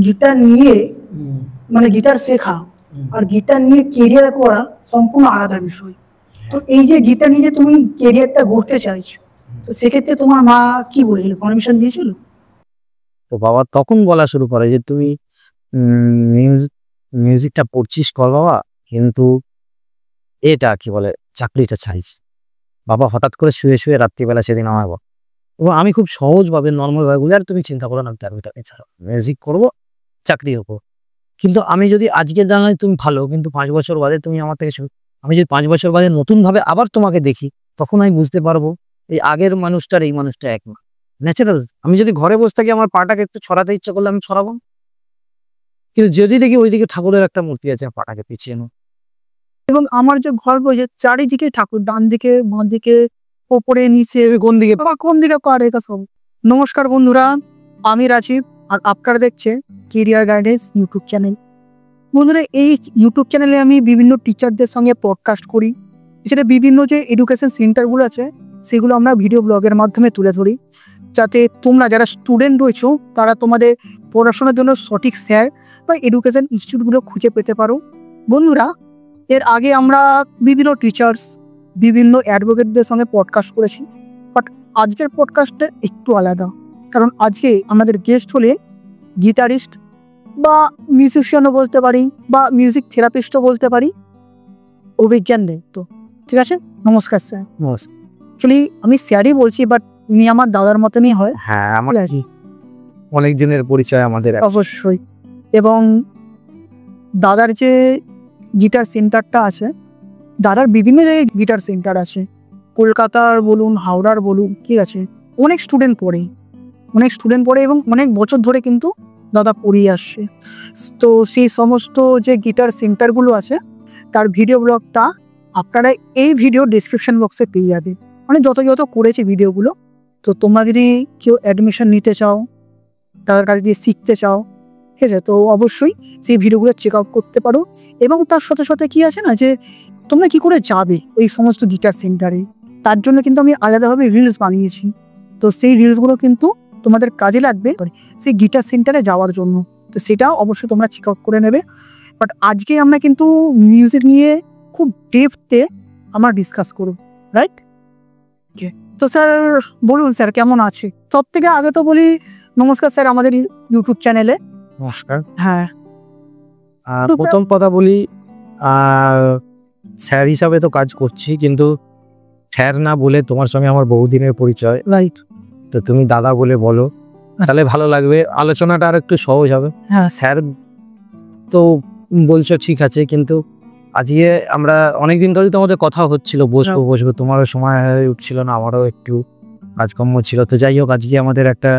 Guitar নিয়ে মানে guitar শেখা আর গিটার নিয়ে কেরিয়ার করা সম্পূর্ণ আলাদা বিষয়। তো এই যে গিটার নিয়ে যে তুমি কেরিয়ারটা গড়তে চাইছো, তো সেক্ষেত্রে তোমার মা কি বলেছিল, পারমিশন দিয়েছিল? তো বাবা তখন বলা শুরু করে যে তুই মিউজিকটা পড়ছিস কর বাবা, কিন্তু এটা কি বলে চাকরিটা চাইছি। বাবা হঠাৎ করে শুয়ে শুয়ে রাত্রিবেলা সেদিন আমার বল, এবং আমি খুব সহজভাবে নর্মাল ভাবে বলি, আর তুমি চিন্তা করো না, আমি চাকরিটা এছাড়া মিউজিক করবো, চাকরি হবো। কিন্তু আমি যদি আজকে জানাই তুমি ভালো, কিন্তু 5 বছর বাদে তুমি আমার থেকে আমি যদি 5 বছর বাদে নতুন ভাবে আবার তোমাকে দেখি, তখন আমি বুঝতে পারবো এই আগের মানুষটার এই মানুষটা এক না, ন্যাচারাল। আমি যদি ঘরে বসে থাকি আমার পাটাকে একটু ছড়াতে ইচ্ছা করলে আমি ছড়াবো, কিন্তু যদি দেখি ওইদিকে ঠাকুরের একটা মূর্তি আছে, পাটাকে পিছিয়ে নো। এবং আমার যে গল্প যে চারিদিকে ঠাকুর, ডান দিকে বাঁ দিকে ওপরে নিচে কোন দিকে কোন দিকে করে সব। নমস্কার বন্ধুরা, আমি রাজীব আর আপনারা দেখছে কেরিয়ার গাইডেন্স ইউটিউব চ্যানেল। বন্ধুরা, এই ইউটিউব চ্যানেলে আমি বিভিন্ন টিচারদের সঙ্গে পডকাস্ট করি, এছাড়া বিভিন্ন যে এডুকেশন সেন্টারগুলো আছে সেগুলো আমরা ভিডিও ব্লগের মাধ্যমে তুলে ধরি, যাতে তোমরা যারা স্টুডেন্ট রয়েছো তারা তোমাদের পড়াশোনার জন্য সঠিক স্যার বা এডুকেশন ইনস্টিটিউটগুলো খুঁজে পেতে পারো। বন্ধুরা, এর আগে আমরা বিভিন্ন টিচার্স, বিভিন্ন অ্যাডভোকেটদের সঙ্গে পডকাস্ট করেছি, বাট আজকের পডকাস্টটা একটু আলাদা, কারণ আজকে আমাদের গেস্ট হলে গিটারিস্ট বা মিউজিশিয়ানও বলতে পারি বা মিউজিক থেরাপিস্টও বলতে পারি, অভিজ্ঞান নেই তো। ঠিক আছে, নমস্কার স্যার। অ্যাকচুয়ালি আমি স্যারই বলছি, বাট ইনি আমার দাদার মতনই হয়। হ্যাঁ, আমার অনেক দিনের পরিচয় আমাদের। অবশ্যই। এবং দাদার যে গিটার সেন্টারটা আছে, দাদার বিভিন্ন জায়গায় গিটার সেন্টার আছে, কলকাতার বলুন, হাওড়ার বলুন, ঠিক আছে, অনেক স্টুডেন্ট পড়ে এবং অনেক বছর ধরে কিন্তু দাদা পড়িয়ে আসছে। তো সেই সমস্ত যে গিটার সেন্টারগুলো আছে তার ভিডিও ব্লগটা আপনারা এই ভিডিও ডিসক্রিপশন বক্সে পেয়ে যাবেন, মানে যত করেছি ভিডিওগুলো। তো তোমরা যদি কেউ অ্যাডমিশন নিতে চাও, তাদের কাছে দিয়ে শিখতে চাও, ঠিক আছে, তো অবশ্যই সেই ভিডিওগুলো চেক আউট করতে পারো। এবং তার সাথে সাথে কি আছে না, যে তোমরা কি করে যাবে ওই সমস্ত গিটার সেন্টারে, তার জন্য কিন্তু আমি আলাদাভাবে রিলস বানিয়েছি। তো সেই রিলসগুলো কিন্তু তোমাদের কাজে লাগবে সেই গিটার সেন্টারে যাওয়ার জন্য, তো সেটাও অবশ্যই তোমরা চেক আউট করে নেবে। বাট আজকে আমরা কিন্তু মিউজিক নিয়ে খুব ডেপথে আমরা ডিসকাস করব, রাইট? তো স্যার বলুন, স্যার কেমন আছে? সব থেকে আগে তো বলি নমস্কার স্যার আমাদের ইউটিউব চ্যানেলে। নমস্কার। হ্যাঁ, প্রথম কথা বলি, স্যার হিসাবে তো কাজ করছি, কিন্তু স্যার না বলে তোমার সঙ্গে আমার বহুদিনের পরিচয়, রাইট। তো তুমি দাদা বলে বলো, তাহলে ভালো লাগবে, আলোচনাটা আর একটু সহজ হবে। হ্যাঁ স্যার তো বলছো ঠিক আছে, কিন্তু আজকে আমরা অনেকদিন ধরেই তো আমাদের কথা হচ্ছিল, বসবো, তোমারও সময় হয়ে উঠছিল না, আমারও একটু কাজকর্ম ছিল। তো যাই হোক, আজকে আমাদের একটা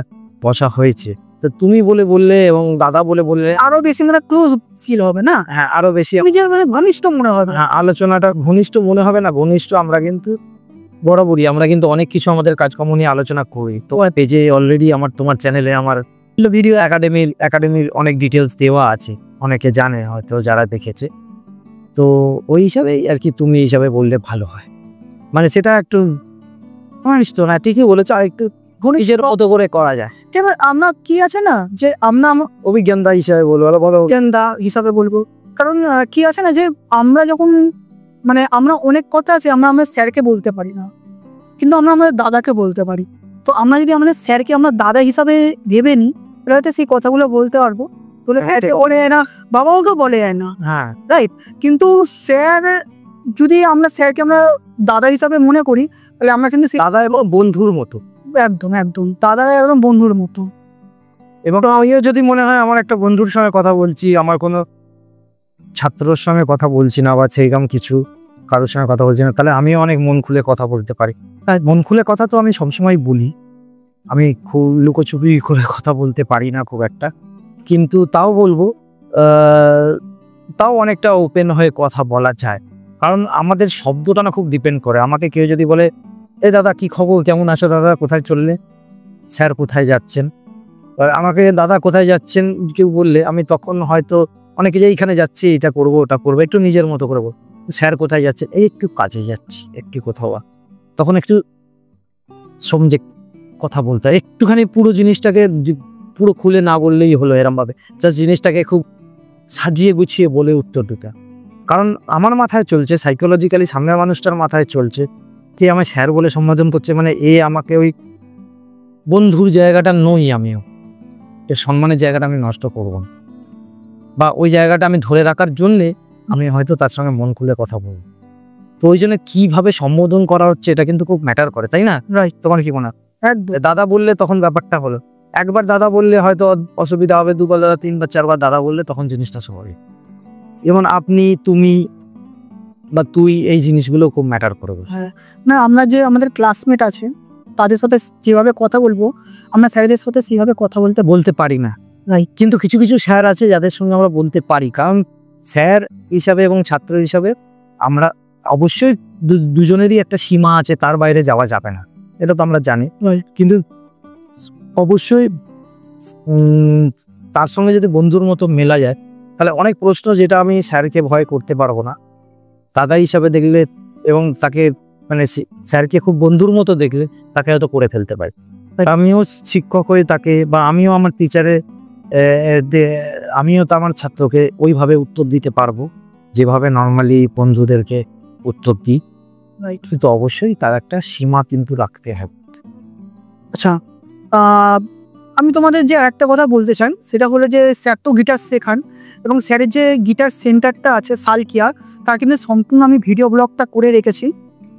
বসা হয়েছে। তো তুমি বললে এবং দাদা বললে আরো বেশি মানে ক্লোজ ফিল হবে না? হ্যাঁ, আরো বেশি মানে ঘনিষ্ঠ মনে হবে। হ্যাঁ, আলোচনাটা ঘনিষ্ঠ মনে হবে না? ঘনিষ্ঠ আমরা কিন্তু বরাবরই, আমরা কিন্তু অনেক কিছু আমাদের কাজকর্ম নিয়ে আলোচনা করি। তোমার পেজে অলরেডি তোমার চ্যানেলে আমার ভিডিও একাডেমির অনেক ডিটেলস দেওয়া আছে, অনেকে জানে হয়তো যারা দেখেছে। তো ওই হিসাবেই আর কি, তুমি হিসাবে বললে ভালো হয়, মানে সেটা একটু ঘনিষ্ঠ না, ঠিকই বলেছো, আর একটু ঘনিষ্ঠের মতো করে করা যায়। কেন আমরা কি আছে না, যে আমরা অভিজ্ঞতা হিসাবে বলবো, অভিজ্ঞতা হিসাবে বলবো, কারণ কি আছে না, যে আমরা যখন মানে আমরা অনেক কথা আছে আমরা আমাদের স্যারকে বলতে পারি না, কিন্তু আমরা আমাদের দাদাকে বলতে পারি। তো আমরা যদি আমাদের স্যারকে আমরা দাদা হিসাবে ভেবে নিই, তাহলে সেই কথাগুলো বলতে পারবো। বলে যায় না, বাবাকে বলে যায় না, হ্যাঁ রাইট। কিন্তু স্যার, যদি আমরা স্যারকে আমরা দাদা হিসাবে মনে করি, তাহলে আমরা কিন্তু দাদা এবং বন্ধুর মতো, একদম দাদা একদম বন্ধুর মতো। এবং আমিও যদি মনে হয় আমার একটা বন্ধুর সঙ্গে কথা বলছি, আমার কোনো ছাত্রর সঙ্গে কথা বলছি না, বা সেইরকম কিছু কারোর সঙ্গে কথা বলছি না, তাহলে আমিও অনেক মন খুলে কথা বলতে পারি। মন খুলে কথা তো আমি সবসময় বলি, আমি খুব লুকোচুপি করে কথা বলতে পারি না খুব একটা, কিন্তু তাও বলবো, তাও অনেকটা ওপেন হয়ে কথা বলা যায়। কারণ আমাদের শব্দটা না খুব ডিপেন্ড করে। আমাকে কেউ যদি বলে, এ দাদা কি খবর, কেমন আছো দাদা, কোথায় চললে, স্যার কোথায় যাচ্ছেন, আমাকে দাদা কোথায় যাচ্ছেন কেউ বললে, আমি তখন হয়তো অনেকে যে এইখানে যাচ্ছি, এটা করবো ওটা করবো, একটু নিজের মতো করবো। স্যার কোথায় যাচ্ছেন, এই একটু কাজে যাচ্ছি, একটু কোথাও, তখন একটু সমঝে কথা বলতে হয়, একটুখানি পুরো জিনিসটাকে পুরো খুলে না বললেই হলো এরমভাবে, যা জিনিসটাকে খুব সাজিয়ে গুছিয়ে বলে উত্তর দিতে। কারণ আমার মাথায় চলছে সাইকোলজিক্যালি, সামনের মানুষটার মাথায় চলছে যে আমার স্যার বলে সম্বোধন করছে, মানে এ আমাকে ওই বন্ধুর জায়গাটা নই, আমিও এর সম্মানের জায়গাটা আমি নষ্ট করব না, বা ওই জায়গাটা আমি ধরে রাখার জন্যে আমি হয়তো তার সঙ্গে মন খুলে কথা বলবো। তো ওই জন্য কীভাবে সম্বোধন করা হচ্ছে এটা কিন্তু খুব ম্যাটার করে, তাই না? রাইট, তোমার কি মনে হয়? একদম। দাদা বললে তখন ব্যাপারটা হলো, একবার দাদা বললে হয়তো অসুবিধা হবে, দুবার দাদা, তিনবার চারবার দাদা বললে তখন জিনিসটা স্বাভাবিক। যেমন আপনি, তুমি বা তুই, এই জিনিসগুলো খুব ম্যাটার করবে। হ্যাঁ, না আমরা যে আমাদের ক্লাসমেট আছে তাদের সাথে যেভাবে কথা বলবো, আমরা স্যারেদের সাথে সেইভাবে কথা বলতে পারি না। রাইট। কিন্তু কিছু কিছু স্যার আছে যাদের সঙ্গে আমরা বলতে পারি, কারণ স্যার হিসাবে এবং ছাত্র হিসাবে আমরা অবশ্যই দুজনেরই একটা সীমা আছে, তার বাইরে যাওয়া যাবে না, এটা তো আমরা জানি। কিন্তু অবশ্যই তার সঙ্গে যদি বন্ধুর মতো মেলা যায়, তাহলে অনেক প্রশ্ন যেটা আমি স্যারকে ভয় করতে পারবো না, দাদা হিসাবে দেখলে এবং তাকে মানে স্যারকে খুব বন্ধুর মতো দেখলে তাকে হয়তো করে ফেলতে পারি। আমিও শিক্ষক হয়ে তাকে, বা আমিও আমার টিচারে আমিও তো আমার ছাত্রকে ওইভাবে উত্তর দিতে পারবো যেভাবে নর্মালি বন্ধুদেরকে উত্তর দিই। কিন্তু অবশ্যই তার একটা সীমা কিন্তু রাখতে হবে। আচ্ছা, আমি তোমাদের যে একটা কথা বলতে চাই সেটা হলো যে স্যার তো গিটার শেখান, এবং স্যারের যে গিটার সেন্টারটা আছে সালকিয়ার, তার কিন্তু সম্পূর্ণ আমি ভিডিও ব্লগটা করে রেখেছি,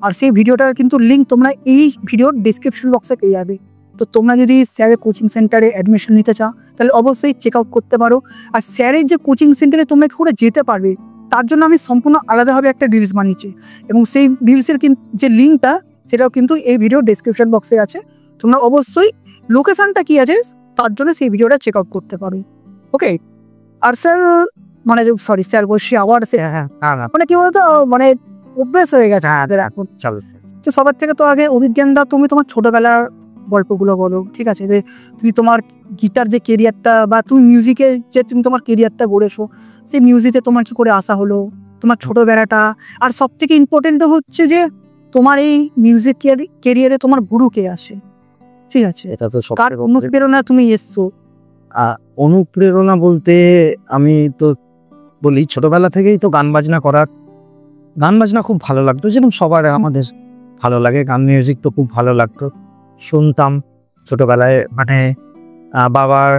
আর সেই ভিডিওটার কিন্তু লিঙ্ক তোমরা এই ভিডিওর ডিসক্রিপশন বক্সে পেয়ে যাবে। তো তোমরা যদি স্যারের কোচিং সেন্টারে অ্যাডমিশন নিতে চাও তাহলে অবশ্যই চেক আউট করতে পারো। আর স্যারের যে কোচিং সেন্টারে তোমরা কি করে যেতে পারবে তার জন্য আমি সম্পূর্ণ আলাদাভাবে একটা রিলস বানিয়েছি, এবং সেই রিলসের যে লিঙ্কটা সেটাও কিন্তু এই ভিডিওর ডিসক্রিপশন বক্সে আছে। তোমরা অবশ্যই লোকেশানটা কি আছে তার জন্য সেই ভিডিওটা চেক আউট করতে পারো। ওকে। আর স্যার মানে সরি স্যার বলছি আবার মানে কি বলতো, মানে অভ্যেস হয়ে গেছে এখন। তো সবার থেকে তো আগে অভিজ্ঞানদা, তুমি তোমার ছোটবেলার গল্পগুলো বলো, ঠিক আছে? যে তুমি তোমার গিটার যে কেরিয়ারটা, বা তুমি মিউজিকে যে তুমি তোমার কেরিয়ারটা গড়েছো, সেই মিউজিকে তোমার কি করে আসা হলো, তোমার ছোটবেলাটা, আর সব থেকে ইম্পর্টেন্ট হচ্ছে যে তোমার এই মিউজিক কেরিয়ারে তোমার গুরু কে আসে, ঠিক আছে? এটা তো কার অনুপ্রেরণা তুমি এসছো? অনুপ্রেরণা বলতে আমি তো বলি ছোটবেলা থেকেই তো গান বাজনা খুব ভালো লাগতো, যেরকম সবার আমাদের ভালো লাগে। গান মিউজিক তো খুব ভালো লাগতো, শুনতাম ছোটবেলায়। মানে বাবার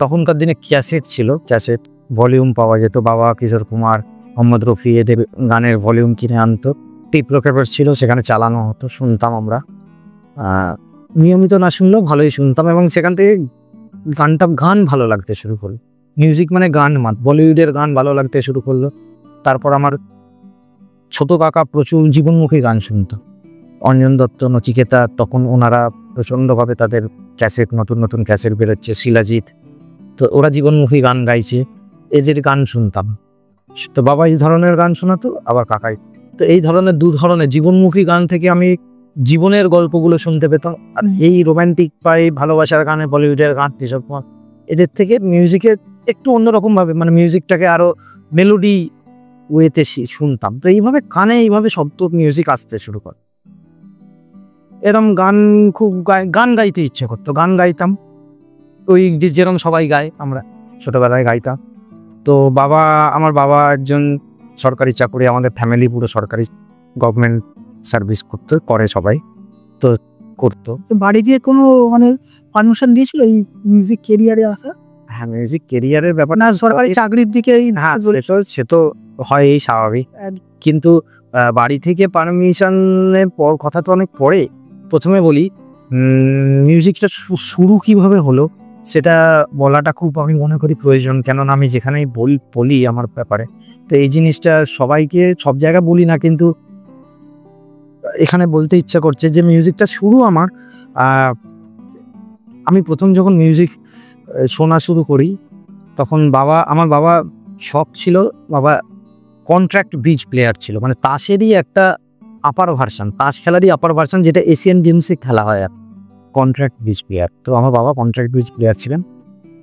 তখনকার দিনে ক্যাসেট ছিল, ক্যাসেট ভলিউম পাওয়া যেত, বাবা কিশোর কুমার, মোহাম্মদ রফি এদের গানের ভলিউম কিনে আনতো, টিপ লোকেপার ছিল, সেখানে চালানো হতো, শুনতাম আমরা। নিয়মিত না শুনলেও ভালোই শুনতাম, এবং সেখান থেকে গান ভালো লাগতে শুরু করলো। মিউজিক মানে গান, বলিউডের গান ভালো লাগতে শুরু করলো। তারপর আমার ছোট কাকা প্রচুর জীবনমুখী গান শুনতো, অঞ্জন দত্ত, নচিকেতা, তখন ওনারা প্রচণ্ডভাবে তাদের ক্যাসেট, নতুন নতুন ক্যাসেট বেরোচ্ছে, শিলাজিৎ, তো ওরা জীবনমুখী গান গাইছে, এদের গান শুনতাম। তো বাবা এই ধরনের গান শোনাতো, আবার কাকাই। তো এই ধরনের দু ধরনের জীবনমুখী গান থেকে আমি জীবনের গল্পগুলো শুনতে পেতাম, আর এই রোম্যান্টিক বা এই ভালোবাসার গানে, বলিউডের গান, এসব এদের থেকে মিউজিকের একটু অন্যরকমভাবে, মানে মিউজিকটাকে আরও মেলোডি ওয়েতে শুনতাম। তো এইভাবে কানে এইভাবে শব্দ মিউজিক আসতে শুরু করে, এরম গান খুব গান গাইতে ইচ্ছে করতো, গান গাইতাম। ওই যেরকম সবাই গায় আমরা ছোটোবেলায় গাইতাম। তো আমার বাবা একজন সরকারি চাকরি, আমাদের ফ্যামিলি পুরো সরকারি গভর্নমেন্ট সার্ভিস করে সবাই, তো করতো। বাড়ি দিয়ে কোনো মানে পারমিশন দিয়েছিল এই মিউজিক কেরিয়ারে আসা? হ্যাঁ, মিউজিক কেরিয়ারের ব্যাপার না, সরকারি চাকরির দিকে? হ্যাঁ, সে তো হয়, এই স্বাভাবিক। কিন্তু বাড়ি থেকে পারমিশনের কথা তো অনেক পরে। প্রথমে বলি মিউজিকটা শুরু কিভাবে হলো সেটা বলাটা খুব আমি মনে করি প্রয়োজন, কেননা আমি যেখানেই বলি আমার ব্যাপারে, তো এই জিনিসটা সবাইকে সব জায়গায় বলি না, কিন্তু এখানে বলতে ইচ্ছা করছে যে মিউজিকটা শুরু আমি প্রথম যখন মিউজিক শোনা শুরু করি তখন আমার বাবা শখ ছিল, বাবা কন্ট্রাক্ট ব্রিজ প্লেয়ার ছিল, মানে তাসেরই একটা আপার ভার্সান, তাস খেলারই আপার ভার্সান, যেটা এশিয়ান গেমসে খেলা হয় আর কন্ট্রাক্ট ব্রিজ প্লেয়ার। তো আমার বাবা কন্ট্রাক্ট ব্রিজ প্লেয়ার ছিলেন,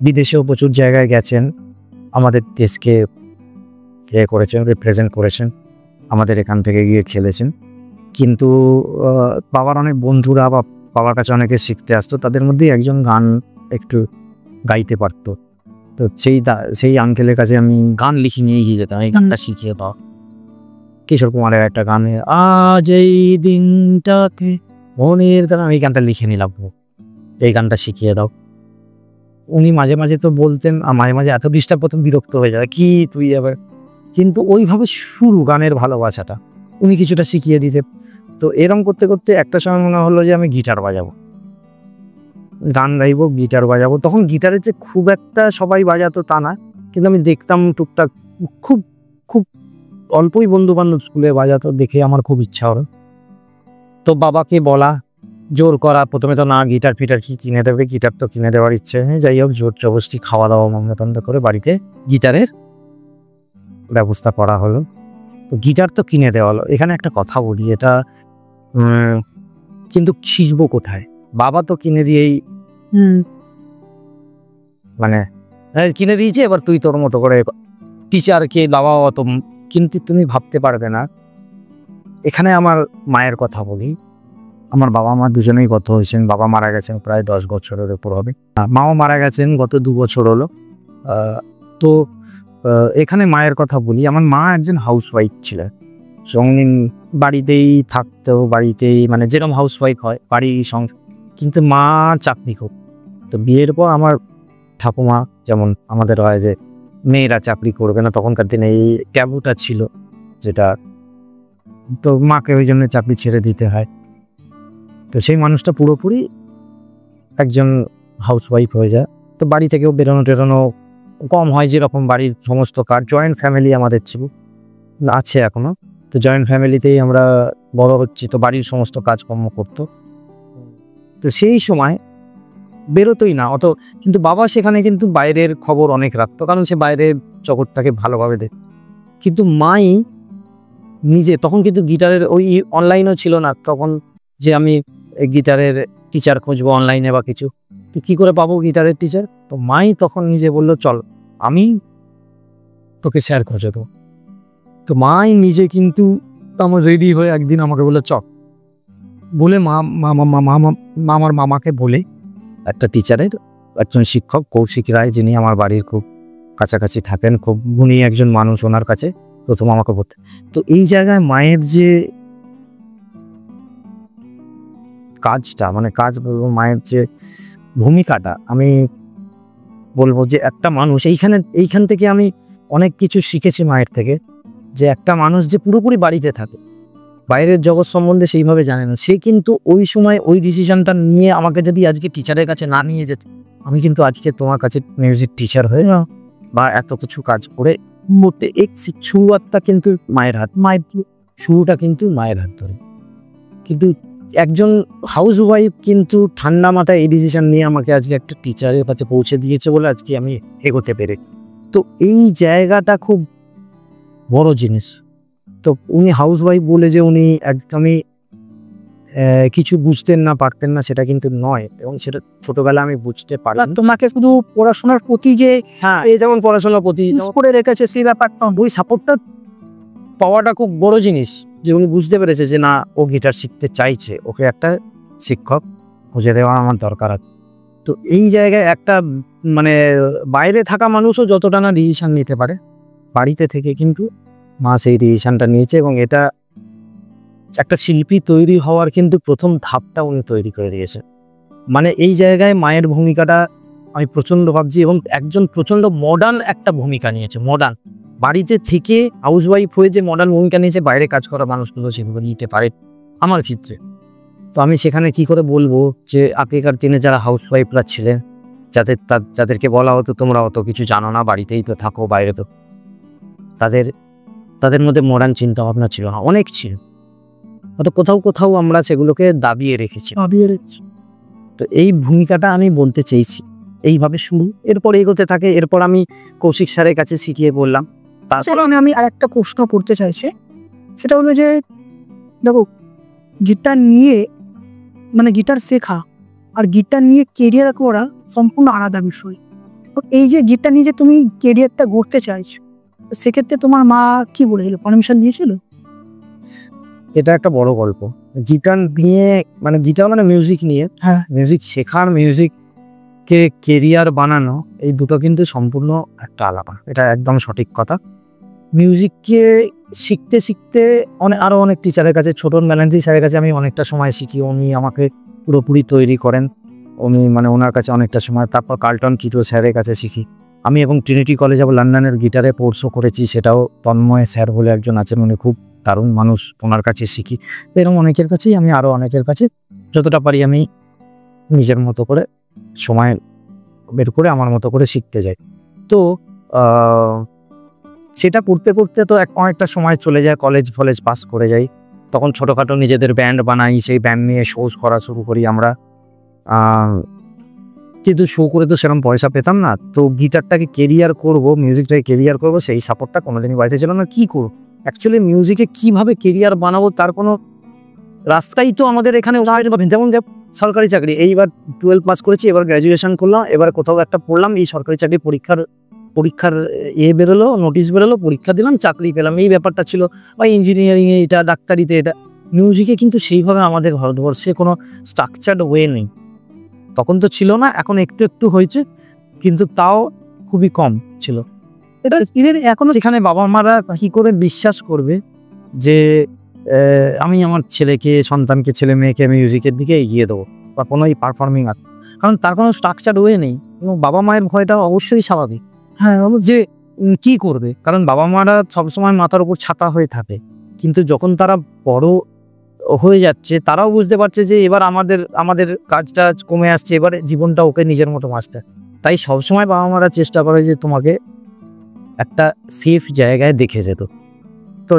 বিদেশেও প্রচুর জায়গায় গেছেন, আমাদের দেশকে করেছেন, রিপ্রেজেন্ট করেছেন, আমাদের এখান থেকে গিয়ে খেলেছেন। কিন্তু বাবার অনেক বন্ধুরা বা বাবার কাছে অনেকে শিখতে আসতো, তাদের মধ্যেই একজন গান একটু গাইতে পারতো। তো সেই আঙ্কেলের কাছে আমি গান লিখে নিয়ে গিয়ে যেতাম, এই গানটা শিখিয়ে দাও। কিশোর কুমারের একটা গানে আজ এই দিনটাকে মনের দ্বারা, আমি এই গানটা লিখে নিলাম, এই গানটা শিখিয়ে দাও। উনি মাঝে মাঝে তো বলতেন, মাঝে মাঝে এত ডিস্টার্ব প্রথম বিরক্ত হয়ে যায়, কি তুই আবার, কিন্তু ওইভাবে শুরু গানের ভালোবাসাটা উনি কিছুটা শিখিয়ে দিতে। তো এরম করতে করতে একটা সময় মনে হলো যে আমি গিটার বাজাবো, গান গাইবো, গিটার বাজাবো। তখন গিটারের যে খুব একটা সবাই বাজাতো তা না, কিন্তু আমি দেখতাম টুকটাক, খুব খুব অল্পই বন্ধু বান্ধব স্কুলে বাজাতো, দেখে আমার খুব ইচ্ছা হলো। তো বাবাকে বলা, জোর করা, প্রথমে তো না, গিটার ফিটার কি কিনে দেবে, গিটার তো কিনে দেওয়ার ইচ্ছে নেই, যাই হোক জোর জবরদস্তি খাওয়া দাওয়া মামলা করে বাড়িতে গিটারের ব্যবস্থা করা হলো। তো গিটার তো কিনে দেওয়া হলো। এখানে একটা কথা বলি, এটা কিন্তু শিখবো কোথায়? বাবা তো কিনে দিয়েই মানে কিনে দিয়েছে, এবার তুই তোর মতো করে, টিচারকে বাবা অত, কিন্তু তুমি ভাবতে পারবে না। এখানে আমার মায়ের কথা বলি, আমার বাবা মা দুজনেই গত হয়েছেন। বাবা মারা গেছেন প্রায় 10 বছরের উপর হবে, মাও মারা গেছেন গত 2 বছর হলো। তো এখানে মায়ের কথা বলি, আমার মা একজন হাউসওয়াইফ ছিলেন, উনি বাড়িতেই থাকতো, বাড়িতেই মানে যেরকম হাউসওয়াইফ হয় বাড়ি সংসার, কিন্তু মা চাকরি করত। তো বিয়ের পর আমার ঠাকুমা, যেমন আমাদের হয় যে মেয়েরা চাকরি করবে না, তখনকার দিনে এই ট্যাবুটা ছিল যেটা, তো মাকে ওই জন্য চাকরি ছেড়ে দিতে হয়। তো সেই মানুষটা পুরোপুরি একজন হাউসওয়াইফ হয়ে যায়। তো বাড়ি থেকেও বেরোনো টেরোনো কম হয়, যেরকম বাড়ির সমস্ত কাজ, জয়েন্ট ফ্যামিলি আমাদের ছিল, আছে এখনো। তো জয়েন্ট ফ্যামিলিতেই আমরা বড় হচ্ছি, তো বাড়ির সমস্ত কাজকর্ম করতো। তো সেই সময় বেরোতোই না অত, কিন্তু বাবা সেখানে কিন্তু বাইরের খবর অনেক রাখতো, কারণ সে বাইরের জগৎটাকে ভালোভাবে দেখ। কিন্তু মাই নিজে, তখন কিন্তু গিটারের ওই অনলাইনও ছিল না তখন, যে আমি গিটারের টিচার খুঁজবো অনলাইনে বা কিছু, তো কী করে পাবো গিটারের টিচার? তো মাই তখন নিজে বলল, চল আমি তোকে স্যার খুঁজে দেবো। তো মাই নিজে কিন্তু আমার রেডি হয়ে একদিন আমাকে বললো চল, বলে আমার মামাকে বলে একটা টিচারের, একজন শিক্ষক কৌশিক রায়, যিনি আমার বাড়ির খুব কাছাকাছি থাকেন, খুব গুণী একজন মানুষ, ওনার কাছে প্রথম আমাকে বলতে। তো এই জায়গায় মায়ের যে কাজটা, মানে কাজ বলবো, মায়ের যে ভূমিকাটা, আমি বলবো যে একটা মানুষ, এইখান থেকে আমি অনেক কিছু শিখেছি মায়ের থেকে, যে একটা মানুষ যে পুরোপুরি বাড়িতে থাকে, বাইরের জগৎ সম্বন্ধে সেইভাবে জানে না, সে কিন্তু ওই সময় ওই ডিসিশনটা নিয়ে আমাকে যদি আজকে টিচারের কাছে না নিয়ে যেত, আমি কিন্তু আজকে তোমার কাছে মিউজিক টিচার হয়ে না, বা এত কিছু কাজ করে মধ্যে শুরুয়াতটা কিন্তু মায়ের হাত, শুরুটা কিন্তু মায়ের হাত ধরে। কিন্তু একজন হাউস ওয়াইফ কিন্তু ঠান্ডা মাথায় এই ডিসিশন নিয়ে আমাকে আজকে একটা টিচারের কাছে পৌঁছে দিয়েছে বলে আজকে আমি এগোতে পেরে। তো এই জায়গাটা খুব বড় জিনিস। তো উনি হাউস ওয়াইফ বলে যে উনি একদমই কিছু বুঝতেন না, পারতেন না, সেটা কিন্তু নয়, এবং সেটা ছোটবেলা আমি বুঝতে পারলাম। তোমাকে শুধু পড়াশোনার প্রতি যে এই যেমন পড়াশোনার প্রতি করে রেখেছে, সেই ব্যাপারটা, ওই সাপোর্টটা পাওয়াটা খুব বড় জিনিস, যে উনি বুঝতে পেরেছে যে না, ও গিটার শিখতে চাইছে, ওকে একটা শিক্ষক খুঁজে দেওয়া আমার দরকার আছে। তো এই জায়গায় একটা মানে বাইরে থাকা মানুষও যতটা না ডিসিশন নিতে পারে, বাড়িতে থেকে কিন্তু মা সেই ডিসিশনটা নিয়েছে, এবং এটা একটা শিল্পী তৈরি হওয়ার কিন্তু প্রথম ধাপটা উনি তৈরি করে দিয়েছে। মানে এই জায়গায় মায়ের ভূমিকাটা আমি প্রচণ্ড ভাবছি, এবং একজন প্রচণ্ড মডার্ন একটা ভূমিকা নিয়েছে। মডার্ন, বাড়িতে থেকে হাউসওয়াইফ হয়ে যে মডার্ন ভূমিকা নিয়েছে, বাইরে কাজ করা মানুষগুলো সেগুলো নিতে পারে আমার ক্ষেত্রে। তো আমি সেখানে কি করে বলবো যে আগেকার দিনে যারা হাউসওয়াইফরা ছিলেন, যাদেরকে বলা হতো তোমরা অত কিছু জানো না, বাড়িতেই তো থাকো, বাইরে তো, তাদের মধ্যে মডার্ন চিন্তা ভাবনা ছিল না, অনেক ছিল, হয়তো কোথাও কোথাও আমরা সেগুলোকে দাবিয়ে রেখেছি। তো এই ভূমিকাটা আমি বলতে চেয়েছি, এইভাবে শুরু, এরপর এগোতে থাকে। এরপর আমি কৌশিক স্যারের কাছে শিখিয়ে বললাম। তাছাড়া আমি আর একটা প্রশ্ন করতে চাইছি, সেটা হলো যে দেখো, গিটার নিয়ে মানে গিটার শেখা আর গিটার নিয়ে কেরিয়ার করা সম্পূর্ণ আলাদা বিষয়। তো এই যে গিটার নিয়ে যে তুমি কেরিয়ারটা গড়তে চাইছো, সেক্ষেত্রে তোমার মা কি বলেছিল, পারমিশন দিয়েছিল? এটা একটা বড় গল্প। গিটার নিয়ে, মানে গিটার মানে মিউজিক নিয়ে, হ্যাঁ, মিউজিক শেখার, মিউজিক মিউজিককে কেরিয়ার বানানো এই দুটো কিন্তু সম্পূর্ণ একটা আলাদা, এটা একদম সঠিক কথা। মিউজিককে শিখতে শিখতে আরও অনেক টিচারের কাছে, ছোটন ব্যানার্জি স্যারের কাছে আমি অনেকটা সময় শিখি, উনি আমাকে পুরোপুরি তৈরি করেন, উনি মানে ওনার কাছে অনেকটা সময়। তারপর কার্লটন কিটো স্যারের কাছে শিখি আমি, এবং ট্রিনিটি কলেজ অফ লন্ডনের গিটারে কোর্সও করেছি, সেটাও তন্ময় স্যার বলে একজন আছেন, উনি খুব দারুণ মানুষ, ওনার কাছে শিখি। এরকম অনেকের কাছেই আমি, আরও অনেকের কাছে যতটা পারি আমি নিজের মতো করে সময় বের করে আমার মতো করে শিখতে যাই। তো সেটা করতে করতে তো অনেকটা সময় চলে যায়, কলেজ পাস করে যাই, তখন ছোটোখাটো নিজেদের ব্যান্ড বানাই, সেই ব্যান্ড নিয়ে শোজ করা শুরু করি আমরা। কিন্তু শো করে তো সেরকম পয়সা পেতাম না, তো গিটারটাকে কেরিয়ার করব, মিউজিকটাকে কেরিয়ার করব, সেই সাপোর্টটা কোনোদিনই বাড়িতে ছিল না। কী করব অ্যাকচুয়ালি, মিউজিকে কীভাবে কেরিয়ার বানাবো তার কোনো রাস্তাই তো আমাদের এখানে পাবেন। যেমন সরকারি চাকরি, এইবার 12 পাস করেছি, এবার গ্র্যাজুয়েশন করলাম, এবার কোথাও একটা পড়লাম, এই সরকারি চাকরি পরীক্ষার বেরোলো, নোটিশ বেরোলো, পরীক্ষা দিলাম, চাকরি পেলাম, এই ব্যাপারটা ছিল। বা ইঞ্জিনিয়ারিংয়ে এটা, ডাক্তারিতে এটা। মিউজিকে কিন্তু সেইভাবে আমাদের ভারতবর্ষে কোনো স্ট্রাকচার্ড ওয়ে নেই, তখন তো ছিল না, এখন একটু একটু হয়েছে, কিন্তু তাও খুবই কম ছিল। এটা এদের এখনো সেখানে বাবা মারা কী করে বিশ্বাস করবে যে আমি আমার সন্তানকে, ছেলে মেয়েকে মিউজিকের দিকে এগিয়ে দেবো বা কোনো এই পারফর্মিং আর্ট, কারণ তার কোনো স্ট্রাকচার ওয়ে নেই। এবং বাবা মায়ের ভয়টা অবশ্যই স্বাভাবিক, হ্যাঁ যে কি করবে, কারণ বাবা মারা সবসময় মাথার উপর ছাতা হয়ে থাকে, কিন্তু যখন তারা বড় হয়ে যাচ্ছে তারাও বুঝতে পারছে যে এবার আমাদের কাজটা কমে আসছে, এবার জীবনটা ওকে নিজের মতো বাঁচতে। তাই সবসময় বাবা মারা চেষ্টা করে যে তোমাকে একটা সেফ জায়গায় দেখে যেত, তো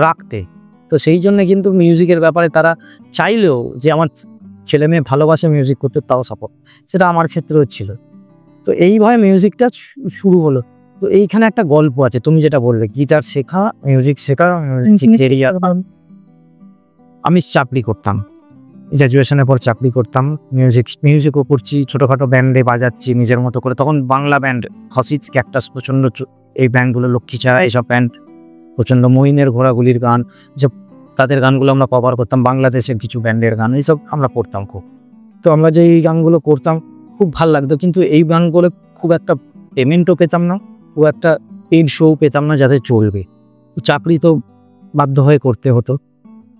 রাখতে। তো সেই জন্য কিন্তু মিউজিকের ব্যাপারে তারা চাইলেও যে আমার ছেলে মেয়ে ভালোবাসে মিউজিক করতে, তাও সাপোর্ট, সেটা আমার ক্ষেত্রেও ছিল। তো এইভাবে মিউজিকটা শুরু হলো। তো এইখানে একটা গল্প আছে, তুমি যেটা বললে গিটার শেখা, মিউজিক শেখা, কেরিয়ার। আমি চাকরি করতাম, গ্র্যাজুয়েশনের পর চাকরি করতাম, মিউজিকও করছি, ছোটোখাটো ব্যান্ডে বাজাচ্ছি নিজের মতো করে। তখন বাংলা ব্যান্ড হসিজ, ক্যাকটাস প্রচণ্ড, এই ব্যান্ডগুলো, লক্ষ্মীছাড়া, এইসব ব্যান্ড প্রচণ্ড, মহিনের ঘোড়াগুলির গান, যেসব তাদের গানগুলো আমরা কভার করতাম, বাংলাদেশের কিছু ব্যান্ডের গান, এইসব আমরা করতাম খুব। তো আমরা যে এই গানগুলো করতাম খুব ভালো লাগতো, কিন্তু এই গানগুলো খুব একটা পেমেন্টও পেতাম না, খুব একটা পেড শো পেতাম না যাতে চলবে। চাকরি তো বাধ্য হয়ে করতে হতো,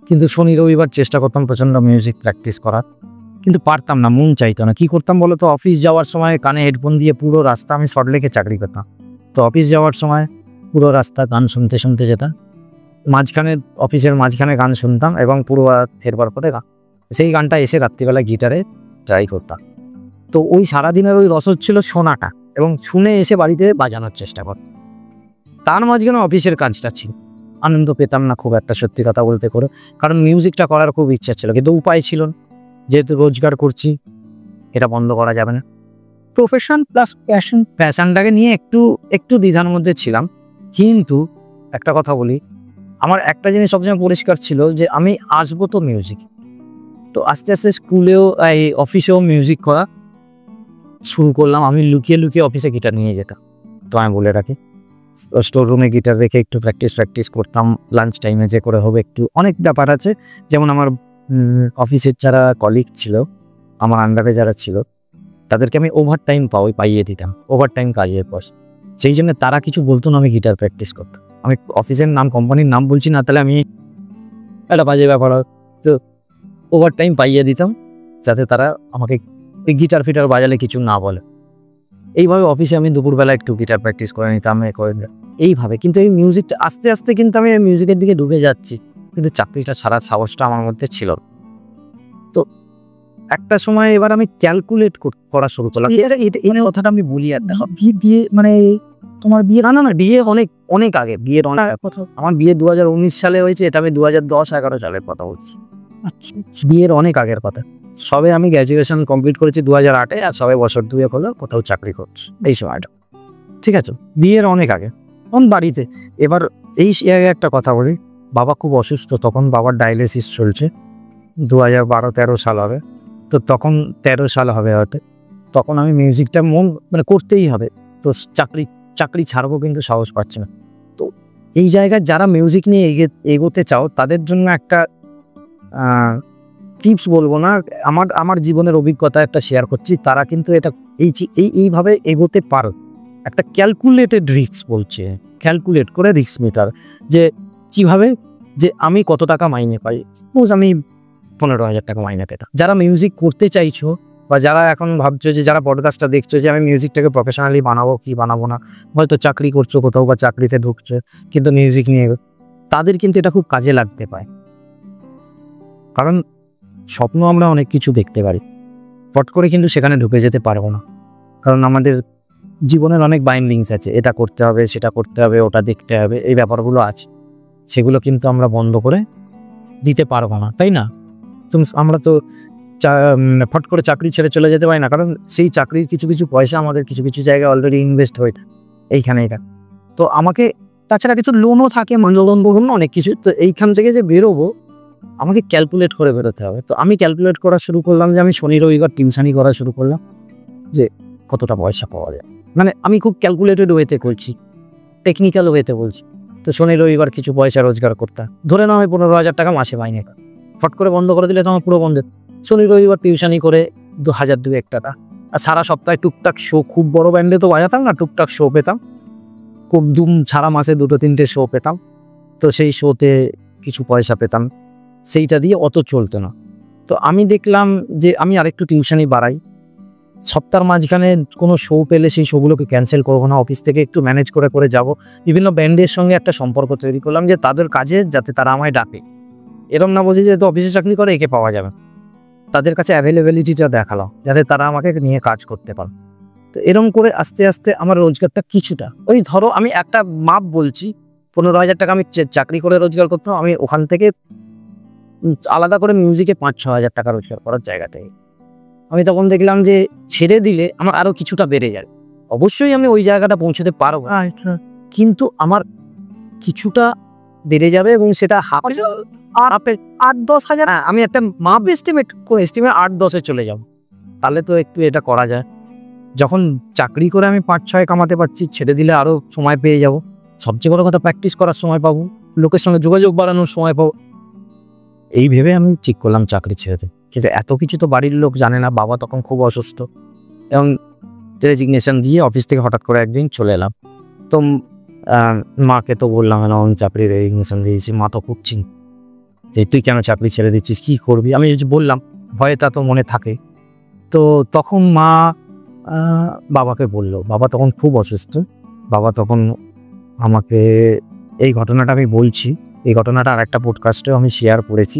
কিন্তু শনি রবিবার চেষ্টা করতাম প্রচণ্ড মিউজিক প্র্যাকটিস করার, কিন্তু পারতাম না, মন চাইতো না। কী করতাম বলো তো, অফিস যাওয়ার সময় কানে হেডফোন দিয়ে পুরো রাস্তা, আমি সল্টলেকে চাকরি করতাম, তো অফিস যাওয়ার সময় পুরো রাস্তা গান শুনতে শুনতে যেতাম, অফিসের মাঝখানে গান শুনতাম, এবং পুরো ফেরবার পরে সেই গানটা এসে রাত্রিবেলা গিটারে ট্রাই করতাম। তো ওই সারাদিনের ওই রসদ ছিল শোনাটা, এবং শুনে এসে বাড়িতে বাজানোর চেষ্টা কর। তার মাঝখানে অফিসের কাজটা ছিল, আনন্দ পেতাম না খুব একটা, সত্যি কথা বলতে করে, কারণ মিউজিকটা করার খুব ইচ্ছা ছিল, কিন্তু উপায় ছিল না, যেহেতু রোজগার করছি, এটা বন্ধ করা যাবে না। প্রফেশন প্লাস প্যাশনটাকে নিয়ে একটু দ্বিধার মধ্যে ছিলাম। কিন্তু একটা কথা বলি, আমার একটা জিনিস সবসময় পরিষ্কার ছিল যে আমি আসবো তো মিউজিক। তো আস্তে আস্তে স্কুলেও, এই অফিসেও মিউজিক করা শুরু করলাম। আমি লুকিয়ে লুকিয়ে অফিসে গিটার নিয়ে যেতাম, তো আমি বলে রাখি, স্টোর রুমে গিটার রেখে একটু প্র্যাকটিস করতাম, লাঞ্চ টাইমে যে করে হবে একটু। অনেক ব্যাপার আছে, যেমন আমার অফিসের যারা কলিগ ছিল, আমার আন্ডারে যারা ছিল, তাদেরকে আমি ওভার টাইম পাইয়ে দিতাম, ওভার টাইম কাজের পর। সেই জন্য তারা কিছু বলতো না, আমি গিটার প্র্যাকটিস করতাম। আমি অফিসের নাম, কোম্পানির নাম বলছি না, তাহলে আমি একটা বাজে ব্যাপার। তো ওভার টাইম পাইয়ে দিতাম, যাতে তারা আমাকে গিটার ফিটার বাজালে কিছু না বলে। এইভাবে অফিসে আমি দুপুরবেলা একটু গিটার প্র্যাকটিস করে নিতাম, এইভাবে। কিন্তু এই মিউজিকটা আস্তে আস্তে কিন্তু আমি মিউজিকের দিকে ডুবে যাচ্ছি, কিন্তু চাকরিটা ছাড়ার সাহসটা আমার মধ্যে ছিল। তো একটা সময় এবার আমি ক্যালকুলেট করা শুরু করলাম। এই কথাটা আমি বলি, আর বিয়ে মানে তোমার বিয়ে? না, বিয়ে অনেক আগে, বিয়ের অনেক কথা। আমার বিয়ে 2019 সালে হয়েছে, এটা আমি 2010-11 সালের কথা বলছি। বিয়ের অনেক আগের কথা। সবে আমি গ্র্যাজুয়েশন কমপ্লিট করেছি 2008-এ, আর সবে বছর 2 হলো কোথাও চাকরি করছি এই সময়টা, ঠিক আছে? বিয়ের অনেক আগে, তখন বাড়িতে। এবার এই একটা কথা বলি, বাবা খুব অসুস্থ তখন, বাবার ডায়ালিসিস চলছে, 2012-13 সাল হবে, তো তখন 13 সাল হবে হয়তো। তখন আমি মিউজিকটা মানে করতেই হবে, তো চাকরি ছাড়বো, কিন্তু সাহস পাচ্ছি না। তো এই জায়গায় যারা মিউজিক নিয়ে এগোতে চাও, তাদের জন্য একটা টিপস বলবো না, আমার জীবনের অভিজ্ঞতা একটা শেয়ার করছি। তারা কিন্তু এটা এইভাবে এগোতে পারো। একটা ক্যালকুলেটেড রিস্ক বলছে, ক্যালকুলেট করে রিস্ক মিটার, যে কিভাবে, যে আমি কত টাকা মাইনে পাই। সাপোজ আমি 15,000 টাকা মাইনে পেতাম। যারা মিউজিক করতে চাইছো বা যারা এখন ভাবছো, যে যারা পডকাস্টটা দেখছো যে আমি মিউজিকটাকে প্রফেশনালি বানাবো কি বানাবো না, হয়তো চাকরি করছো কোথাও বা চাকরিতে ঢুকছো কিন্তু মিউজিক নিয়ে, তাদের কিন্তু এটা খুব কাজে লাগতে পারে। কারণ স্বপ্ন আমরা অনেক কিছু দেখতে পারি, ফট করে কিন্তু সেখানে ঢুকে যেতে পারবো না। কারণ আমাদের জীবনের অনেক বাইন্ডিংস আছে, এটা করতে হবে, সেটা করতে হবে, ওটা দেখতে হবে, এই ব্যাপারগুলো আছে। সেগুলো কিন্তু আমরা বন্ধ করে দিতে পারবো না, তাই না? আমরা তো ফট করে চাকরি ছেড়ে চলে যেতে পারি না, কারণ সেই চাকরির কিছু কিছু পয়সা আমাদের কিছু কিছু জায়গায় অলরেডি ইনভেস্ট হয়ে থাকে এইখানে। তো আমাকে তাছাড়া কিছু লোনও থাকে, লোন বলুন না, অনেক কিছু। তো এইখান থেকে যে বেরোবো আমাকে ক্যালকুলেট করে বেরোতে হবে। তো আমি ক্যালকুলেট করা শুরু করলাম, যে আমি শনি রবিবার টিউশনি করা শুরু করলাম, যে কতটা পয়সা পাওয়া যায়। মানে আমি খুব ক্যালকুলেটেড ওয়েতে করছি, টেকনিক্যাল ওয়েতে বলছি। তো শনি রবিবার কিছু পয়সা রোজগার করতে ধরে না হয় 15,000 টাকা মাসে মাইনে, ফট করে বন্ধ করে দিলে তো আমার পুরো বন্ধ। শনি রবিবার টিউশনি করে 2,000 টাকা, আর সারা সপ্তাহে টুকটাক শো, খুব বড় ব্যান্ডে তো বাজাতাম না, টুকটাক শো পেতাম, খুব সারা মাসে 2-3টে শো পেতাম। তো সেই শোতে কিছু পয়সা পেতাম, সেইটা দিয়ে অত চলতো না। তো আমি দেখলাম যে আমি আরেকটু টিউশনি বাড়াই, সপ্তাহের মাঝখানে কোনো শো পেলে সেই শোগুলোকে ক্যান্সেল করবো না, অফিস থেকে একটু ম্যানেজ করে করে যাব। বিভিন্ন ব্যান্ডের সঙ্গে একটা সম্পর্ক তৈরি করলাম, যে তাদের কাজে যাতে তারা আমায় ডাকে। এরম না বুঝি যে তো অফিসে চাকরি করে একে পাওয়া যাবে, তাদের কাছে অ্যাভেলেবিলিটিটা দেখালাম যাতে তারা আমাকে নিয়ে কাজ করতে পারে। তো এরম করে আস্তে আস্তে আমার রোজগারটা কিছুটা, ওই ধরো আমি একটা মাপ বলছি, 15,000 টাকা আমি চাকরি করে রোজগার করতাম, আমি ওখান থেকে আলাদা করে মিউজিকে 5-6 হাজার টাকা রোজগার করার জায়গাটাই আমি তখন দেখলাম যে ছেড়ে দিলে আমার আরো কিছুটা বেড়ে যাবে। অবশ্যই আমি ওই জায়গাটা পৌঁছতে পারবো, কিন্তু আমার কিছুটা বেড়ে যাবে, এবং সেটা আর 8-10 হাজার, আমি একটা মাপ এস্টিমেট 8-10-এ চলে যাব। তাহলে তো একটু এটা করা যায়। যখন চাকরি করে আমি 5-6 কামাতে পারছি, ছেড়ে দিলে আরো সময় পেয়ে যাব। সবচেয়ে বড় কথা, প্র্যাকটিস করার সময় পাবো, লোকের সঙ্গে যোগাযোগ বাড়ানোর সময় পাবো। এই ভেবে আমি ঠিক করলাম চাকরি ছেড়ে দিই। কিন্তু এত কিছু তো বাড়ির লোক জানে না। বাবা তখন খুব অসুস্থ, এবং রেজিগনেশন দিয়ে অফিস থেকে হঠাৎ করে একদিন চলে এলাম। তো মাকে তো বললাম না আমি চাকরি রেজিগনেশন দিয়েছি। মা তো খুব চিন্তা, যে তুই কেন চাকরি ছেড়ে দিচ্ছিস, কী করবি। আমি বললাম, ভয়টা তো মনে থাকে। তো তখন মা বাবাকে বলল, বাবা তখন খুব অসুস্থ। বাবা তখন আমাকে, এই ঘটনাটা আমি বলছি, এই ঘটনাটা আর একটা পডকাস্টেও আমি শেয়ার করেছি।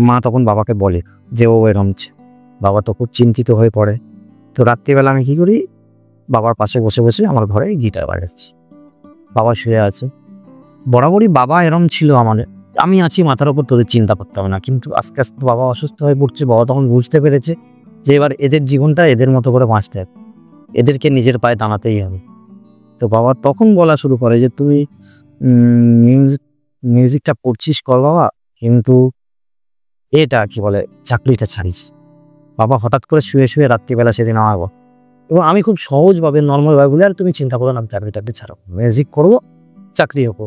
মা তখন বাবাকে বলে যে ও এরমছে। বাবা তো খুব চিন্তিত হয়ে পড়ে। তো রাত্রিবেলা আমি কী করি, বাবার পাশে বসে বসে আমার ঘরে গিটার বাজাচ্ছি। বাবা শুয়ে আছে। বরাবরই বাবা এরম ছিল আমাদের, আমি আছি মাথার ওপর, তোদের চিন্তা করতে হবে না। কিন্তু আস্তে আস্তে বাবা অসুস্থ হয়ে পড়ছে। বাবা তখন বুঝতে পেরেছে যে এবার এদের জীবনটা এদের মতো করে বাঁচতে হবে, এদেরকে নিজের পায়ে দাঁড়াতেই হবে। তো বাবা তখন বলা শুরু করে যে তুই মিউজিকটা পড়ছিস কর বাবা, কিন্তু এটা কি বলে চাকরিটা ছাড়িস। বাবা হঠাৎ করে শুয়ে শুয়ে রাত্রিবেলা সেদিন আমার, এবং আমি খুব সহজভাবে নর্মালভাবে বলি, আর তুমি চিন্তা করো না, আমি চাকরিটাকে ছাড়ো, মিউজিক করবো, চাকরি হবো।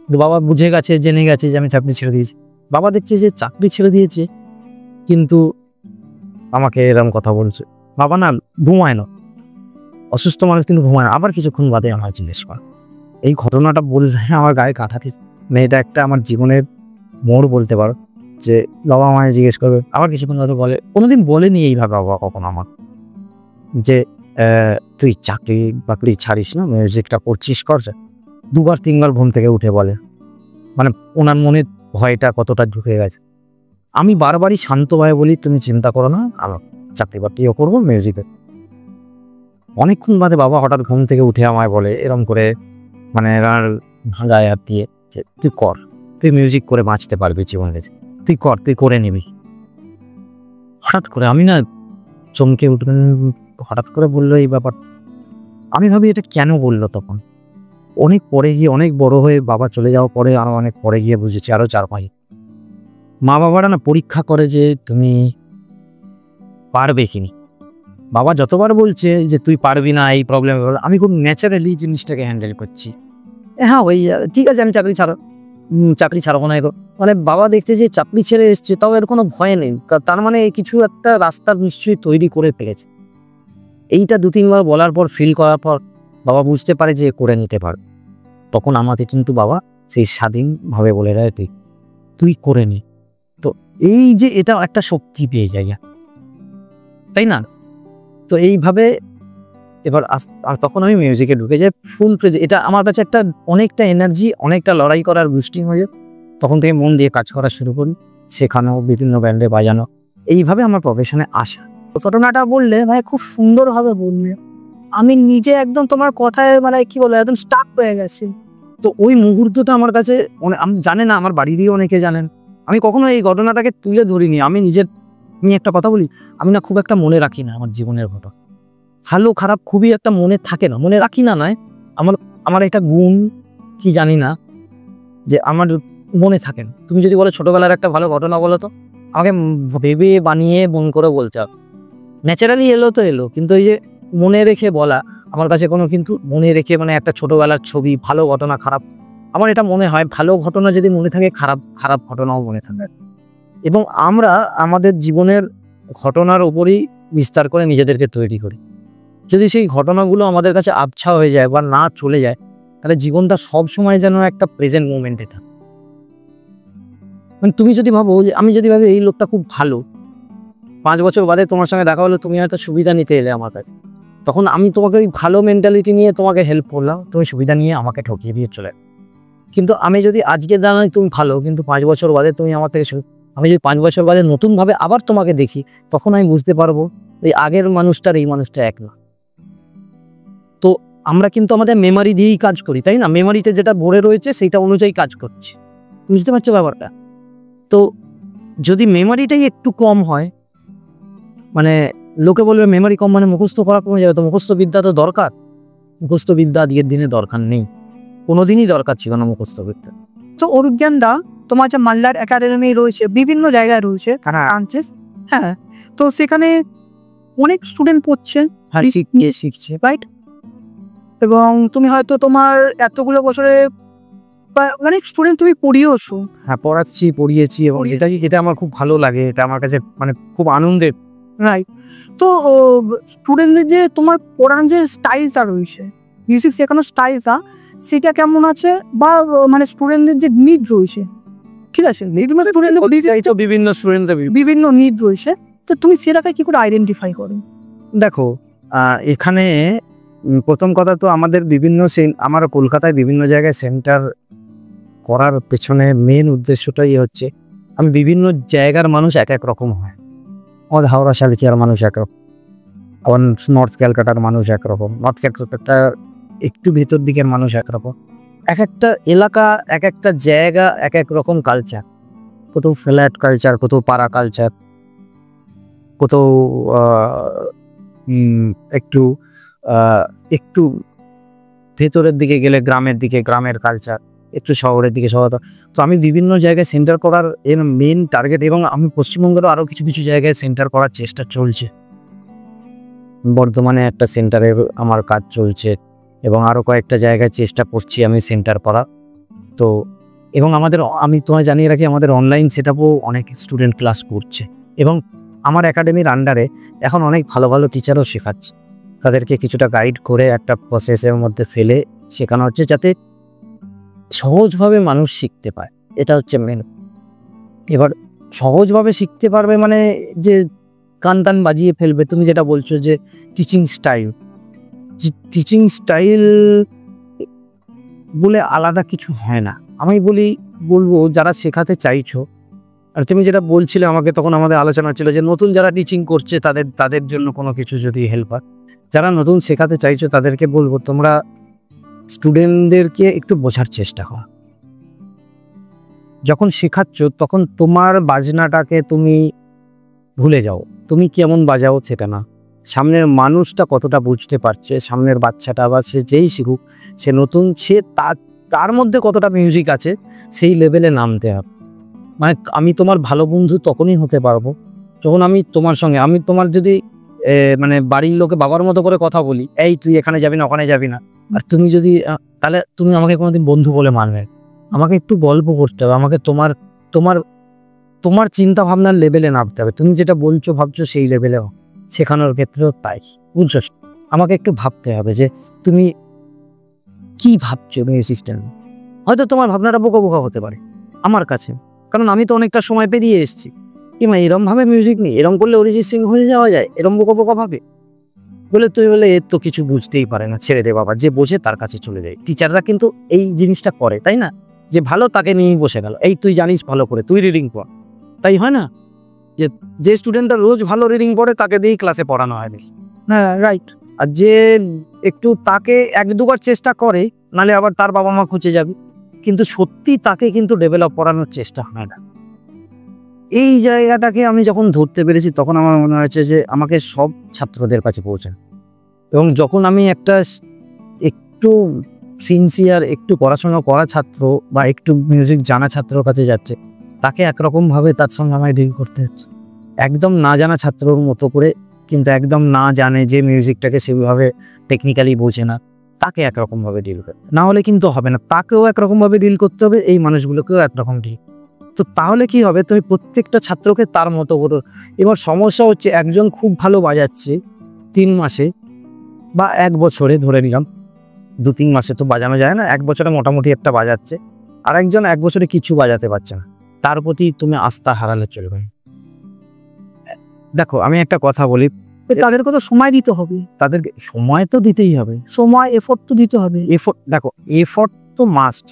কিন্তু বাবা বুঝে গেছে, জেনে গেছে যে আমি চাকরি ছেড়ে দিয়েছি। বাবা দেখছে যে চাকরি ছেড়ে দিয়েছে, কিন্তু আমাকে এরকম কথা বলছে। বাবা না ঘুমায় না, অসুস্থ মানুষ কিন্তু ঘুমায় না। আবার কিছুক্ষণ বাদে আমার জিজ্ঞেস কর, এই ঘটনাটা বললে আমার গায়ে কাঁটা দিচ্ছে। মেয়েটা একটা আমার জীবনের মোড় বলতে পারো, যে বাবা আমায় জিজ্ঞেস করবে। আবার কিছুক্ষণ বাদে বলে, কোনোদিন বলেনি এইভাবে বাবা কখনো আমার, যে তুই চাকরি বাকরি ছাড়িস না, মিউজিকটা করছিস কর। 2-3বার ঘুম থেকে উঠে বলে। মানে ওনার মনে ভয়টা কতটা ঢুকে গেছে। আমি বারবারই শান্তভাবে বলি, তুমি চিন্তা করো না, আমার চাকরি বাকরিও করবো, মিউজিকে। অনেকক্ষণ বাদে বাবা হঠাৎ ঘুম থেকে উঠে আমায় বলে এরম করে, মানে এনার গায়ে হাত দিয়ে, যে তুই কর, তুই মিউজিক করে বাঁচতে পারবি জীবনে, তুই কর, তুই করে নিবি। হঠাৎ করে আমি না চমকে উঠবেন, হঠাৎ করে বললো এই ব্যাপার। আমি ভাবি এটা কেন বললো তখন। অনেক পরে গিয়ে, অনেক বড় হয়ে বাবা চলে যাওয়ার পরে আরো অনেক পরে গিয়ে বুঝেছি, আরো 4-5 মা বাবারা না পরীক্ষা করে যে তুমি পারবে কিনি। বাবা যতবার বলছে যে তুই পারবি না, এই প্রবলেম, আমি খুব ন্যাচারালি জিনিসটাকে হ্যান্ডেল করছি। হ্যাঁ ওই ঠিক আছে, আমি চাকরি ছাড়ো, চাকরি ছাড়বো না এগো, মানে বাবা দেখছে যে চাকরি ছেড়ে এসছে, তাও এর কোনো ভয় নেই, তার মানে কিছু একটা রাস্তার নিশ্চয়ই তৈরি করে ফেলেছে। এইটা 2-3 বার বলার পর, ফিল করার পর বাবা বুঝতে পারে যে করে নিতে পারে। তখন আমাকে কিন্তু বাবা সেই স্বাধীনভাবে বলে দেয়, তুই করে নে। তো এই যে এটা একটা শক্তি পেয়ে যায়, তাই না? তো এইভাবে এবার আর তখন আমি মিউজিকে ঢুকে যাই ফুল প্রেজে। এটা আমার কাছে একটা অনেকটা এনার্জি, অনেকটা লড়াই করার বুস্টিং হয়ে যায়। তখন থেকে মন দিয়ে কাজ করা শুরু করি, শেখানো, বিভিন্ন ব্যান্ডে বাজানো, এইভাবে আমার প্রফেশনে আসা। ঘটনাটা বললে মানে খুব সুন্দরভাবে বললে, আমি নিজে একদম তোমার কথায় মানে কি বলবো একদম স্টাক হয়ে গেছি। তো ওই মুহূর্তটা আমার কাছে জানে না, আমার বাড়িরই অনেকে জানেন, আমি কখনো এই ঘটনাটাকে তুলে ধরিনি। আমি একটা কথা বলি, আমি না খুব একটা মনে রাখি না আমার জীবনের ঘটনা, ভালো খারাপ খুবই একটা মনে থাকে না, মনে রাখি না নয়, আমার একটা গুণ কি জানি না, যে আমার মনে থাকে না। তুমি যদি বলো ছোটবেলার একটা ভালো ঘটনা বলো, তো আমাকে ভেবে বানিয়ে মন করে বলতে হবে। ন্যাচারালি এলো তো এলো, কিন্তু এই যে মনে রেখে বলা আমার কাছে কোনো, কিন্তু মনে রেখে মানে একটা ছোটবেলার ছবি, ভালো ঘটনা খারাপ, আমার এটা মনে হয় ভালো ঘটনা যদি মনে থাকে, খারাপ ঘটনাও মনে থাকে। এবং আমরা আমাদের জীবনের ঘটনার উপরই বিস্তার করে নিজেদেরকে তৈরি করি। যদি সেই ঘটনাগুলো আমাদের কাছে আবছা হয়ে যায় বা না চলে যায়, তাহলে জীবনটা সবসময় যেন একটা প্রেজেন্ট মোমেন্টে থাকে। মানে তুমি যদি ভাবো যে, আমি যদি ভাবি এই লোকটা খুব ভালো, 5 বছর বাদে তোমার সঙ্গে দেখা হলো, তুমি হয়তো সুবিধা নিতে এলে আমার কাছে, তখন আমি তোমাকে ওই ভালো মেন্টালিটি নিয়ে তোমাকে হেল্প করলাম, তুমি সুবিধা নিয়ে আমাকে ঠকিয়ে দিয়ে চলে। কিন্তু আমি যদি আজকে জানাই তুমি ভালো, কিন্তু 5 বছর বাদে তুমি আমার থেকে আমি যদি 5 বছর বাদে নতুনভাবে আবার তোমাকে দেখি, তখন আমি বুঝতে পারবো এই আগের মানুষটার এই মানুষটা এক না। তো আমরা কিন্তু আমাদের মেমারি দিয়েই কাজ করি, তাই না? মেমারিতে যেটা ভরে রয়েছে সেইটা অনুযায়ী কাজ করছি, বুঝতে পারছো ব্যাপারটা? তো যদি মেমারিটাই একটু কম হয়, মানে লোকে বলবে মেমারি কম মানে মুখস্থ করা কমে যাবে, তো মুখস্থ বিদ্যা তো দরকার। মুখস্থ বিদ্যা আজকের দিনে দরকার নেই, কোনোদিনই দরকার ছিল না মুখস্থ বিদ্যা। তো অভিজ্ঞান দা, তোমার যে মাল্লার একাডেমি রয়েছে, বিভিন্ন জায়গায় রয়েছে ব্রাঞ্চেস, হ্যাঁ, তো সেখানে অনেক স্টুডেন্ট পড়ছে, শিখছে, রাইট? এবং তুমি হয়তো তোমার এতগুলো বছরে অনেক স্টুডেন্ট তুমি পড়িয়েওছো। হ্যাঁ, পড়িয়েছি, এবং যেটা আমার খুব ভালো লাগে, এটা আমার কাছে মানে খুব আনন্দের। রাইট। তো স্টুডেন্টদের যে তোমার পড়ানোর যে স্টাইলটা রয়েছে, মিউজিক শেখানোর স্টাইলটা, সেটা কেমন আছে? বা মানে স্টুডেন্টদের যে নিড রয়েছে, ঠিক আছে, নিড মানে বিভিন্ন নিড রয়েছে, তো তুমি সেটাকে কি করে আইডেন্টিফাই করো? দেখো, এখানে প্রথম কথা তো আমাদের আমার কলকাতায় বিভিন্ন জায়গায় সেন্টার করার পেছনে মেন উদ্দেশ্যটাই হচ্ছে, আমি বিভিন্ন জায়গার মানুষ এক এক রকম হয়। আমাদের হাওড়া সালিকিয়ার মানুষ একরকম, আবার নর্থ ক্যালকাটার মানুষ একরকম, নর্থ ক্যালকাটা একটু ভেতর দিকের মানুষ একরকম, এক একটা এলাকা, এক একটা জায়গা, এক এক রকম কালচার। কোথাও ফ্ল্যাট কালচার, কোথাও পাড়া কালচার, কোথাও একটু একটু ভেতরের দিকে গেলে গ্রামের দিকে গ্রামের কালচার, একটু শহরের দিকে শহর। তো আমি বিভিন্ন জায়গায় সেন্টার করার এর মেন টার্গেট, এবং আমি পশ্চিমবঙ্গেরও আরও কিছু কিছু জায়গায় সেন্টার করার চেষ্টা চলছে। বর্ধমানে একটা সেন্টারে আমার কাজ চলছে, এবং আরও কয়েকটা জায়গায় চেষ্টা করছি আমি সেন্টার করা। তো এবং আমি তোমায় জানিয়ে রাখি, আমাদের অনলাইন সেটআপও অনেক স্টুডেন্ট ক্লাস করছে, এবং আমার একাডেমির আন্ডারে এখন অনেক ভালো ভালো টিচারও শেখাচ্ছে। তাদেরকে কিছুটা গাইড করে একটা প্রসেসের মধ্যে ফেলে শেখানো হচ্ছে, যাতে সহজভাবে মানুষ শিখতে পায়। এটা হচ্ছে মেন। এবার সহজভাবে শিখতে পারবে মানে যে কান টান বাজিয়ে ফেলবে, তুমি যেটা বলছো যে টিচিং স্টাইল বলে আলাদা কিছু হয় না। আমি বলবো যারা শেখাতে চাইছো, আর তুমি যেটা বলছিলে আমাকে, তখন আমাদের আলোচনা ছিল যে নতুন যারা টিচিং করছে তাদের জন্য কোনো কিছু যদি হেল্প হয়, যারা নতুন শেখাতে চাইছো তাদেরকে বলবো, তোমরা স্টুডেন্টদেরকে একটু বোঝার চেষ্টা করো। যখন শেখাচ্ছ তখন তোমার বাজনাটাকে তুমি ভুলে যাও, তুমি কেমন বাজাও সেটা না, সামনের মানুষটা কতটা বুঝতে পারছে, সামনের বাচ্চাটা বা সে যেই শিখুক, সে নতুন, সে তার মধ্যে কতটা মিউজিক আছে, সেই লেভেলে নামতে হবে। মানে আমি তোমার ভালো বন্ধু তখনই হতে পারবো যখন আমি তোমার যদি মানে বাড়ির লোকে বাবার মতো করে কথা বলি, এই তুই এখানে যাবি না, ওখানে যাবি না, আর তুমি যদি তাহলে তুমি আমাকে কোনোদিন বন্ধু বলে মানবে, আমাকে একটু গল্প করতে হবে, আমাকে তোমার তোমার তোমার চিন্তা ভাবনার লেভেলে নামতে হবে। তুমি যেটা বলছো ভাবছো সেই লেভেলেও শেখানোর ক্ষেত্রেও তাই, বুঝছো? আমাকে একটু ভাবতে হবে যে তুমি কি ভাবছো মিউজিকটা নিয়ে। হয়তো তোমার ভাবনাটা বোকা বোকা হতে পারে আমার কাছে, কারণ আমি তো অনেকটা সময় পেরিয়ে এসেছি। কিংবা এরম ভাবে মিউজিক নিয়ে এরম করলে অরিজিৎ সিং হয়ে যাওয়া যায়, এরম বোকা বোকা ভাবে বলে তুই বলে এর তো কিছু বুঝতেই পারে না, ছেড়ে দে বাবা, যে বোঝে তার কাছে চলে যায়। টিচাররা কিন্তু এই জিনিসটা করে, তাই না? যে ভালো তাকে নিয়েই বসে গেল, এই তুই জানিস ভালো করে, তুই রিডিং পড়। তাই হয় না যে যে স্টুডেন্টটা রোজ ভালো রিডিং পড়ে তাকে দিয়েই ক্লাসে পড়ানো হয় বেশি। হ্যাঁ, রাইট। আর যে একটু তাকে এক দুবার চেষ্টা করে, নালে আবার তার বাবা মা খুঁজে যাবে, কিন্তু সত্যি তাকে কিন্তু ডেভেলপ করানোর চেষ্টা হয় না। এই জায়গাটাকে আমি যখন ধরতে পেরেছি তখন আমার মনে হয়েছে যে আমাকে সব ছাত্রদের কাছে পৌঁছান। এবং যখন আমি একটা একটু সিনসিয়ার, একটু পড়াশোনা করা ছাত্র বা একটু মিউজিক জানা ছাত্রর কাছে যাচ্ছে, তাকে একরকমভাবে তার সঙ্গে আমায় ডিল করতে হচ্ছে। একদম না জানা ছাত্রর মতো করে, কিন্তু একদম না জানে, যে মিউজিকটাকে সেভাবে টেকনিক্যালি বোঝে না, তাকে একরকমভাবে ডিল করতে, না হলে কিন্তু হবে না। তাকেও একরকমভাবে ডিল করতে হবে, এই মানুষগুলোকেও একরকম ডিল। তো তাহলে কি হবে, তুমি প্রত্যেকটা ছাত্রকে তার মতো করো। এবার সমস্যা হচ্ছে একজন খুব ভালো বাজাচ্ছে 3 মাসে বা 1 বছরে, ধরে নিলাম 2-3 মাসে তো বাজানো যায় না, 1 বছরে মোটামুটি একটা বাজাচ্ছে, আর একজন 1 বছরে কিছু বাজাতে পারছে না, তার প্রতি তুমি আস্থা হারালে চলবে না। দেখো আমি একটা কথা বলি, তাদেরকে তো সময় দিতে হবে, তাদেরকে সময় তো দিতেই হবে, সময় এফোর্ট তো দিতে হবে। এফোর্ট, দেখো এফোর্ট তো মাস্ট।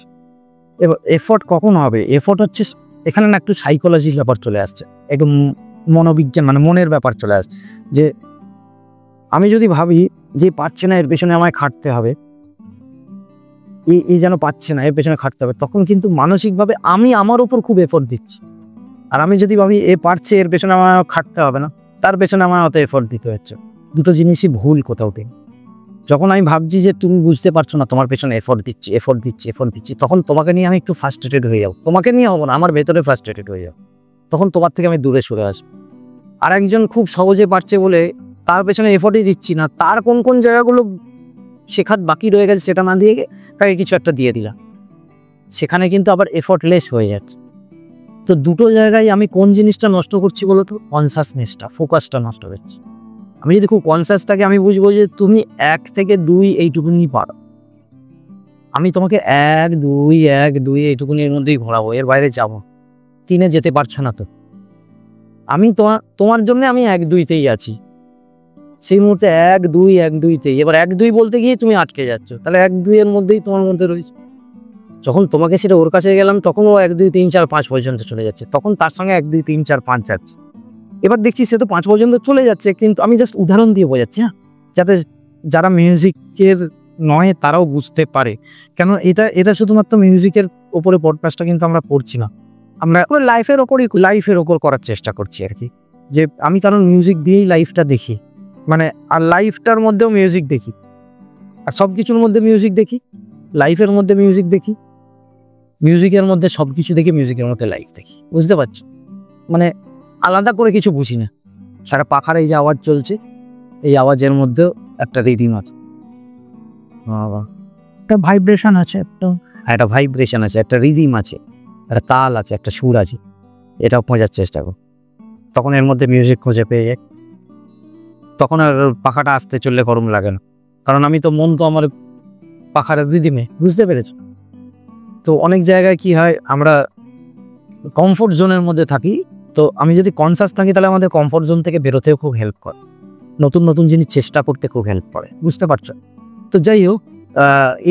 এবার এফোর্ট কখন হবে? এফোর্ট হচ্ছে এখানে না একটু সাইকোলজির ব্যাপার চলে আসছে, একটু মনোবিজ্ঞান, মানে মনের ব্যাপার চলে আসছে। যে আমি যদি ভাবি যে পারছে না, এর পেছনে আমায় খাটতে হবে, এই যেন পাচ্ছে না, এর পেছনে খাটতে হবে, তখন কিন্তু মানসিকভাবে আমি আমার উপর খুব এফোর্ট দিচ্ছি। আর আমি যদি ভাবি এ পারছে, এর পেছনে আমার খাটতে হবে না, তার পেছনে আমার অত এফোর্ট দিতে হচ্ছে, দুটো জিনিসই ভুল কোথাও থেকে। যখন আমি ভাবছি যে তুমি বুঝতে পারছো না, তোমার পেছনে এফোর্ট দিচ্ছি, তখন তোমাকে নিয়ে আমি একটু ফ্রাস্ট্রেটেড হয়ে যাবো। তোমাকে নিয়ে হবো না, আমার ভেতরে ফ্রাস্ট্রেটেড হয়ে যাবো, তখন তোমার থেকে আমি দূরে সরে আসবো। আর একজন খুব সহজে পারছে বলে তার পেছনে এফোর্টই দিচ্ছি না, তার কোন কোন জায়গাগুলো শেখার বাকি রয়ে গেছে সেটা না দিয়ে তাকে কিছু একটা দিয়ে দিলাম, সেখানে কিন্তু আবার এফোর্টলেস হয়ে যাচ্ছে। তো দুটো জায়গায় আমি কোন জিনিসটা নষ্ট করছি বলো তো? কনসাসনেসটা, ফোকাসটা নষ্ট করছি। আমি যদি খুব কনসাস থাকি, আমি বুঝবো যে তুমি 1 থেকে 2 এইটুকুনি পারো, আমি তোমাকে 1 2 এইটুকুনির মধ্যেই ঘোরাবো, এর বাইরে যাবো। 3-এ যেতে পারছো না তো, আমি তোমার জন্য আমি 1-2-তেই আছি, সেই মুহূর্তে 1-2 এবার 1-2 বলতে গিয়ে তুমি আটকে যাচ্ছ, তাহলে 1-2 এর মধ্যেই তোমার মধ্যে রয়েছে। যখন তোমাকে সেটা ওর কাছে গেলাম, তখন ও 1 2 3 4 5 পর্যন্ত চলে যাচ্ছে, তখন তার সঙ্গে 1 2 3 4 5 যাচ্ছে। এবার দেখছি সে তো 5 পর্যন্ত চলে যাচ্ছে, কিন্তু আমি জাস্ট উদাহরণ দিয়ে বোঝাচ্ছি, হ্যাঁ, যাতে যারা মিউজিকের নয় তারাও বুঝতে পারে। কেন এটা শুধুমাত্র মিউজিকের ওপরে পডকাস্টটা কিন্তু আমরা পড়ছি না, আমরা লাইফের ওপর করার চেষ্টা করছি আর কি। যে আমি কারণ মিউজিক দিয়েই লাইফটা দেখি, মানে আর লাইফটার মধ্যেও মিউজিক দেখি, আর সব কিছুর মধ্যে মিউজিক দেখি, লাইফের মধ্যে মিউজিক দেখি, মিউজিকের মধ্যে সব কিছু দেখি, মিউজিকের মধ্যে লাইফ দেখি, বুঝতে পারছো? মানে আলাদা করে কিছু বুঝি না। সারা পাখার এই যে আওয়াজ চলছে, এই আওয়াজের মধ্যেও একটা রিদিম আছে, একটা ভাইব্রেশন আছে, একটা ভাইব্রেশন আছে, একটা রিদিম আছে, একটা তাল আছে, একটা সুর আছে, এটাও খোঁজার চেষ্টা করো। তখন এর মধ্যে মিউজিক খুঁজে পেয়ে যায়, তখন আর পাখাটা আসতে চললে গরম লাগে না, কারণ আমি তো মন তো আমার পাখার রিদিমে, বুঝতে পেরেছো? তো অনেক জায়গায় কি হয়, আমরা কমফোর্ট জোনের মধ্যে থাকি, তো আমি যদি কনসাস থাকি তাহলে আমাদের কমফোর্ট জোন থেকে বেরোতেও খুব হেল্প করে, নতুন নতুন জিনিস চেষ্টা করতে খুব হেল্প করে, বুঝতে পারছো? তো যাই হোক,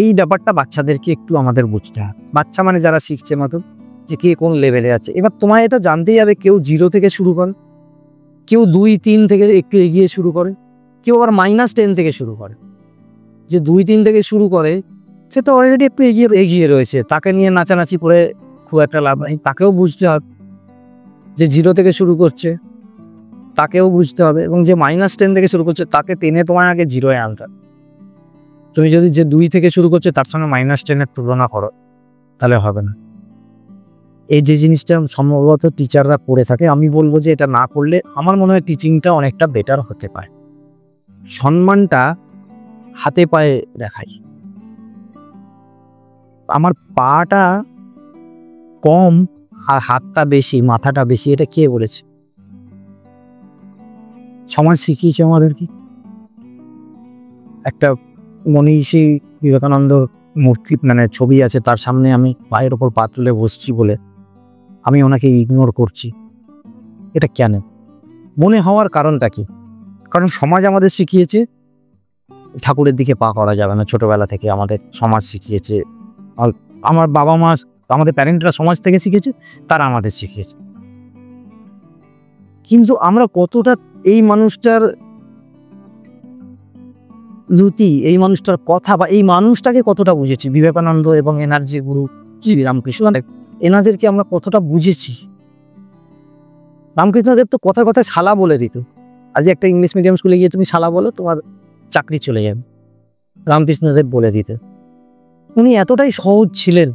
এই ব্যাপারটা বাচ্চাদেরকে একটু আমাদের বুঝতে হয়। বাচ্চা মানে যারা শিখছে মতো, যে কে কোন লেভেলে আছে। এবার তোমায় এটা জানতেই হবে, কেউ 0 থেকে শুরু করে, কেউ 2-3 থেকে একটু এগিয়ে শুরু করে, কেউ আবার -10 থেকে শুরু করে। যে 2-3 থেকে শুরু করে সে তো অলরেডি একটু এগিয়ে রয়েছে, তাকে নিয়ে নাচানাচি করে খুব একটা লাভ নেই। তাকেও বুঝতে হবে যে 0 থেকে শুরু করছে, তাকেও বুঝতে হবে, এবং যে -10 থেকে শুরু করছে তাকে টেনে তোমার আগে 0-এ আনতে হবে। তুমি যদি যে 2 থেকে শুরু করছে তার সঙ্গে -10-এর তুলনা করো, তাহলে হবে না। এই যে জিনিসটা সম্ভবত টিচাররা করে থাকে, আমি বলবো যে এটা না করলে আমার মনে হয় টিচিংটা অনেকটা বেটার হতে পারে। সম্মানটা হাতে পায়ে দেখাই, আমার পাটা কম আর হাতটা বেশি, মাথাটা বেশি, এটা কে বলেছে? সমাজ শিখিয়েছে আমাদেরকে। একটা মনীষী বিবেকানন্দ মূর্তি মানে ছবি আছে, তার সামনে আমি পায়ের ওপর পা তুলে বসছি বলে আমি ওনাকে ইগনোর করছি, এটা কেন? মনে হওয়ার কারণটা কি? কারণ সমাজ আমাদের শিখিয়েছে ঠাকুরের দিকে পা করা যাবে না, ছোটবেলা থেকে আমাদের সমাজ শিখিয়েছে। আমার বাবা মা, আমাদের প্যারেন্টরা সমাজ থেকে শিখেছে, তারা আমাদের শিখিয়েছে। কিন্তু আমরা কতটা এই মানুষটার নীতি, এই মানুষটার কথা বা এই মানুষটাকে কতটা বুঝেছি? বিবেকানন্দ এবং এনার্জি গুরু শ্রীরামকৃষ্ণ, এনাদেরকে আমরা কতটা বুঝেছি? রামকৃষ্ণদেব তো কথায় কথায় শালা বলে দিত। আজ একটা ইংলিশ মিডিয়াম স্কুলে গিয়ে তুমি শালা বলো, তোমার চাকরি চলে যাবে। রামকৃষ্ণদেব বলে দিত। উনি এতটাই সহজ ছিলেন,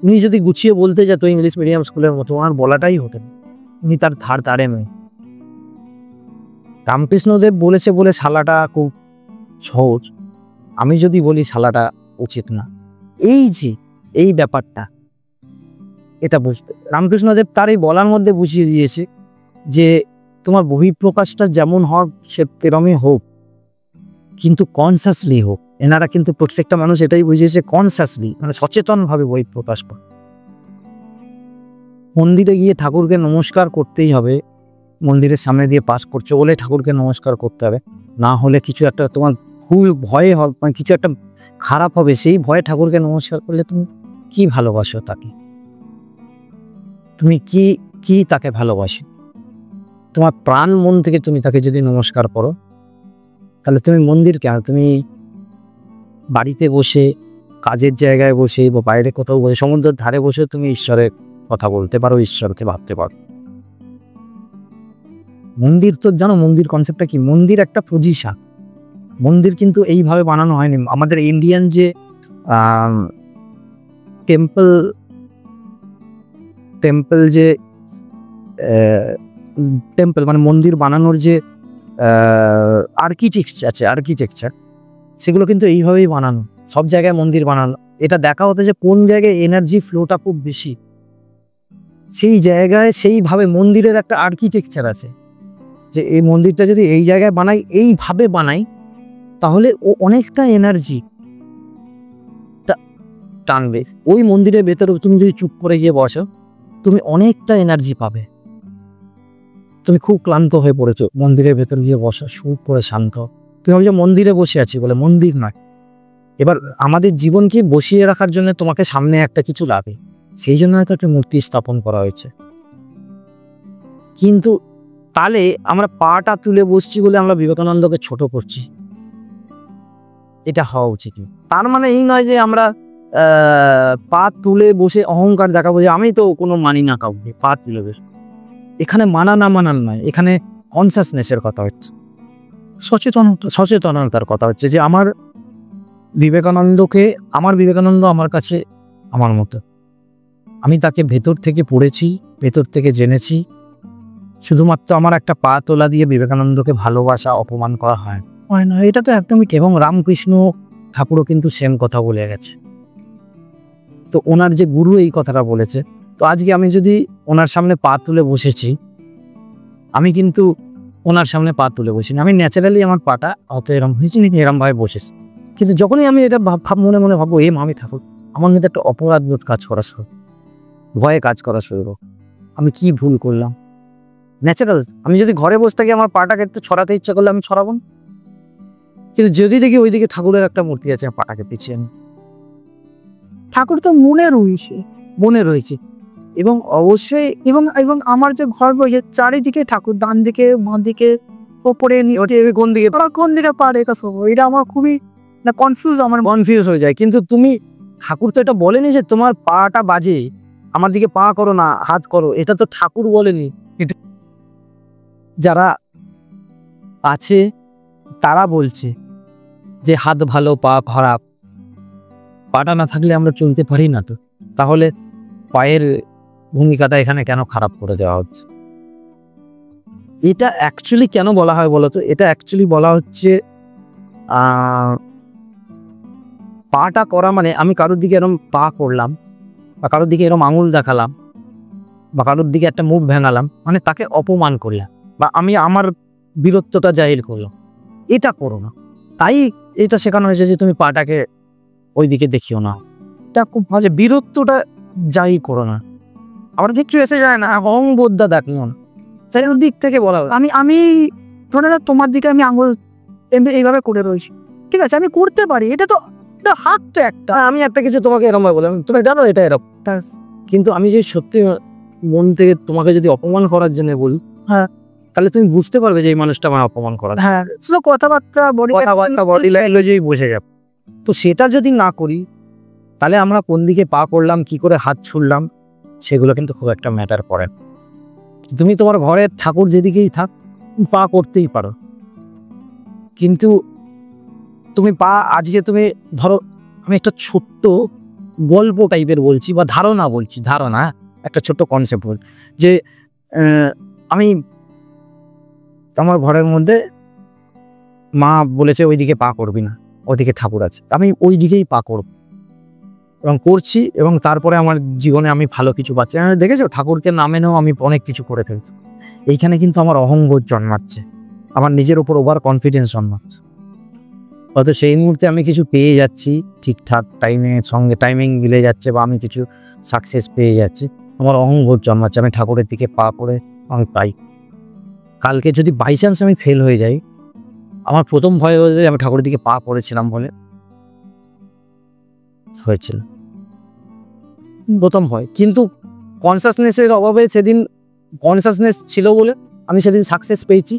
উনি যদি গুছিয়ে বলতে যেত ইংলিশ মিডিয়াম স্কুলের মতো, ওনার বলাটাই হতো না। উনি তার ধার তারে নয়। রামকৃষ্ণদেব বলেছে বলে শালাটা খুব সহজ, আমি যদি বলি শালাটা উচিত না, এই যে এই ব্যাপারটা, এটা বুঝতে রামকৃষ্ণদেব তার এই বলার মধ্যে বুঝিয়ে দিয়েছে যে তোমার বহিঃপ্রকাশটা যেমন হোক সে তেরমই হোক, কিন্তু কনসাসলি হোক। এনারা কিন্তু প্রত্যেকটা মানুষ এটাই বুঝিয়েছে, কনসাসলি মানে সচেতনভাবে বহিঃপ্রকাশ করে। মন্দিরে গিয়ে ঠাকুরকে নমস্কার করতেই হবে, মন্দিরের সামনে দিয়ে পাস করছো বলে ঠাকুরকে নমস্কার করতে হবে, না হলে কিছু একটা তোমার ভুল ভয়ে হবে, মানে কিছু একটা খারাপ হবে, সেই ভয়ে ঠাকুরকে নমস্কার করলে তুমি কি ভালোবাসো তাকে? তুমি কি কি তাকে ভালোবাসো? তোমার প্রাণ মন থেকে তুমি তাকে যদি নমস্কার করো, তাহলে তুমি মন্দির কেন, তুমি বাড়িতে বসে, কাজের জায়গায় বসে বা বাইরে কোথাও বসে, সমুদ্রের ধারে বসে তুমি ঈশ্বরের কথা বলতে পারো, ঈশ্বরকে ভাবতে পারো। মন্দির তো জানো, মন্দির কনসেপ্টটা কি? মন্দির একটা পজিশন। মন্দির কিন্তু এইভাবে বানানো হয়নি। আমাদের ইন্ডিয়ান যে টেম্পল যে টেম্পল মানে মন্দির বানানোর যে আর্কিটেকচার, সেগুলো কিন্তু এইভাবেই বানানো। সব জায়গায় মন্দির বানানো, এটা দেখা হতো যে কোন জায়গায় এনার্জি ফ্লোটা খুব বেশি, সেই জায়গায় সেইভাবে মন্দিরের একটা আর্কিটেকচার আছে, যে এই মন্দিরটা যদি এই জায়গায় বানাই, এইভাবে বানাই, তাহলে ও অনেকটা এনার্জি টানবে। ওই মন্দিরের ভেতরে তুমি যদি চুপ করে গিয়ে বসো, তুমি অনেকটা এনার্জি পাবে। তুমি খুব ক্লান্ত হয়ে পড়েছো, মন্দিরের ভেতর গিয়ে বসো, চুপ করে শান্ত। তুমি ভাবছো মন্দিরে বসে আছি বলে, মন্দির নয়। এবার আমাদের জীবনকে বসিয়ে রাখার জন্য তোমাকে সামনে একটা কিছু লাগে, সেই জন্য হয়তো একটা মূর্তি স্থাপন করা হয়েছে। কিন্তু তাহলে আমরা পাটা তুলে বসছি বলে আমরা বিবেকানন্দকে ছোট করছি, এটা হওয়া উচিত। তার মানে এই নয় যে আমরা পা তুলে বসে অহংকার দেখাবো যে আমি তো কোনো মানি না কাউকে, পা তুলে বসে। এখানে মানা না মানার নয়, এখানে কনসাসনেসের কথা হচ্ছে, সচেতনতার কথা হচ্ছে, যে আমার বিবেকানন্দ আমার কাছে আমার মতো, আমি তাকে ভেতর থেকে পড়েছি, ভেতর থেকে জেনেছি। শুধুমাত্র আমার একটা পা তোলা দিয়ে বিবেকানন্দকে ভালোবাসা অপমান করা হয় না, এটা তো একদমই ঠিক। এবং রামকৃষ্ণ ঠাকুরও কিন্তু সেম কথা বলে গেছে। তো ওনার যে গুরু এই কথাটা বলেছে, তো আজকে আমি যদি ওনার সামনে পা তুলে বসেছি, আমি কিন্তু ওনার সামনে পা তুলে বসিনি, আমি ন্যাচারালি আমার পাটা অত এরম হয়েছি নাকি এরমভাবে বসেছি। কিন্তু যখনই আমি এটা মনে মনে ভাববো আমি ঠাকুর, আমার মধ্যে একটা অপরাধ বোধ কাজ করা শুরু, ভয়ে কাজ করা শুরু, আমি কি ভুল করলাম। ন্যাচারাল, আমি যদি ঘরে বসে থাকি, আমার পাটাকে একটু ছড়াতে ইচ্ছা করলে আমি ছড়াবো না। কিন্তু যদি দেখি ওইদিকে ঠাকুরের একটা মূর্তি আছে, পাটাকে পিছিয়ে আনি। ঠাকুর তো মনে রয়েছে এবং অবশ্যই এবং এবং আমার যে ঘর বইয়ে চারিদিকে ঠাকুর, ডান দিকে, বাঁ দিকে, ওপরে, কোন দিকে পা রেখা সব, এটা আমার খুবই না কনফিউজ হয়ে যায়। কিন্তু তুমি, ঠাকুর তো এটা বলেনি যে তোমার পাটা বাজে, আমার দিকে পা করো না, হাত করো, এটা তো ঠাকুর বলেনি। যারা আছে তারা বলছে যে হাত ভালো, পা খারাপ। পাটা না থাকলে আমরা চলতে পারি না, তো তাহলে পায়ের ভূমিকাটা এখানে কেন খারাপ করে দেওয়া হচ্ছে? এটা অ্যাকচুয়ালি কেন বলা হয় বলতো? এটা অ্যাকচুয়ালি বলা হচ্ছে পাটা করা মানে আমি কারোর দিকে এরকম পা করলাম, বা কারোর দিকে এরকম আঙুল দেখালাম বা কারোর দিকে একটা মুখ ভেঙালাম, মানে তাকে অপমান করলাম বা আমি আমার বীরত্বটা জাহির করলাম, এটা করো না। তাই এটা শেখানো হয়েছে যে তুমি পাটাকে ওই দিকে দেখিও না, এটা খুব ভালো, যে বীরত্বটা জাহির করো না। আবার কিচ্ছু এসে যায় না, অহংবোধটা দেখলো না, তাই ওর দিক থেকে বলা হয়। আমি ধরে না তোমার দিকে আমি আঙুল এইভাবে করে রয়েছি, ঠিক আছে, আমি করতে পারি, এটা হাত তো একটা। আমি একটা কিছু তোমাকে এরকম ভাবে বললাম, তুমি জানো এটা এরকম, ব্যাস। কিন্তু আমি যদি সত্যি মন থেকে তোমাকে যদি অপমান করার জন্য বলি, হ্যাঁ, তাহলে তুমি বুঝতে পারবে যে এই মানুষটা আমায় অপমান করা। হ্যাঁ, শুধু কথাবার্তা বডি ল্যাঙ্গুয়েজেই বোঝা যাবে। তো সেটা যদি না করি, তাহলে আমরা কোন দিকে পা করলাম, কি করে হাত ছুড়লাম, সেগুলো কিন্তু খুব একটা ম্যাটার করে না। তুমি তোমার ঘরের ঠাকুর যেদিকেই থাক, পা করতেই পারো, কিন্তু তুমি পা আজকে তুমি ধরো, আমি একটা ছোট্ট গল্প টাইপের বলছি বা ধারণা বলছি, ধারণা একটা ছোট্ট কনসেপ্ট বলছি যে আমি আমার ঘরের মধ্যে মা বলেছে ওইদিকে পা করবি না, ওইদিকে ঠাকুর আছে, আমি ওই দিকেই পা করব এবং করছি, এবং তারপরে আমার জীবনে আমি ভালো কিছু পাচ্ছি। দেখেছো, ঠাকুরকে না মেনেও আমি অনেক কিছু করে ফেলছি। এইখানে কিন্তু আমার অহংবোধ জন্মাচ্ছে, আমার নিজের উপর ওভার কনফিডেন্স জন্মাচ্ছে। হয়তো সেই মুহূর্তে আমি কিছু পেয়ে যাচ্ছি, ঠিকঠাক সঙ্গে টাইমিং মিলে যাচ্ছে বা আমি কিছু সাকসেস পেয়ে যাচ্ছি, আমার অহংবোধ জন্মাচ্ছে, আমি ঠাকুরের দিকে পা করে আমি পাই। কালকে যদি বাই চান্স আমি ফেল হয়ে যাই, আমার প্রথম ভয় হয়ে যায় আমি ঠাকুরের দিকে পা করেছিলাম বলে হয়েছিল, প্রথম ভয়। কিন্তু কনসাসনেসের অভাবে সেদিন, কনসাসনেস ছিল বলে আমি সেদিন সাকসেস পেয়েছি।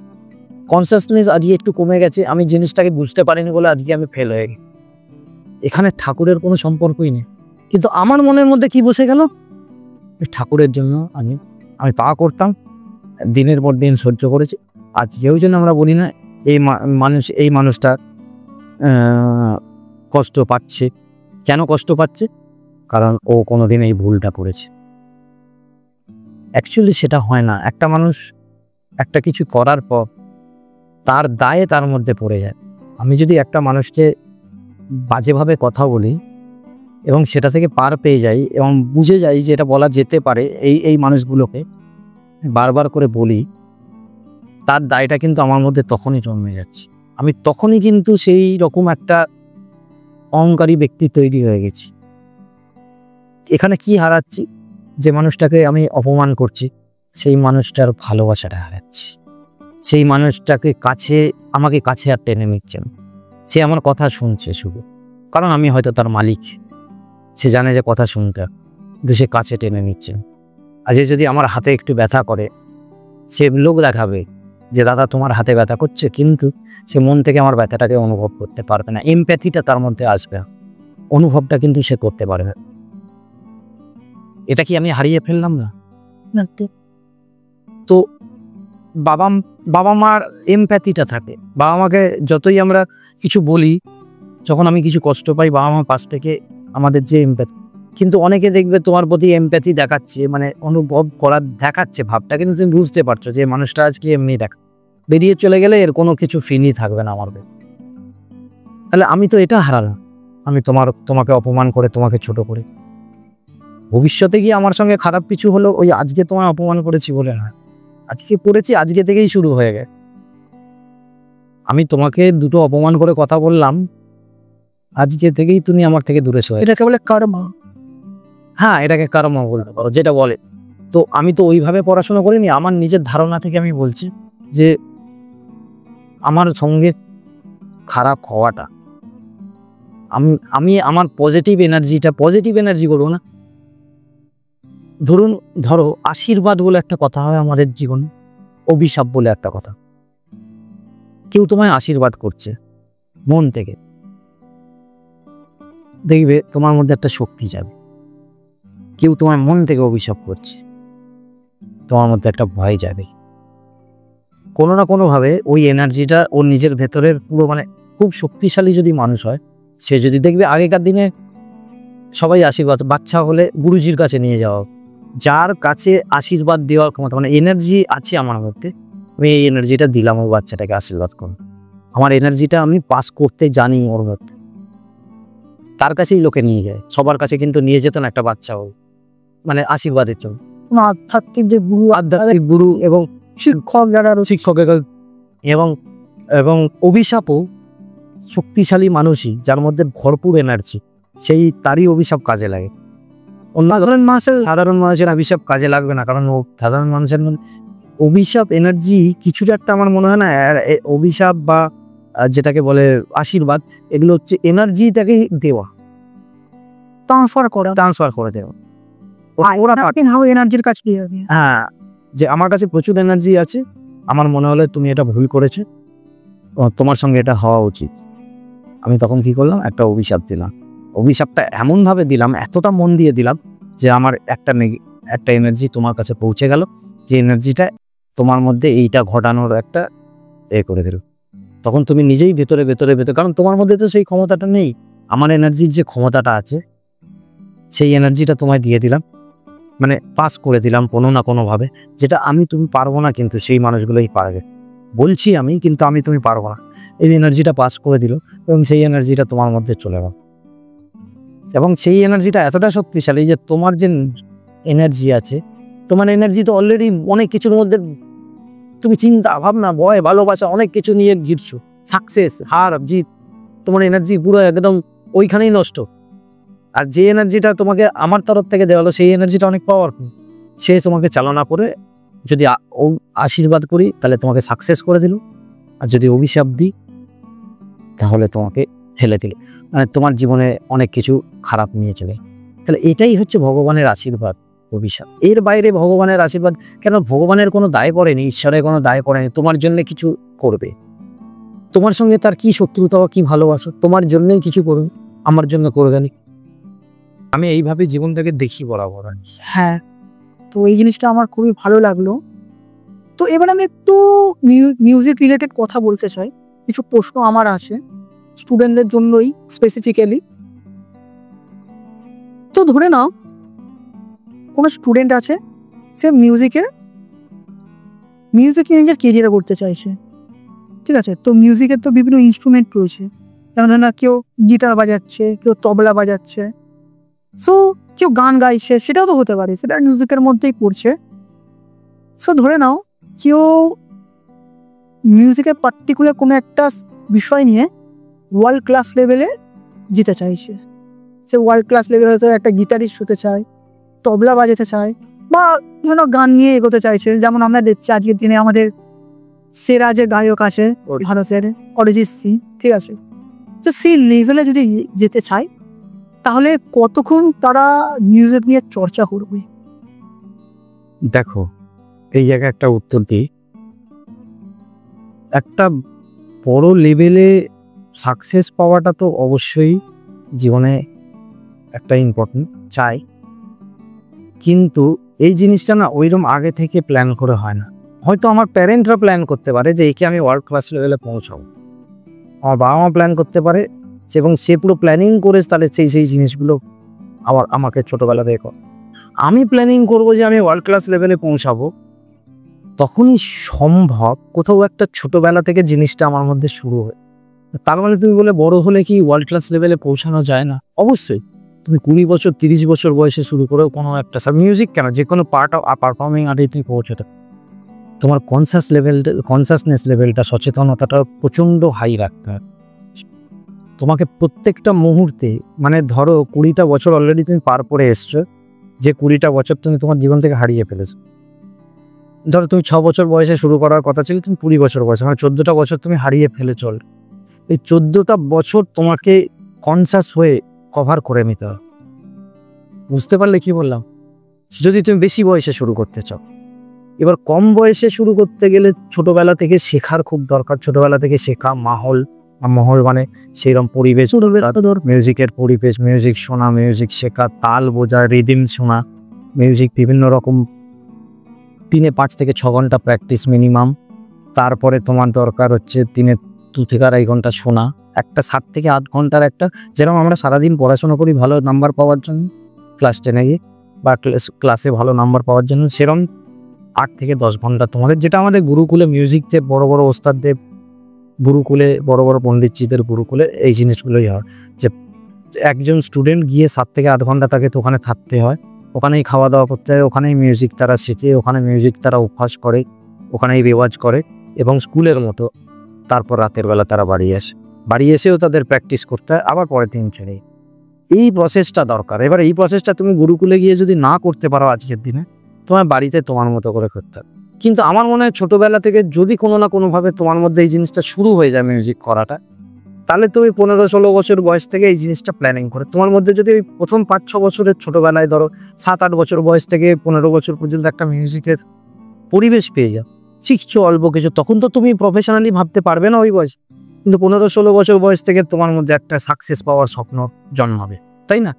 কনসাসনেস আজকে একটু কমে গেছে, আমি জিনিসটাকে বুঝতে পারিনি বলে আজকে আমি ফেল হয়ে গেছি। এখানে ঠাকুরের কোনো সম্পর্কই নেই, কিন্তু আমার মনের মধ্যে কি বসে গেল, ঠাকুরের জন্য আমি পা করতাম, দিনের পর দিন সহ্য করেছি। আজকেও যেন আমরা বলি না এই মানুষটা কষ্ট পাচ্ছে, কেন কষ্ট পাচ্ছে, কারণ ও কোনোদিন এই ভুলটা করেছে। অ্যাকচুয়ালি সেটা হয় না, একটা মানুষ একটা কিছু করার পর তার দায়ে তার মধ্যে পড়ে যায়। আমি যদি একটা মানুষকে বাজেভাবে কথা বলি এবং সেটা থেকে পার পেয়ে যাই এবং বুঝে যাই যে এটা বলা যেতে পারে, এই মানুষগুলোকে বারবার করে বলি, তার দায়টা কিন্তু আমার মধ্যে তখনই জন্মে যাচ্ছে। আমি তখনই কিন্তু সেই রকম একটা অহংকারী ব্যক্তি তৈরি হয়ে গেছি। এখানে কি হারাচ্ছি, যে মানুষটাকে আমি অপমান করছি সেই মানুষটার ভালোবাসাটা হারাচ্ছি, সেই মানুষটাকে আমাকে কাছে আর টেনে নিচ্ছেন, সে আমার কথা শুনছে শুধু কারণ আমি হয়তো তার মালিক, সে জানে যে কথা শুনতে, কিন্তু সে কাছে টেনে নিচ্ছেন। আজকে যদি আমার হাতে একটু ব্যথা করে, সে লোক দেখাবে যে দাদা তোমার হাতে ব্যথা করছে, কিন্তু সে মন থেকে আমার ব্যথাটাকে অনুভব করতে পারবে না, এমপ্যাথিটা তার মধ্যে আসবে, অনুভবটা কিন্তু সে করতে পারবে। এটা কি আমি হারিয়ে ফেললাম না? তো বাবা মার এমপ্যাথিটা থাকে, বাবা মাকে যতই আমরা কিছু বলি, যখন আমি কিছু কষ্ট পাই, বাবা মা পাশ থেকে আমাদের যে এমপ্যাথি, কিন্তু অনেকে দেখবে তোমার প্রতি এমপ্যাথি দেখাচ্ছে, মানে অনুভব করার দেখাচ্ছে ভাবটা, কিন্তু তুমি বুঝতে পারছো যে মানুষটা আজকে এমনি বেরিয়ে চলে গেলে এর কোনো কিছু ফিনই থাকবে না আমার। তাহলে আমি তো এটা হারালাম, আমি তোমাকে অপমান করে, তোমাকে ছোট করে, ভবিষ্যতে গিয়ে আমার সঙ্গে খারাপ কিছু হলো ওই আজকে তোমায় অপমান করেছি বলে না, আজকে করেছি, আজকে থেকেই শুরু হয়ে গেছে। আমি তোমাকে দুটো অপমান করে কথা বললাম, আজকে থেকেই তুমি আমার থেকে দূরে সরে, এটাকে বলে কর্মা। হ্যাঁ, এটাকে কর্মা বলতে পারো, যেটা বলে। তো আমি তো ওইভাবে পড়াশোনা করিনি, আমার নিজের ধারণা থেকে আমি বলছি যে আমার সঙ্গে খারাপ হওয়াটা, আমি আমার পজিটিভ এনার্জি করবো না। ধরো আশীর্বাদ বলে একটা কথা হয় আমাদের জীবনে, অভিশাপ বলে একটা কথা। কেউ তোমায় আশীর্বাদ করছে মন থেকে, দেখবে তোমার মধ্যে একটা শক্তি যাবে। কেউ তোমার মন থেকে অভিশাপ করছে, তোমার মধ্যে একটা ভয় যাবে। কোনো না কোনোভাবে ওই এনার্জিটা ওর নিজের ভেতরের পুরো, মানে খুব শক্তিশালী যদি মানুষ হয়, সে যদি দেখবে, আগেকার দিনে সবাই আশীর্বাদ, বাচ্চা হলে গুরুজির কাছে নিয়ে যাওয়া, যার কাছে আশীর্বাদ দেওয়ার ক্ষমতা, মানে এনার্জি আছে আমার মধ্যে, আমি এই এনার্জিটা দিলাম ওই বাচ্চাটাকে আশীর্বাদ করুন, আমার এনার্জিটা আমি পাস করতে জানি ওর মধ্যে, তার কাছেই লোকে নিয়ে যায়। সবার কাছে কিন্তু নিয়ে যেত না একটা বাচ্চাও, মানে আশীর্বাদের জন্য। কোনো আধ্যাত্মিক যে গুরু আধ্যাত্মিক গুরু এবং শিক্ষক যারা রয়েছে, শিক্ষকের এবং এবং অভিশাপও শক্তিশালী মানুষই যার মধ্যে ভরপুর এনার্জি, সেই তারই অভিশাপ কাজে লাগে। অন্য সাধারণ মানুষের অভিশাপ কাজে লাগবে না, কারণ সাধারণ মানুষের মধ্যে অভিশাপ এনার্জি কিছুটা একটা আমার মনে হয় না। অভিশাপ বা যেটাকে বলে আশীর্বাদ, এগুলো হচ্ছে এনার্জিটাকে দেওয়া, ট্রান্সফার করে দেওয়া। ওরা এনার্জির কাজ কি হবে? হ্যাঁ, যে আমার কাছে প্রচুর এনার্জি আছে, আমার মনে হলে তুমি এটা ভুল করেছো, তোমার সঙ্গে এটা হওয়া উচিত। আমি তখন কি করলাম, একটা অভিশাপ দিলাম। অভিশাপটা এমনভাবে দিলাম, এতটা মন দিয়ে দিলাম যে আমার একটা এনার্জি তোমার কাছে পৌঁছে গেল, যে এনার্জিটা তোমার মধ্যে এইটা ঘটানোর একটা করে দিল। তখন তুমি নিজেই ভেতরে, কারণ তোমার মধ্যে তো সেই ক্ষমতাটা নেই, আমার এনার্জির যে ক্ষমতাটা আছে সেই এনার্জিটা তোমায় দিয়ে দিলাম, মানে পাস করে দিলাম কোনো না কোনোভাবে, যেটা তুমি পারবো না, কিন্তু সেই মানুষগুলোই পারবে। বলছি আমি, কিন্তু তুমি পারবো না। এই এনার্জিটা পাস করে দিল এবং সেই এনার্জিটা তোমার মধ্যে চলে গেল, এবং সেই এনার্জিটা এতটা শক্তিশালী যে তোমার যে এনার্জি আছে, তোমার এনার্জি তো অলরেডি অনেক কিছুর মধ্যে, তুমি চিন্তা ভাবনা ভয় ভালোবাসা অনেক কিছু নিয়ে ঘিরছো, সাকসেস হার জিত, তোমার এনার্জি পুরো একদম ওইখানেই নষ্ট। আর যে এনার্জিটা তোমাকে আমার তরফ থেকে দেওয়া হলো, সেই এনার্জিটা অনেক পাওয়ারফুল। সে তোমাকে চালনা করে, যদি আশীর্বাদ করি তাহলে তোমাকে সাকসেস করে দিল, আর যদি অভিশাপ দিই তাহলে তোমাকে ফেলে দিল, মানে তোমার জীবনে অনেক কিছু খারাপ নিয়ে চলে। তাহলে এটাই হচ্ছে ভগবানের আশীর্বাদ, অভিশাপ। এর বাইরে ভগবানের আশীর্বাদ কেন? ভগবানের কোনো দায় পড়েনি, ঈশ্বরের কোনো দায় পড়েনি তোমার জন্য কিছু করবে। তোমার সঙ্গে তার কি শত্রুতা বা কি ভালোবাসা, তোমার জন্যই কিছু করবে, আমার জন্য করবে না। আমি এইভাবে জীবনটাকে দেখি বরাবর। হ্যাঁ, তো এই জিনিসটা আমার খুবই ভালো লাগলো। তো এবার আমি একটু মিউজিক রিলেটেড কথা বলতে চাই। কিছু প্রশ্ন আমার আছে স্টুডেন্টদের জন্যই স্পেসিফিক্যালি। তো ধরে নাও কোনো স্টুডেন্ট আছে, সে মিউজিকে নিজের কেরিয়ার করতে চাইছে, ঠিক আছে? তো মিউজিকের তো বিভিন্ন ইনস্ট্রুমেন্ট রয়েছে, যেমন ধরে না কেউ গিটার বাজাচ্ছে, কেউ তবলা বাজাচ্ছে, সো কেউ গান গাইছে, সেটাও তো হতে পারে, সেটা মিউজিকের মধ্যেই পড়ছে। সো ধরে নাও কেউ মিউজিকের পার্টিকুলার কোনো একটা বিষয় নিয়ে ওয়ার্ল্ড ক্লাস লেভেলে যেতে চাইছে। সে ওয়ার্ল্ড ক্লাস লেভেলে হয়তো একটা গিটারিস্ট হতে চায়, তবলা বাজাতে চায়, বা ধরো গান নিয়ে এগোতে চাইছে। যেমন আমরা দেখছি আজকের দিনে আমাদের সেরা যে গায়ক আছে ভারতের, অরিজিৎ সিং, ঠিক আছে? তো সেই লেভেলে যদি যেতে চায় তাহলে কতক্ষণ তারা মিউজিক নিয়ে চর্চা করবে? দেখো, এই জায়গায় একটা উত্তর দিই। একটা বড় লেভেলে সাকসেস পাওয়াটা তো অবশ্যই জীবনে একটা ইম্পর্টেন্ট চাই, কিন্তু এই জিনিসটা না ওইরকম আগে থেকে প্ল্যান করে হয় না। হয়তো আমার প্যারেন্টরা প্ল্যান করতে পারে যে একে আমি ওয়ার্ল্ড ক্লাস লেভেলে পৌঁছাবো, আমার বাবা মা প্ল্যান করতে পারে, এবং সে পুরো প্ল্যানিং করে তাহলে সেই জিনিসগুলো আমাকে ছোটোবেলা থেকে। আমি প্ল্যানিং করবো যে আমি ওয়ার্ল্ড ক্লাস লেভেলে পৌঁছাবো, তখনই সম্ভব কোথাও একটা ছোটোবেলা থেকে জিনিসটা আমার মধ্যে শুরু হয়। তার মানে তুমি বলে বড় হলে কি ওয়ার্ল্ড ক্লাস লেভেলে পৌঁছানো যায় না? অবশ্যই। তুমি 20 বছর 30 বছর বয়সে শুরু করেও কোনো একটা মিউজিক কেন, যে কোনো পার্ট অফ পারফর্মিং আর্টে তুমি পৌঁছতে, তোমার কনসাসনেস লেভেলটা, সচেতনতাটা প্রচণ্ড হাই রাখতে হয় তোমাকে প্রত্যেকটা মুহূর্তে। মানে ধরো 20টা বছর অলরেডি তুমি পার করে এসছো, যে 20টা বছর তুমি তোমার জীবন থেকে হারিয়ে ফেলেছো। ধরো তুমি 6 বছর বয়সে শুরু করার কথা ছিল, তুমি 20 বছর বয়সে, মানে 14টা বছর তুমি হারিয়ে ফেলেছো। এই 14টা বছর তোমাকে কনসাস হয়ে কভার করে নিতে হবে। বুঝতে পারলে কি বললাম? যদি তুমি বেশি বয়সে শুরু করতে চাও, এবার কম বয়সে শুরু করতে গেলে ছোটবেলা থেকে শেখার খুব দরকার। ছোটবেলা থেকে শেখা, মহল মানে সেইরকম পরিবেশ, মিউজিকের পরিবেশ, মিউজিক শোনা, মিউজিক শেখা, তাল বোঝা, রিদিম শোনা, মিউজিক বিভিন্ন রকম, দিনে 5 থেকে 6 ঘন্টা প্র্যাকটিস মিনিমাম। তারপরে তোমার দরকার হচ্ছে দিনে 2 থেকে 2.5 ঘন্টা শোনা, একটা 7 থেকে 8 ঘন্টার একটা, যেরকম আমরা সারাদিন পড়াশোনা করি ভালো নাম্বার পাওয়ার জন্য ক্লাস 10-এ গিয়ে, বা ক্লাসে ভালো নাম্বার পাওয়ার জন্য, সেরকম 8 থেকে 10 ঘন্টা তোমাদের, যেটা আমাদের গুরুকুলে মিউজিকতে বড় বড় ওস্তাদদের গুরুকুলে, বড় বড় পণ্ডিতজিদের গুরুকুলে এই জিনিসগুলোই হয়, যে একজন স্টুডেন্ট গিয়ে 7 থেকে 8 ঘন্টা তাকে তো ওখানে থাকতে হয়, ওখানেই খাওয়া দাওয়া করতে হয়, ওখানেই মিউজিক তারা শেখে, ওখানে মিউজিক তারা অভ্যাস করে, ওখানেই রেওয়াজ করে, এবং স্কুলের মতো তারপর রাতের বেলা তারা বাড়ি আসে, বাড়ি এসেও তাদের প্র্যাকটিস করতে হয়, আবার পরের দিন চলে। এই প্রসেসটা দরকার। এবার এই প্রসেসটা তুমি গুরুকুলে গিয়ে যদি না করতে পারো আজকের দিনে, তোমার বাড়িতে তোমার মতো করে করতে হবে। কিন্তু আমার মনে হয় ছোটোবেলা থেকে যদি কোনো না কোনোভাবে তোমার মধ্যে এই জিনিসটা শুরু হয়ে যায় মিউজিক করাটা, তাহলে তুমি 15-16 বছর বয়স থেকে এই জিনিসটা প্ল্যানিং করে, তোমার মধ্যে যদি ওই প্রথম 5-6 বছরের ছোটোবেলায় ধরো 7-8 বছর বয়স থেকে 15 বছর পর্যন্ত একটা মিউজিকের পরিবেশ পেয়ে যাও, শিখছো অল্প কিছু, তখন তো তুমি প্রফেশনালি ভাবতে পারবে না ওই বয়স, কিন্তু 15-16 বছর বয়স থেকে তোমার মধ্যে একটা সাকসেস পাওয়ার স্বপ্ন জন্মাবে, তাই না?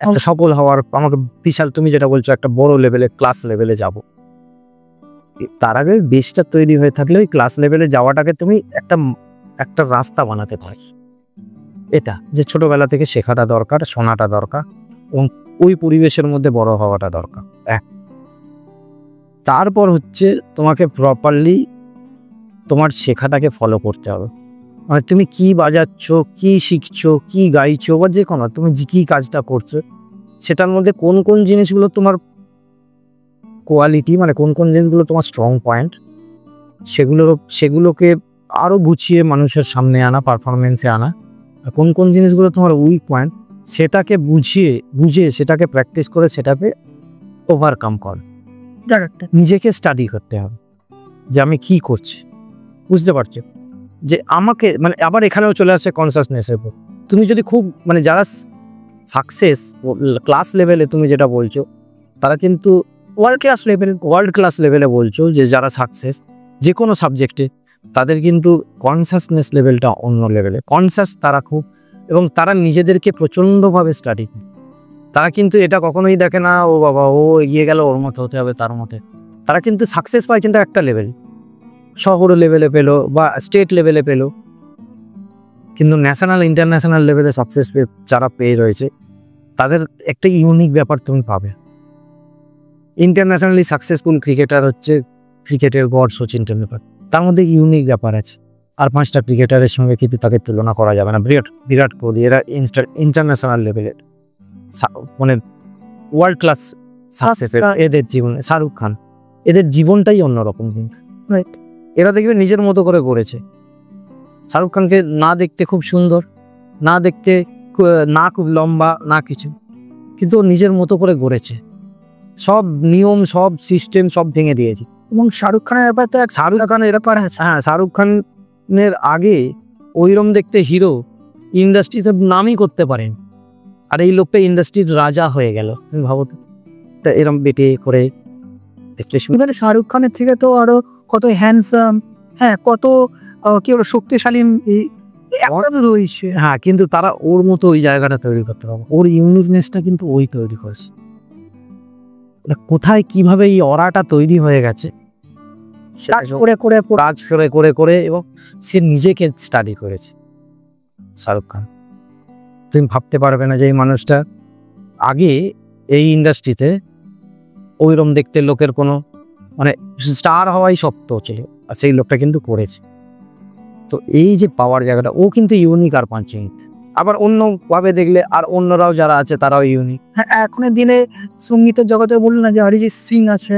একটা সফল হওয়ার, আমাকে বিশাল, তুমি যেটা বলছো একটা বড় লেভেলে, ক্লাস লেভেলে যাব, তার আগে বেসটা তৈরি হয়ে থাকলে ওই ক্লাস লেভেলে যাওয়াটাকে তুমি একটা রাস্তা বানাতে পারি। এটা যে ছোটবেলা থেকে শেখাটা দরকার, শোনাটা দরকার, এবং ওই পরিবেশের মধ্যে বড় হওয়াটা দরকার। তারপর হচ্ছে তোমাকে প্রপারলি তোমার শেখাটাকে ফলো করতে হবে। মানে তুমি কি বাজাচ্ছ, কি শিখছো, কি গাইছো, বা যে কোনো তুমি কি কাজটা করছো, সেটার মধ্যে কোন কোন জিনিসগুলো তোমার কোয়ালিটি, মানে কোন কোন জিনিসগুলো তোমার স্ট্রং পয়েন্ট, সেগুলোকে আরও গুছিয়ে মানুষের সামনে আনা, পারফরমেন্সে আনা। আর কোন কোন জিনিসগুলো তোমার উইক পয়েন্ট, সেটাকে বুঝে সেটাকে প্র্যাকটিস করে সেটাকে ওভারকাম কর। নিজেকে স্টাডি করতে হবে যে আমি কি করছি, বুঝতে পারছো? যে আমাকে, মানে আবার এখানেও চলে আসছে কনসাসনেসের উপর। তুমি যদি খুব, মানে যারা সাকসেস ক্লাস লেভেলে তুমি যেটা বলছো, তারা কিন্তু ওয়ার্ল্ড ক্লাস লেভেলে বলছো যে যারা সাকসেস যে কোনো সাবজেক্টে, তাদের কিন্তু কনসাসনেস লেভেলটা অন্য লেভেলে, কনসাস তারা খুব, এবং তারা নিজেদেরকে প্রচণ্ডভাবে স্টাডি করে। তারা কিন্তু এটা কখনোই দেখে না ও বাবা ও এগিয়ে গেল, ওর মতো হতে হবে তার মতে। তারা কিন্তু সাকসেস পায় কিন্তু একটা লেভেল, শহর লেভেলে পেলো বা স্টেট লেভেলে পেলো, কিন্তু ন্যাশনাল ইন্টারন্যাশনাল লেভেলে সাকসেস যারা পেয়ে রয়েছে, তাদের একটা ইউনিক ব্যাপার তুমি পাবে। ইন্টারন্যাশনালি সাকসেসফুল ক্রিকেটার হচ্ছে ক্রিকেটের গড সচিন টেন্ডুলকার, তার মধ্যে ইউনিক ব্যাপার আছে। আর 5টা ক্রিকেটারের সঙ্গে কিন্তু তাকে তুলনা করা যাবে না। বিরাট কোহলি, এরা ইন্টারন্যাশনাল লেভেলের, মানে ওয়ার্ল্ড ক্লাস সাকসেসের এদের জীবনে। শাহরুখ খান, এদের জীবনটাই অন্যরকম, কিন্তু এরা দেখবে নিজের মতো করে গড়েছে। শাহরুখ খানকে না দেখতে খুব সুন্দর, না দেখতে না খুব লম্বা, না কিছু, কিন্তু ও নিজের মতো করে গড়েছে, সব নিয়ম, সব সিস্টেম সব ভেঙে দিয়েছে। এবং শাহরুখ খানের ব্যাপার তো শাহরুখ খানের ব্যাপার আছে। হ্যাঁ, শাহরুখ খানের আগে ওইরকম দেখতে হিরো ইন্ডাস্ট্রিতে নামই করতে পারেন, আর এই লোকটা ইন্ডাস্ট্রির রাজা হয়ে গেল। তুমি ভাবো তো, এরম বেটে করে দেখতে। এবারে শাহরুখ খানের থেকে তো আরো কত হ্যান্ডসাম, হ্যাঁ কত কি বলো শক্তিশালী রয়েছে। হ্যাঁ, কিন্তু তারা ওর মতো ওই জায়গাটা তৈরি করতে পারবে, ওর ইউনিকনেসটা কিন্তু ওই তৈরি করেছে। কোথায় কিভাবে এই অরাটা তৈরি হয়ে গেছে, কাজ করে এবং সে নিজেকে স্টাডি করেছে। শাহরুখ খান, তুমি ভাবতে পারবে না যে এই মানুষটা আগে এই ইন্ডাস্ট্রিতে ওইরকম দেখতে লোকের কোনো, মানে স্টার হওয়াই শক্ত ছিল, আর সেই লোকটা কিন্তু করেছে। তো এই যে পাওয়ার জায়গাটা, ও কিন্তু ইউনিক আর পাঁচজন। আবার অন্যভাবে দেখলে আর অন্যরাও যারা আছে তারাও ইউনিক। হ্যাঁ, এখনের দিনে সঙ্গীতের জগতে বললো না যে অরিজিৎ সিং আছে,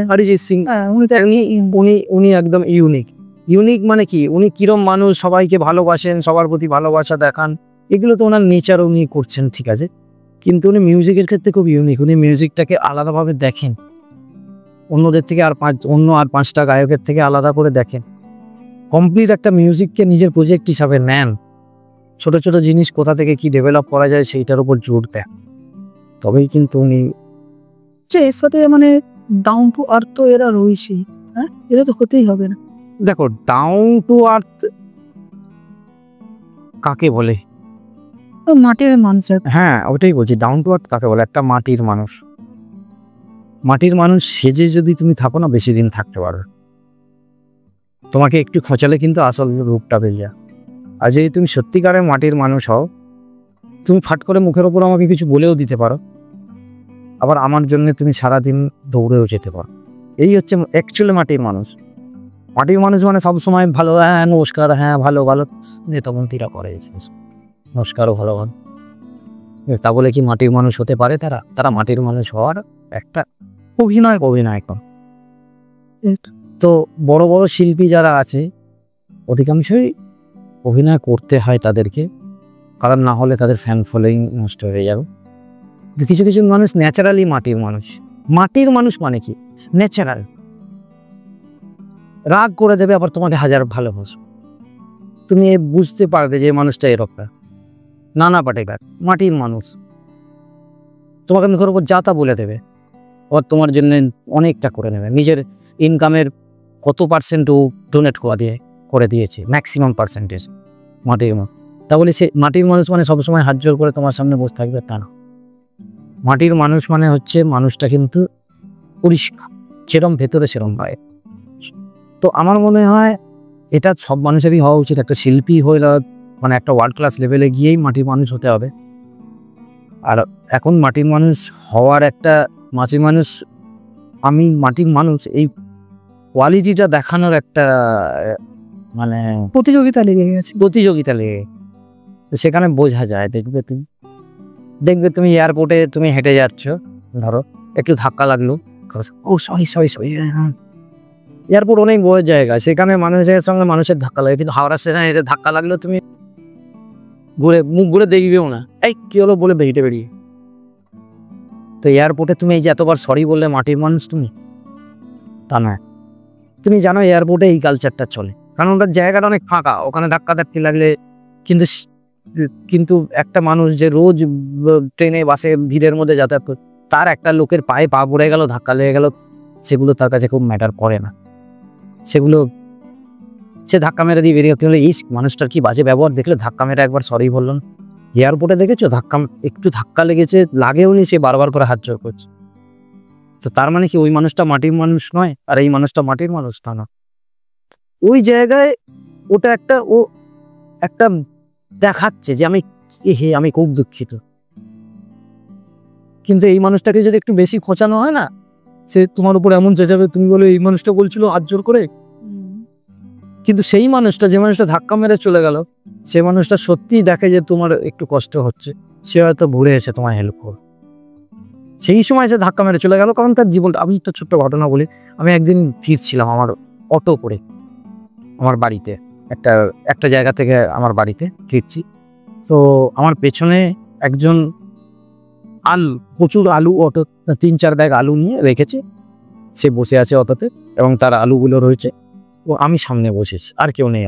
উনি একদম ইউনিক। মানে কি, উনি কিরম মানুষ, সবাইকে ভালোবাসেন, সবার প্রতি ভালোবাসা দেখান, এগুলো তো ওনার নেচার, উনি করছেন, ঠিক আছে, কিন্তু উনি মিউজিকের ক্ষেত্রে খুব ইউনিক। উনি মিউজিকটাকে আলাদাভাবে দেখেন, অন্যদের থেকে আর 5টা গায়কের থেকে আলাদা করে দেখেন, কমপ্লিট একটা মিউজিককে নিজের প্রজেক্ট হিসাবে নেন, ছোট ছোট জিনিস কোথা থেকে কি ডেভেলপ করা যায় সেইটার উপর জোর দেন, তবেই কিন্তু উনি। এর সাথে মানে ডাউন টু আর্থ তো এরা রয়েছে, হ্যাঁ এটা তো হতেই হবে না। দেখো, ডাউন টু আর্থ কাকে বলে? মাটির মানুষ। হ্যাঁ, ওটাই বলছি, ডাউন টু আর্থ কাকে বলে? একটা মাটির মানুষ সেজে যদি তুমি থাকো না, বেশি দিন থাকতে পারো। তোমাকে একটু খোঁচালে কিন্তু আসল রূপটা বেরিয়ে। আর যদি তুমি সত্যিকারের মাটির মানুষ হও, তুমি ফাট করে মুখের ওপর আমাকে কিছু বলেও দিতে পারো, আবার আমার জন্য তুমি সারাদিন দৌড়েও যেতে পারো। এই হচ্ছে অ্যাকচুয়ালি মাটির মানুষ মানে সবসময় ভালো, হ্যাঁ নমস্কার, হ্যাঁ ভালো নেতামন্ত্রীরা করে নমস্কারও ভালো, তা বলে কি মাটির মানুষ হতে পারে? তারা মাটির মানুষ হওয়ার একটা অভিনয় অভিনয় কম। এ- তো বড় বড় শিল্পী যারা আছে অধিকাংশই অভিনয় করতে হয় তাদেরকে, কারণ না হলে তাদের ফ্যান ফলোয়িং নষ্ট হয়ে যাবে। কিছু কিছু মানুষ ন্যাচারালি মাটির মানুষ। মাটির মানুষ মানে কি? ন্যাচারাল। রাগ করে দেবে আবার তোমাকে হাজার ভালোবাসো, তুমি বুঝতে পারবে যে মানুষটা এরকম। নানা পাটেকার মাটির মানুষ, তোমাকে মুখের উপর যা তা বলে দেবে, আবার তোমার জন্য অনেকটা করে নেবে। নিজের ইনকামের কত পার্সেন্ট ও ডোনেট করে দিয়েছে, ম্যাক্সিমাম পার্সেন্টেজ মাটির মানুষ। তাহলে সে মাটির মানুষ মানে সবসময় হাত জোর করে তোমার সামনে বসে থাকবে তা না। মাটির মানুষ মানে হচ্ছে মানুষটা কিন্তু পরিষ্কার, সেরম ভেতরে সেরম হয়। তো আমার মনে হয় এটা সব মানুষেরই হওয়া উচিত। একটা শিল্পী হইলে মানে একটা ওয়ার্ল্ড ক্লাস লেভেলে গিয়েই মাটির মানুষ হতে হবে। আর এখন মাটির মানুষ হওয়ার একটা মাটির মানুষ, আমি মাটির মানুষ এই কোয়ালিটিটা দেখানোর একটা মানে প্রতিযোগিতা লেগে গেছে। প্রতিযোগিতা লেগে, তো সেখানে বোঝা যায়। দেখবে তুমি এয়ারপোর্টে তুমি হেঁটে যাচ্ছ, ধরো একটু ধাক্কা লাগলো, ও সরি এয়ারপোর্ট অনেক বড় জায়গা, সেখানে মানুষের সঙ্গে মানুষের ধাক্কা লাগে। কিন্তু হাওড়া স্টেশনে এতে ধাক্কা লাগলো তুমি মুখ ঘুরে দেখবেও না, এই কি হলো বলে বেরিয়ে। তো এয়ারপোর্টে তুমি এই যে এতবার সরি বললে মাটির মানুষ তুমি, তা না। তুমি জানো এয়ারপোর্টে এই কালচারটা চলে, কারণ ওটার জায়গাটা অনেক ফাঁকা, ওখানে ধাক্কি লাগলে কিন্তু কিন্তু একটা মানুষ যে রোজ ট্রেনে বাসে ভিড়ের মধ্যে যাতায়াত করে, তার একটা লোকের পায়ে পা পড়ে গেল, ধাক্কা লেগে গেল, সেগুলো তার কাছে খুব ম্যাটার করে না। সেগুলো সে ধাক্কা মেরে দিয়ে বেরিয়ে হলে এই মানুষটার কি বাজে ব্যবহার দেখলে ধাক্কা মেরে একবার সরি বললেন। এয়ারপোর্টে দেখেছো একটু ধাক্কা লেগেছে, লাগেও নি, সে বারবার করে হাত জোর করছে। তো তার মানে কি ওই মানুষটা মাটির মানুষ নয় আর এই মানুষটা মাটির মানুষ তা না। ওই জায়গায় ওটা ও একটা দেখাচ্ছে যে আমি খুব দুঃখিত। কিন্তু এই মানুষটাকে যদি একটু বেশি খোঁচানো হয় না, সে তোমার উপর এমন চেঁচাবে, তুমি বলে এই মানুষটা বলছিল হাত জোর করে। কিন্তু সেই মানুষটা, যে মানুষটা ধাক্কা মেরে চলে গেল, সে মানুষটা সত্যিই দেখে যে তোমার একটু কষ্ট হচ্ছে, সে হয়তো ঘুরে এসে তোমায় হেল্প করবে। সেই সময় সে ধাক্কা মেরে চলে গেল, কারণ তার জীবনটা। আমি একটা ছোট্ট ঘটনা বলি। আমি একদিন ফিরছিলাম আমার অটো করে আমার বাড়িতে, একটা জায়গা থেকে আমার বাড়িতে ফিরছি। তো আমার পেছনে একজন প্রচুর আলু, অটো 3-4 ব্যাগ আলু নিয়ে রেখেছে, সে বসে আছে অটোতে এবং তার আলুগুলো রয়েছে। ও আমি সামনে বসেছি, আর কেউ নেই।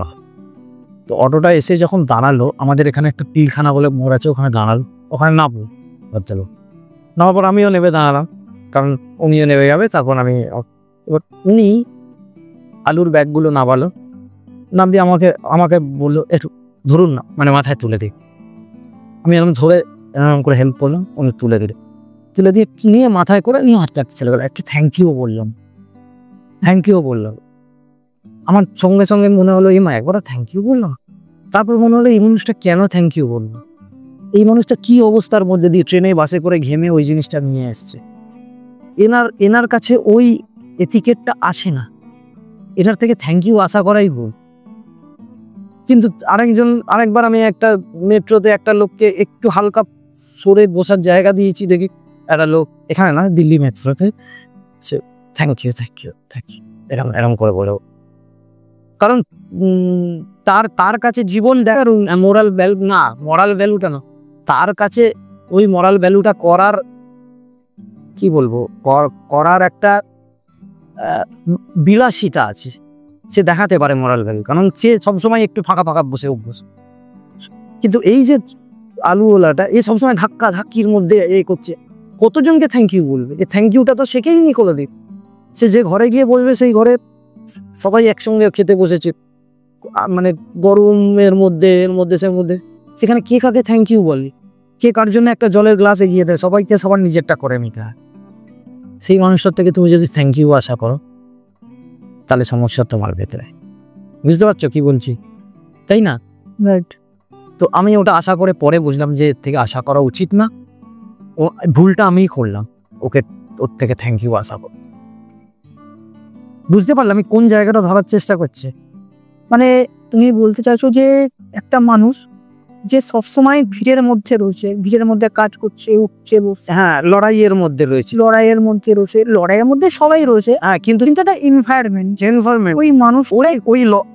তো অটোটা এসে যখন দাঁড়ালো, আমাদের এখানে একটা পিলখানা বলে মোড় আছে, ওখানে দাঁড়ালো, ওখানে নামলো বাচ্চালো। নামার পর আমিও নেমে দাঁড়ালাম, কারণ উনিও নেমে যাবে। তারপর এবার উনি আলুর ব্যাগগুলো নামালো, নাম দিয়ে আমাকে বললো একটু ধরুন না, মানে মাথায় তুলে দিই। আমি এরকম ধরে এরকম করে হেল্প করলাম, উনি তুলে দিয়ে নিয়ে মাথায় করে নিয়ে হাঁটতে চলে গেল। একটু থ্যাংক ইউ বললাম। আমার সঙ্গে সঙ্গে মনে হলো এই মা একবার থ্যাংক ইউ বললাম। তারপর মনে হলো এই মানুষটা কেন থ্যাংক ইউ বললো, এই মানুষটা কি অবস্থার মধ্যে দিয়ে ট্রেনে বাসে করে ঘেমে ওই জিনিসটা নিয়ে এসছে। এনার কাছে ওই এটিকেটটা আসে না, এনার থেকে থ্যাংক ইউ আশা করাই ভুল। কিন্তু আরেকবার আমি একটা মেট্রোতে একটা লোককে একটু হালকা সরে বসার জায়গা দিয়েছি, দেখি একটা লোক, এখানে না দিল্লি মেট্রোতে, সে থ্যাংক ইউ এরকম করে বলো। কারণ তার কাছে জীবন দেখার মোরাল ভ্যালুটা না, তার কাছে ওই মোরাল ভ্যালুটা করার কি বলবো করার একটা বিলাসিতা আছে, সে দেখাতে পারে মোরাল ভ্যালু, কারণ সে সবসময় একটু ফাঁকা বসে অভ্যস্ত। কিন্তু এই যে আলুওয়ালাটা, এ সবসময় ধাক্কির মধ্যে করছে, কতজনকে থ্যাংক ইউ বলবে? এই থ্যাংক ইউটা তো শেখেই নি কোনোদিন। সে যে ঘরে গিয়ে বলবে, সেই ঘরে সবাই একসঙ্গে খেতে বসেছে, মানে গরমের মধ্যে সেখানে কে কাকে থ্যাংক ইউ বলে, কে কার জন্য একটা জলের গ্লাস এগিয়ে দেয়, সবাইকে সবার নিজেরটা করে নিতে হয়। সেই মানুষটার থেকে তুমি যদি থ্যাংক ইউ আশা করো, তাহলে সমস্যা তোমার ভেতরে। বুঝতে পারছো কি বলছি, তাই না? রাইট। তো আমি ওটা আশা করে পরে বুঝলাম যে এর থেকে আশা করা উচিত না, ও ভুলটা আমিই করলাম, ওর থেকে থ্যাংক ইউ আশা করো। বুঝতে পারলাম আমি কোন জায়গাটা ধরার চেষ্টা করছে। মানে তুমি বলতে চাইছো যে একটা মানুষ যে সবসময় ভিড়ের মধ্যে রয়েছে, ভিড়ের মধ্যে কাজ করছে, উঠছে বসছে, হ্যাঁ, লড়াইয়ের মধ্যে রয়েছে। লড়াইয়ের মধ্যে রয়েছে, লড়াইয়ের মধ্যে সবাই রয়েছে, হ্যাঁ, কিন্তু কিন্তু একটা এনভায়রনমেন্ট, এনভায়রনমেন্ট, ওই মানুষ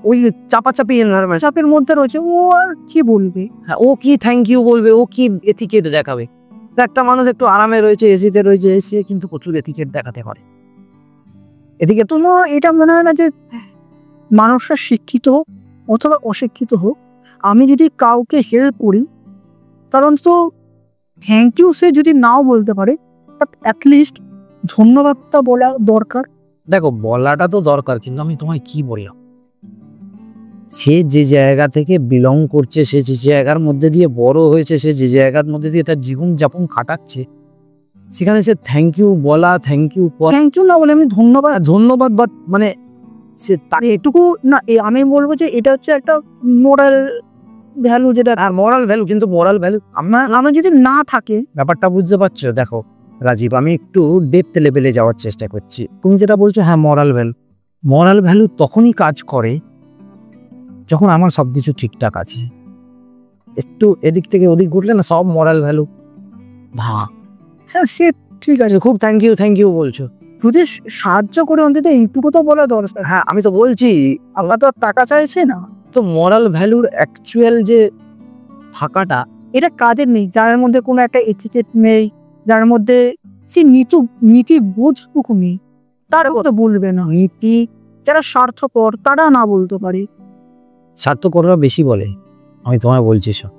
ওই চাপাচাপি এনভায়রনমেন্ট, চাপের মধ্যে রয়েছে, ও আর কি বলবে? হ্যাঁ, ও কি থ্যাংক ইউ বলবে, ও কি এথিকেট দেখাবে? একটা মানুষ একটু আরামে রয়েছে, এসিতে রয়েছে, এসি কিন্তু প্রচুর এথিকেট দেখাতে পারে। এদিকে তো তোমার এটা মনে হয় না যে মানুষরা শিক্ষিত হোক অথবা অশিক্ষিত হোক, আমি যদি কাউকে হেল্প করি, কারণ তো থ্যাংক ইউ সে যদি নাও বলতে পারে, বাট অ্যাটলিস্ট ধন্যবাদটা বলা দরকার। দেখো, বলাটা তো দরকার, কিন্তু আমি তোমায় কি বললাম, সে যে জায়গা থেকে বিলং করছে, সে যে জায়গার মধ্যে দিয়ে বড় হয়েছে, সে যে জায়গার মধ্যে দিয়ে তার জীবন যাপন কাটাচ্ছে, সেখানে সে থ্যাংক ইউ বলা, থ্যাংক ইউ থ্যাংক ইউ না বলে আমি ধন্যবাদ, বাট মানে সে তার এটুকু না, আমি বলবো যে এটা হচ্ছে একটা মোরাল ভ্যালু, যেটা মোরাল ভ্যালু, কিন্তু মোরাল ভ্যালু আমার যদি না থাকে, ব্যাপারটা বুঝতে পারছো? দেখো রাজীব, আমি একটু ডেপথ লেভেলে যাওয়ার চেষ্টা করছি। তুমি যেটা বলছো, হ্যাঁ মোরাল ভ্যালু তখনই কাজ করে যখন আমার সবকিছু ঠিকঠাক আছে। একটু এদিক থেকে ওদিক ঘুরলে না, সব মোরাল ভ্যালু হ্যাঁ সে ঠিক আছে, খুব থ্যাংক ইউ বলছো, যদি সাহায্য করে অন্তত এইটুকু তো বলা দরকার। হ্যাঁ আমি তো বলছি, আল্লাহ তো আর টাকা চাইছে না। তো মোরাল ভ্যালুর অ্যাকচুয়াল যে থাকাটা, এটা কাজের নেই, যার মধ্যে কোনো একটা এথিকেট নেই, যার মধ্যে সে নীতি বোধটুকু নেই, তার কথা বলবে না। নীতি যারা স্বার্থপর তারা না বলতে পারে, স্বার্থপররা বেশি বলে, আমি তোমায় বলছি সব,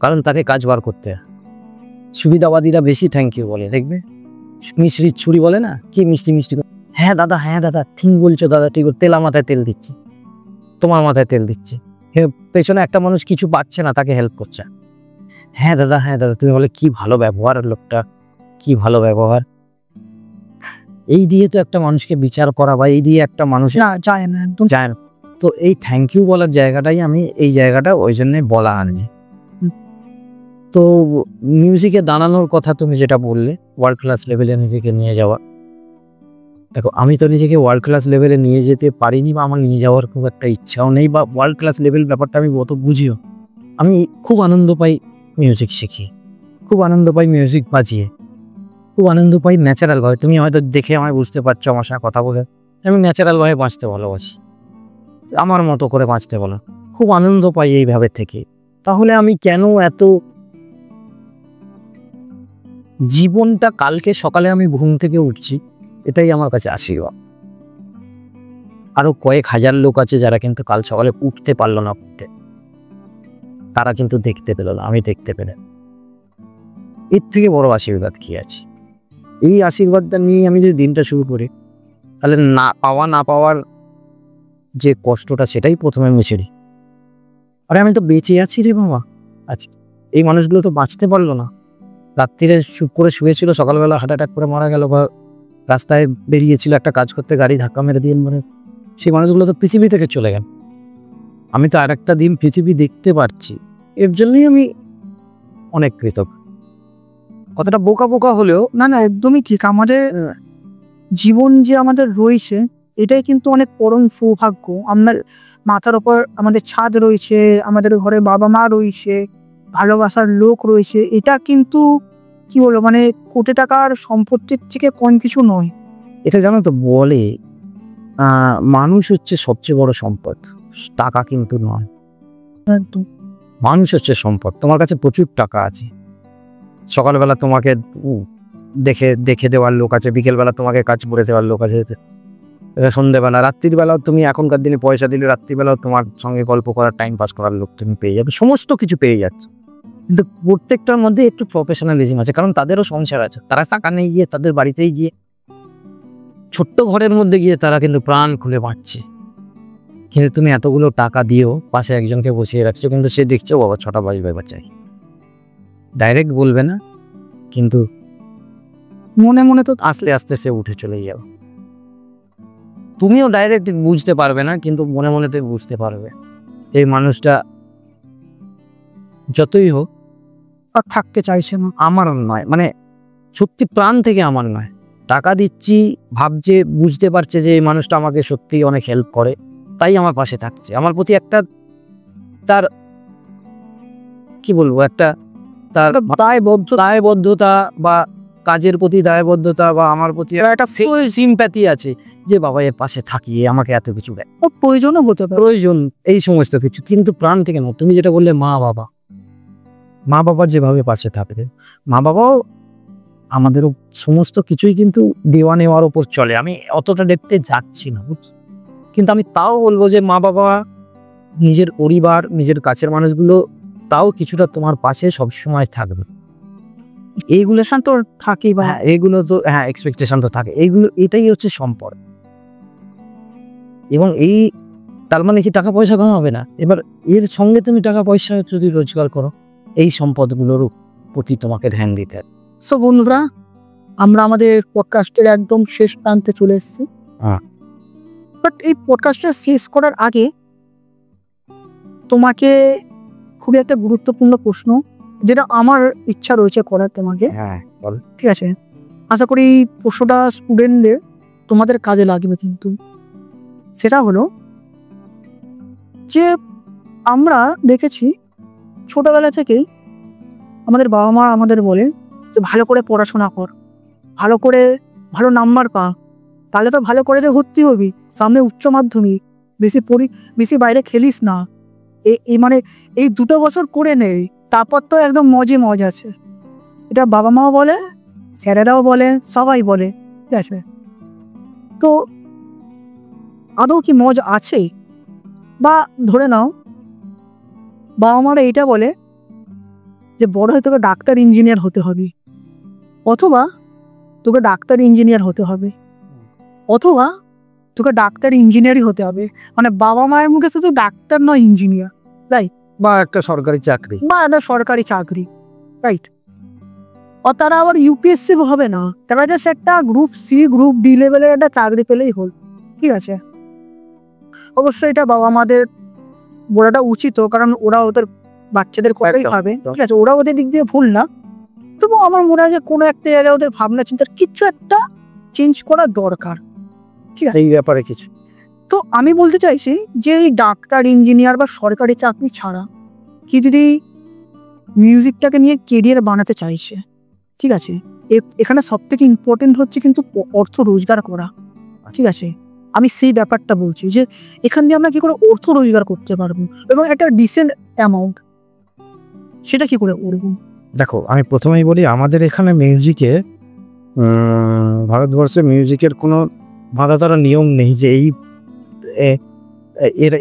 কারণ তাকে কাজ বার করতে হয়। সুবিধাবাদীরা বেশি থ্যাংক ইউ বলে, দেখবে মিষ্টির ছুরি বলে না, কি মিষ্টি হ্যাঁ দাদা ঠিক বলছো দাদা, ঠিক, তেল মাথায় তেল দিচ্ছি, তোমার মাথায় তেল দিচ্ছি, পেছনে একটা মানুষ কিছু পাচ্ছে না, তাকে হেল্প করছে, হ্যাঁ দাদা তুমি বলে কি ভালো ব্যবহার, লোকটা কি ভালো ব্যবহার। এই দিয়ে তো একটা মানুষকে বিচার করা, বা এই দিয়ে একটা মানুষ না যায় না, একদম যায় না। তো এই থ্যাংক ইউ বলার জায়গাটাই আমি এই জায়গাটা ওই জন্যে বলা আনছি। তো মিউজিকে দাঁড়ানোর কথা তুমি যেটা বললে, ওয়ার্ল্ড ক্লাস লেভেলে নিজেকে নিয়ে যাওয়া, দেখো আমি তো নিজেকে ওয়ার্ল্ড ক্লাস লেভেলে নিয়ে যেতে পারিনি, বা আমার নিয়ে যাওয়ার খুব একটা ইচ্ছাও নেই, বা ওয়ার্ল্ড ক্লাস লেভেল ব্যাপারটা আমি অত বুঝিও। আমি খুব আনন্দ পাই মিউজিক শিখি, খুব আনন্দ পাই মিউজিক বাজিয়ে, খুব আনন্দ পাই ন্যাচারালভাবে। তুমি হয়তো দেখে আমায় বুঝতে পারছো আমার সঙ্গে কথা বলে, আমি ন্যাচারালভাবে বাঁচতে ভালোবাসি, আমার মতো করে বাঁচতে বলো, খুব আনন্দ পাই এইভাবে থেকে। তাহলে আমি কেন এত জীবনটা, কালকে সকালে আমি ঘুম থেকে উঠছি, এটাই আমার কাছে আশীর্বাদ। আরো কয়েক হাজার লোক আছে যারা কিন্তু কাল সকালে উঠতে পারলো না, তারা কিন্তু দেখতে পেল না, আমি দেখতে পেলে, এর থেকে বড় আশীর্বাদ কি আছে? এই আশীর্বাদটা নিয়ে আমি যদি দিনটা শুরু করি, তাহলে না পাওয়ার যে কষ্টটা, সেটাই প্রথমে মুছে দিই। আরে আমি তো বেঁচে আছি রে বাবা, আচ্ছা এই মানুষগুলো তো বাঁচতে পারলো না, রাত্রিরে চুপ করে শুয়েছিল, সকালবেলা হার্ট অ্যাটাক করে মারা গেল, বা রাস্তায় বেরিয়েছিল একটা কাজ করতে, গাড়ি ধাক্কা মেরে দিয়ে, মানে সেই মানুষগুলো তো পৃথিবী থেকে চলে গেল। আমি তো আর একটা দিন পৃথিবী দেখতে পারছি, এর জন্যই আমি অনেক কৃতজ্ঞ। কতটা বোকা হলেও না একদমই ঠিক। আমাদের জীবন যে আমাদের রয়েছে, এটাই কিন্তু অনেক পরম সৌভাগ্য। আমাদের মাথার ওপর আমাদের ছাদ রয়েছে, আমাদের ঘরে বাবা মা রয়েছে, ভালোবাসার লোক রয়েছে, এটা কিন্তু কি বলবো, মানে কোটি টাকার সম্পত্তির থেকে কম কিছু নয়। এটা জানো তো, বলে মানুষ হচ্ছে সবচেয়ে বড় সম্পদ, টাকা কিন্তু নয়। একদম মানুষ হচ্ছে সম্পদ। তোমার কাছে প্রচুর টাকা আছে, সকালবেলা তোমাকে দেখে দেওয়ার লোক আছে, বিকেলবেলা তোমাকে কাজ করে দেওয়ার লোক আছে, সন্ধ্যেবেলা, রাত্রির বেলাও তুমি এখনকার দিনে পয়সা দিলে রাত্রিবেলাও তোমার সঙ্গে গল্প করার, টাইম পাস করার লোক তুমি পেয়ে যাবে, সমস্ত কিছু পেয়ে যাচ্ছ। কিন্তু প্রত্যেকটার মধ্যে একটু প্রফেশনালিজম আছে, কারণ তাদেরও সংসার আছে, তারা টাকা নিয়ে গিয়ে তাদের বাড়িতেই গিয়ে ছোট্ট ঘরের মধ্যে গিয়ে তারা কিন্তু প্রাণ খুলে বাঁচছে। কিন্তু তুমি এতগুলো টাকা দিয়েও পাশে একজনকে বসিয়ে রাখছো, কিন্তু সে দেখছো বাবা 6টা বাজবে বা চাই, ডাইরেক্ট বলবে না, কিন্তু মনে মনে তো আস্তে আস্তে সে উঠে চলে যাবে। তুমিও ডাইরেক্ট বুঝতে পারবে না, কিন্তু মনে মনে তো বুঝতে পারবে এই মানুষটা যতই হোক আর থাকতে চাইছে না। আমার নয়, মানে সত্যি প্রাণ থেকে আমার নয়, টাকা দিচ্ছি ভাবছে, বুঝতে পারছে যে এই মানুষটা আমাকে সত্যি অনেক হেল্প করে, তাই আমার পাশে থাকছে, আমার প্রতি একটা তার কি বলবো, একটা তার দায়বদ্ধতা বা কাজের প্রতি দায়বদ্ধতা বা আমার প্রতি একটা সিম্প্যাথি আছে যে বাবা এর পাশে থাকি, আমাকে এত কিছু দেয়, ও প্রয়োজনও হতে পারে। প্রয়োজন এই সমস্ত কিছু, কিন্তু প্রাণ থেকে না। তুমি যেটা বললে মা বাবার যেভাবে পাশে থাকবে, মা বাবাও আমাদেরও সমস্ত কিছুই কিন্তু দেওয়া নেওয়ার ওপর চলে। আমি অতটা দেখতে যাচ্ছি না, বুঝছো? কিন্তু আমি তাও বলবো যে মা বাবা, নিজের পরিবার, নিজের কাছের মানুষগুলো তাও কিছুটা তোমার পাশে সবসময় থাকবে। এইগুলো তো থাকেই বা হ্যাঁ, এইগুলো তো হ্যাঁ এক্সপেকটেশন তো থাকে, এইগুলো এটাই হচ্ছে সম্পর্ক। এবং এই তার মানে কি টাকা পয়সা কামাবে না? এবার এর সঙ্গে তুমি টাকা পয়সা যদি রোজগার করো, এই সম্পদগুলোর প্রতি তোমাকে ধ্যান দিতে হবে। সো বন্ধুরা, আমরা আমাদের পডকাস্টের একদম শেষ প্রান্তে চলে এসেছি। বাট এই পডকাস্টটা শেষ করার আগে তোমাকে খুবই একটা গুরুত্বপূর্ণ প্রশ্ন, যেটা আমার ইচ্ছা রয়েছে করার তোমাকে, হ্যাঁ বল। ঠিক আছে? আশা করি প্রশ্নটা স্টুডেন্টদের তোমাদের কাজে লাগবে। কিন্তু সেটা হলো যে আমরা দেখেছি ছোটবেলা থেকেই আমাদের বাবা মা আমাদের বলে যে ভালো করে পড়াশোনা কর, ভালো নাম্বার পা, তাহলে তো ভালো করে ভর্তি হবি, সামনে উচ্চ মাধ্যমিক, বেশি বাইরে খেলিস না, মানে এই 2 বছর করে নেই, তারপর তো একদম মজ আছে। এটা বাবা মাও বলে, স্যারেরাও বলে, সবাই বলে, ঠিক আছে? তো আদৌ কি মজ আছে? বা ধরে নাও বাবা মারা এইটা বলে যে বড় হয়ে তোকে ডাক্তার ইঞ্জিনিয়ার হতে হবে, অথবা তোকে ডাক্তার ইঞ্জিনিয়ার হতে হবে, অথবা তোকে ডাক্তার ইঞ্জিনিয়ারই হতে হবে। মানে বাবা মায়ের মুখে শুধু ডাক্তার নয়, ইঞ্জিনিয়ার, রাইট? বা একটা সরকারি চাকরি, রাইট? আর তারা আবার ইউপিএসসি হবে না, তারা জাস্ট একটা গ্রুপ সি গ্রুপ ডি লেভেলের একটা চাকরি পেলেই হল, ঠিক আছে? অবশ্যই এটা বাবা মাদের বলাটা উচিত, কারণ ওরা ওদের বাচ্চাদের করেই হবে, ঠিক আছে? ওরা ওদের দিক দিয়ে ভুল না, তবু আমার মনে হয় যে কোনো একটা জায়গায় ওদের ভাবনা চিন্তার কিছু একটা চেঞ্জ করা দরকার, ঠিক আছে? এই ব্যাপারে কিছু। তো আমি বলতে চাইছি যে এই ডাক্তার ইঞ্জিনিয়ার বা সরকারি চাকরি ছাড়া কি যদি মিউজিকটাকে নিয়ে কেরিয়ার বানাতে চাইছে, ঠিক আছে, এখানে সব থেকে ইম্পর্টেন্ট হচ্ছে কিন্তু অর্থ রোজগার করা, ঠিক আছে? আমি সেই ব্যাপারটা বলছি যে এখান দিয়ে আমরা কি করে অর্থ রোজগার করতে পারবো এবং একটা ডিসেন্ট অ্যামাউন্ট, সেটা কি করে করবো? দেখো, আমি প্রথমেই বলি, আমাদের এখানে মিউজিকে, ভারতবর্ষে মিউজিকের কোনো ভাড়াতারা নিয়ম নেই যে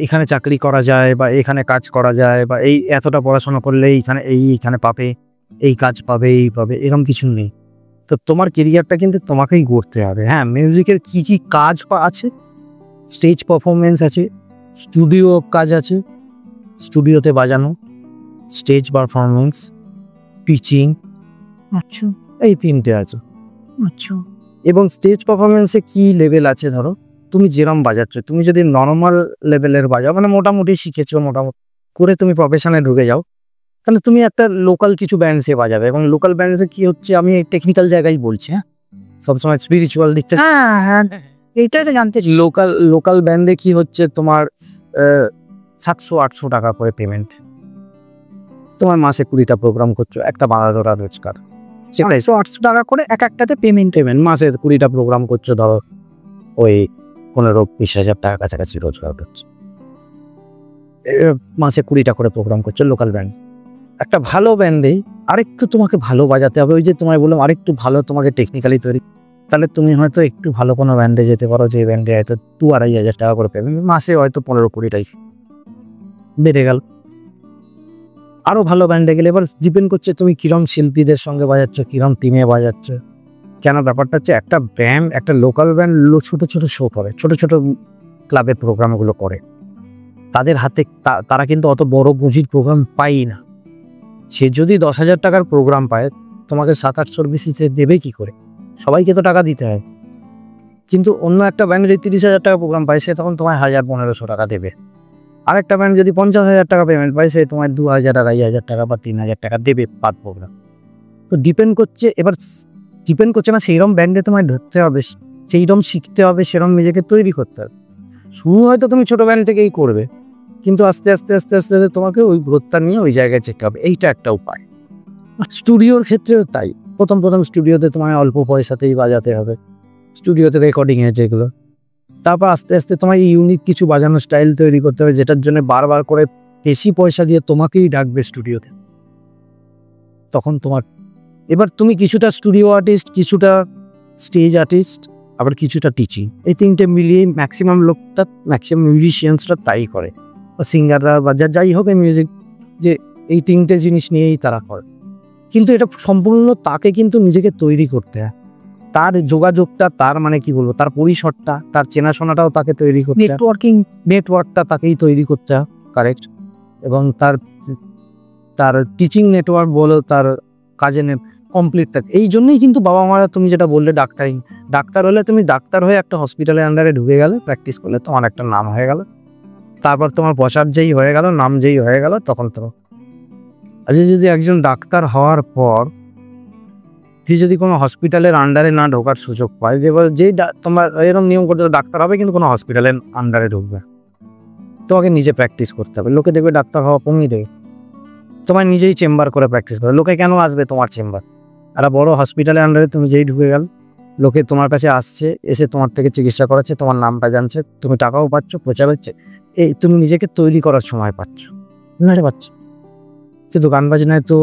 এখানে চাকরি করা যায় বা এখানে কাজ করা যায় বা এই এতটা পড়াশোনা করলে এইখানে পাবে, এই কাজ পাবে, এই পাবে, এরকম কিছু নেই। তো তোমার কেরিয়ারটা কিন্তু তোমাকেই করতে হবে। হ্যাঁ, মিউজিকের কি কাজ আছে, স্টেজ পারফরমেন্স আছে, স্টুডিও কাজ আছে, স্টুডিওতে বাজানো, স্টেজ পারফরমেন্স, পিচিং, আচ্ছা এই 3টে আছে। আচ্ছা। এবং স্টেজ পারফরমেন্সে কি লেভেল আছে, ধরো তুমি যেরম বাজাচ্ছ, তুমি যদি নর্মাল লেভেলের বাজাও, মানে মোটামুটি শিখেছো, মোটামুটি করে তুমি প্রফেশনে ঢুকে যাও, তাহলে তুমি একটা লোকাল কিছু ব্যান্ডসে বাজাবে। এবং লোকাল ব্যান্ডসে কি হচ্ছে, আমি টেকনিক্যাল জায়গায় বলছি, হ্যাঁ, সবসময় স্পিরিচুয়াল দিকটা, হ্যাঁ, এইটাই তো জানতে চাই। লোকাল ব্যান্ডে কি হচ্ছে, তোমার 700-800 টাকা করে পেমেন্ট, তোমার মাসে 20টা প্রোগ্রাম করছো, একটা বাঁধা ধরা রোজগার। 700-800 টাকা করে এক একটাতে পেমেন্ট, মাসে 20টা প্রোগ্রাম করছো, ধরো ওই 15-20 হাজার টাকা কাছাকাছি রোজগার করছো। মাসে 20টা করে প্রোগ্রাম করছো লোকাল ব্যান্ড। একটা ভালো ব্যান্ডে আরেকটু তোমাকে ভালো বাজাতে হবে, ওই যে তোমায় বললাম আরেকটু ভালো তোমাকে টেকনিক্যালি তৈরি, তাহলে তুমি হয়তো একটু ভালো কোনো ব্যান্ডে যেতে পারো, যে ব্যান্ডে হয়তো 2-2.5 হাজার টাকা করে পেবে, মাসে হয়তো 15-20টাই বেড়ে গেল। আরও ভালো ব্যান্ডে গেলে এবার ডিপেন্ড করছে তুমি কিরম শিল্পীদের সঙ্গে বাজাচ্ছ, কিরম টিমে বাজাচ্ছ। কেন ব্যাপারটা হচ্ছে, একটা ব্যান্ড, একটা লোকাল ব্যান্ড ছোট ছোট শো করে, ছোট ছোট ক্লাবের প্রোগ্রামগুলো করে, তাদের হাতে তারা কিন্তু অত বড় পুঁজির প্রোগ্রাম পাই না। সে যদি 10,000 টাকার প্রোগ্রাম পায়, তোমাকে 700-800 বেশি দেবে কি করে? সবাইকে তো টাকা দিতে হয়। কিন্তু অন্য একটা ব্যান্ড যদি 30,000 টাকা প্রোগ্রাম পায়, সে তখন তোমায় 1,000-1,500 টাকা দেবে। আরেকটা ব্যান্ড যদি 50,000 টাকা পেমেন্ট পায়, সে তোমায় 2,000-2,500 টাকা বা 3,000 টাকা দেবে পার প্রোগ্রাম। তো ডিপেন্ড করছে, এবার ডিপেন্ড করছে না সেইরকম ব্যান্ডে তোমায় ধরতে হবে, সেইরকম শিখতে হবে, সেরকম নিজেকে তৈরি করতে হবে। শুরু হয়তো তুমি ছোট ব্যান্ড থেকেই করবে, কিন্তু আস্তে আস্তে আস্তে আস্তে আস্তে তোমাকে ওই গ্রোথটা নিয়ে ওই জায়গায় যেতে হবে, এইটা একটা উপায়। স্টুডিওর ক্ষেত্রেও তাই, প্রথম স্টুডিওতে তোমায় অল্প পয়সাতেই বাজাতে হবে, স্টুডিওতে রেকর্ডিংয়ে যেগুলো। তারপর আস্তে আস্তে তোমার ইউনিক কিছু বাজানোর স্টাইল তৈরি করতে হবে, যেটার জন্য বারবার করে বেশি পয়সা দিয়ে তোমাকেই ডাকবে স্টুডিওতে। তখন তোমার এবার তুমি কিছুটা স্টুডিও আর্টিস্ট, কিছুটা স্টেজ আর্টিস্ট, আবার কিছুটা টিচিং, এই তিনটে মিলিয়ে ম্যাক্সিমাম মিউজিশিয়ানসরা তাই করে, বা সিঙ্গাররা বা যাই হোক মিউজিক, যে এই তিনটে জিনিস নিয়েই তারা করে। কিন্তু এটা সম্পূর্ণ তাকে কিন্তু নিজেকে তৈরি করতে হয়, তার যোগাযোগটা, তার মানে কি বলবো, তার পরিসরটা, তার চেনাশোনাটাও তাকে তৈরি করতে হয়, নেটওয়ার্কটা তাকেই তৈরি করতে হয়, কারেক্ট। এবং তার টিচিং নেটওয়ার্ক বলো, তার কাজে কমপ্লিট থাকে। এই জন্যই কিন্তু বাবা মারা, তুমি যেটা বললে ডাক্তার হলে, তুমি ডাক্তার হয়ে একটা হসপিটালের আন্ডারে ঢুকে গেলে, প্র্যাকটিস করলে তোমার একটা নাম হয়ে গেল, তারপর তোমার বসার যেই হয়ে গেল, নাম যেই হয়ে গেল, তখন তোমার আচ্ছা, যদি একজন ডাক্তার হওয়ার পর তুই যদি কোনো হসপিটালের আন্ডারে না ঢোকার সুযোগ পায়, এবার যেই তোমার এরকম নিয়ম করতে ডাক্তার হবে, কিন্তু কোনো হসপিটালের আন্ডারে ঢুকবে, তোমাকে নিজে প্র্যাকটিস করতে হবে। লোকে দেখবে ডাক্তার হওয়া কমিয়ে দেবে, তোমার নিজেই চেম্বার করে প্র্যাকটিস করে। লোকে কেন আসবে তোমার চেম্বার? একটা বড় হসপিটালের আন্ডারে তুমি যেই ঢুকে গেল, লোকে তোমার কাছে আসছে, এসে তোমার থেকে চিকিৎসা করাচ্ছে, তোমার নামটা জানছে, তুমি টাকাও পাচ্ছ, প্রচার হচ্ছে, এই তুমি নিজেকে তৈরি করার সময় পাচ্ছ পাচ্ছ। কিন্তু গান বাজনায় তো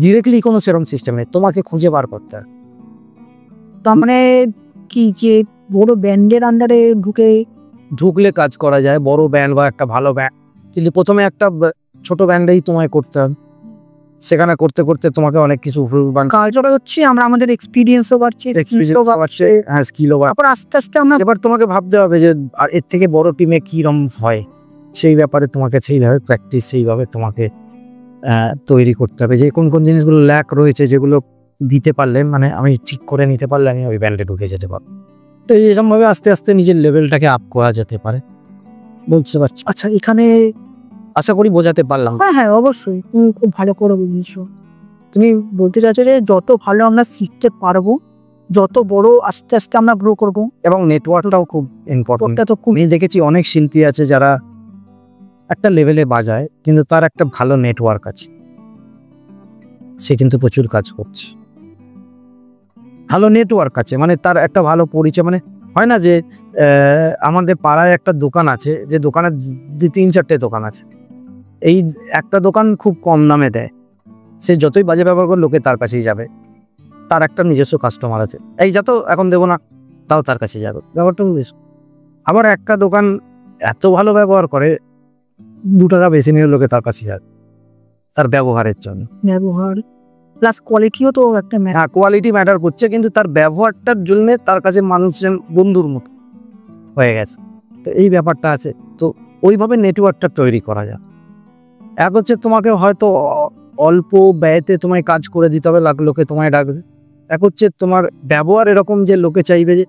ডিরেক্টলি কোনো সেরকম সিস্টেম নেই, তোমাকে খুঁজে বার করতে হয়। তার মানে কি, যে বড় ব্যান্ডের আন্ডারে ঢুকলে কাজ করা যায়, বড় ব্যান্ড বা একটা ভালো ব্যান্ড, কিন্তু প্রথমে একটা ছোট ব্যান্ডেই তোমায় করতে হবে। সেখানে করতে করতে তোমাকে অনেক কিছু কালচার হচ্ছে, আমরা আমাদের এক্সপিরিয়েন্সও বাড়ছে, স্কিলও বাড়ছে। তারপর আস্তে আস্তে আমরা এবার তোমাকে ভাবতে হবে যে আর এর থেকে বড় টিমে কিরম হয়, সেই ব্যাপারে তোমাকে সেইভাবে প্র্যাকটিস, সেইভাবে তোমাকে তৈরি করতে হবে, যে কোন কোন জিনিসগুলো ল্যাক রয়েছে, যেগুলো দিতে পারলে, মানে আমি ঠিক করে নিতে পারলে আমি ওই ব্যান্ডে ঢুকে যেতে পারবো। তো এইরকমভাবে আস্তে আস্তে নিজের লেভেলটাকে আপ করা যেতে পারে, বুঝতে পারছি। আচ্ছা, এখানে আশা করি বোঝাতে পারলাম। হ্যাঁ, অবশ্যই তুমি খুব ভালো করে বুঝিয়েছো। তুমি বলতে চাইছো যে যত ভালো আমরা শিখতে পারবো, যত বড় আস্তে আস্তে আমরা গ্রো করবো। এবং নেটওয়ার্কটাও খুব ইম্পর্টেন্ট। ওটা তো খুব, আমি দেখেছি অনেক শিল্পী আছে যারা একটা লেভেলে বাজায়, কিন্তু তার একটা ভালো নেটওয়ার্ক আছে, সে কিন্তু প্রচুর কাজ করছে, ভালো নেটওয়ার্ক আছে, মানে তার একটা ভালো পরিচয়। মানে হয় না যে আমাদের পাড়ায় একটা দোকান আছে, যে দোকানে 3-4টে দোকান আছে, এই একটা দোকান খুব কম দামে দেয়, সে যতই বাজে ব্যবহার করে লোকে তার কাছেই যাবে, তার একটা নিজস্ব কাস্টমার আছে, এই যা তো এখন দেবো না, তাও তার কাছে যাবে, ব্যাপারটা বুঝেছ। আবার একটা দোকান এত ভালো ব্যবহার করে, 2 টাকা বেশি নিয়ে লোকে তার কাছে যাবে, তার ব্যবহারের জন্য। ব্যবহার প্লাস কোয়ালিটিও তো একটা হ্যাঁ, কোয়ালিটি ম্যাটার করছে, কিন্তু তার ব্যবহারটার জন্য তার কাছে মানুষজন বন্ধুর মতো হয়ে গেছে। তো এই ব্যাপারটা আছে, তো ওইভাবে নেটওয়ার্কটা তৈরি করা যায়। এক হচ্ছে তোমাকে হয়তো অল্প ব্যয়তে তোমায় কাজ করে দিতে হবে, লোকে তোমায় ডাকবে। এক হচ্ছে তোমার ব্যবহার এরকম যে লোকে চাইবে, যে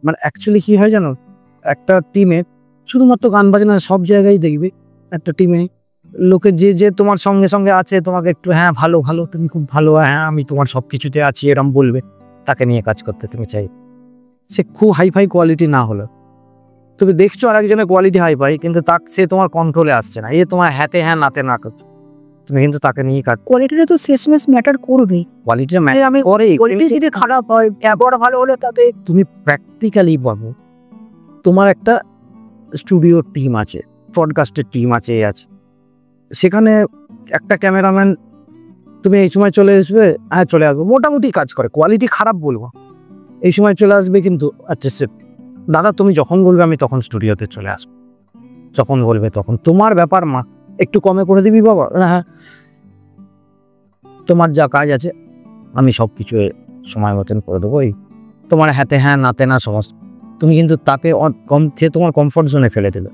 মানে অ্যাকচুয়ালি কী হয় জানো, একটা টিমে শুধুমাত্র গান বাজনা, সব জায়গায় দেখবে একটা টিমে লোকে যে তোমার সঙ্গে সঙ্গে আছে, তোমাকে একটু হ্যাঁ ভালো তুমি খুব ভালো, হ্যাঁ আমি তোমার সব কিছুতে আছি, এরম বলবে, তাকে নিয়ে কাজ করতে তুমি চাই। সে খুব হাইফাই কোয়ালিটি না হলো, তুমি দেখছো আর একজনের কোয়ালিটি হাইফাই, কিন্তু সে তোমার কন্ট্রোলে আসছে না, তোমার হাতে হ্যাঁ নাতে না করছো, তুমি কিন্তু তাকে নিয়ে কাজ। কোয়ালিটিটা তো শেষমেশ ম্যাটার করবে, কোয়ালিটিটা আমি করে, কোয়ালিটি যদি খারাপ হয়, ব্যবহার ভালো হলে তাতে তুমি প্র্যাকটিক্যালি পাবো। তোমার একটা স্টুডিও টিম আছে, পডকাস্টের টিম আছে, সেখানে একটা ক্যামেরাম্যান, তুমি এই সময় চলে আসবে, হ্যাঁ চলে আসবো, মোটামুটি কাজ করে, কোয়ালিটি খারাপ বলবো, এই সময় চলে আসবে, কিন্তু আচ্ছা দাদা তুমি যখন বলবে আমি তখন স্টুডিওতে চলে আসবো, যখন বলবে তখন, তোমার ব্যাপার মা, একটু কমে করে দিবি বাবা, হ্যাঁ তোমার যা কাজ আছে আমি সব কিছু সময় মতন করে দেবো, তোমার হাতে হ্যাঁ নাতে না সমস্ত। তুমি কিন্তু তাকে সে তোমার কমফর্ট জোনে ফেলে দিলে,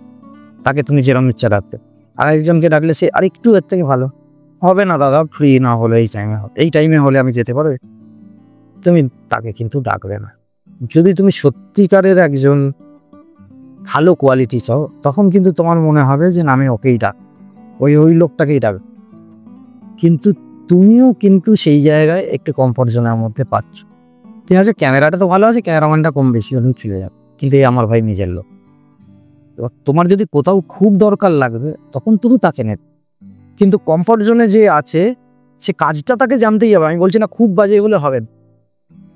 তাকে তুমি যেরকম ইচ্ছা রাখতে। আর একজনকে ডাকলে সে আর একটু এর থেকে ভালো হবে না, দাদা ফ্রি না হলে এই টাইমে হলে আমি যেতে পারবে, তুমি তাকে কিন্তু ডাকবে না। যদি তুমি সত্যিকারের একজন ভালো কোয়ালিটি চাও, তখন কিন্তু তোমার মনে হবে যে না আমি ওকেই ডাক, ওই লোকটাকেই ডাক, কিন্তু তুমিও কিন্তু সেই জায়গায় একটু কমফর্ট জোনের মধ্যে পাচ্ছ। ঠিক আছে, ক্যামেরাটা তো ভালো আছে, ক্যামেরাম্যানটা কম বেশি হলেও চলে যাবে, কিন্তু এই আমার ভাই নিজের লোক, এবার তোমার যদি কোথাও খুব দরকার লাগবে তখন তুমি তাকে নেবে, কিন্তু কমফর্ট জোনে যে আছে সে কাজটা তাকে জানতেই হবে। আমি বলছি না খুব বাজে হলে হবে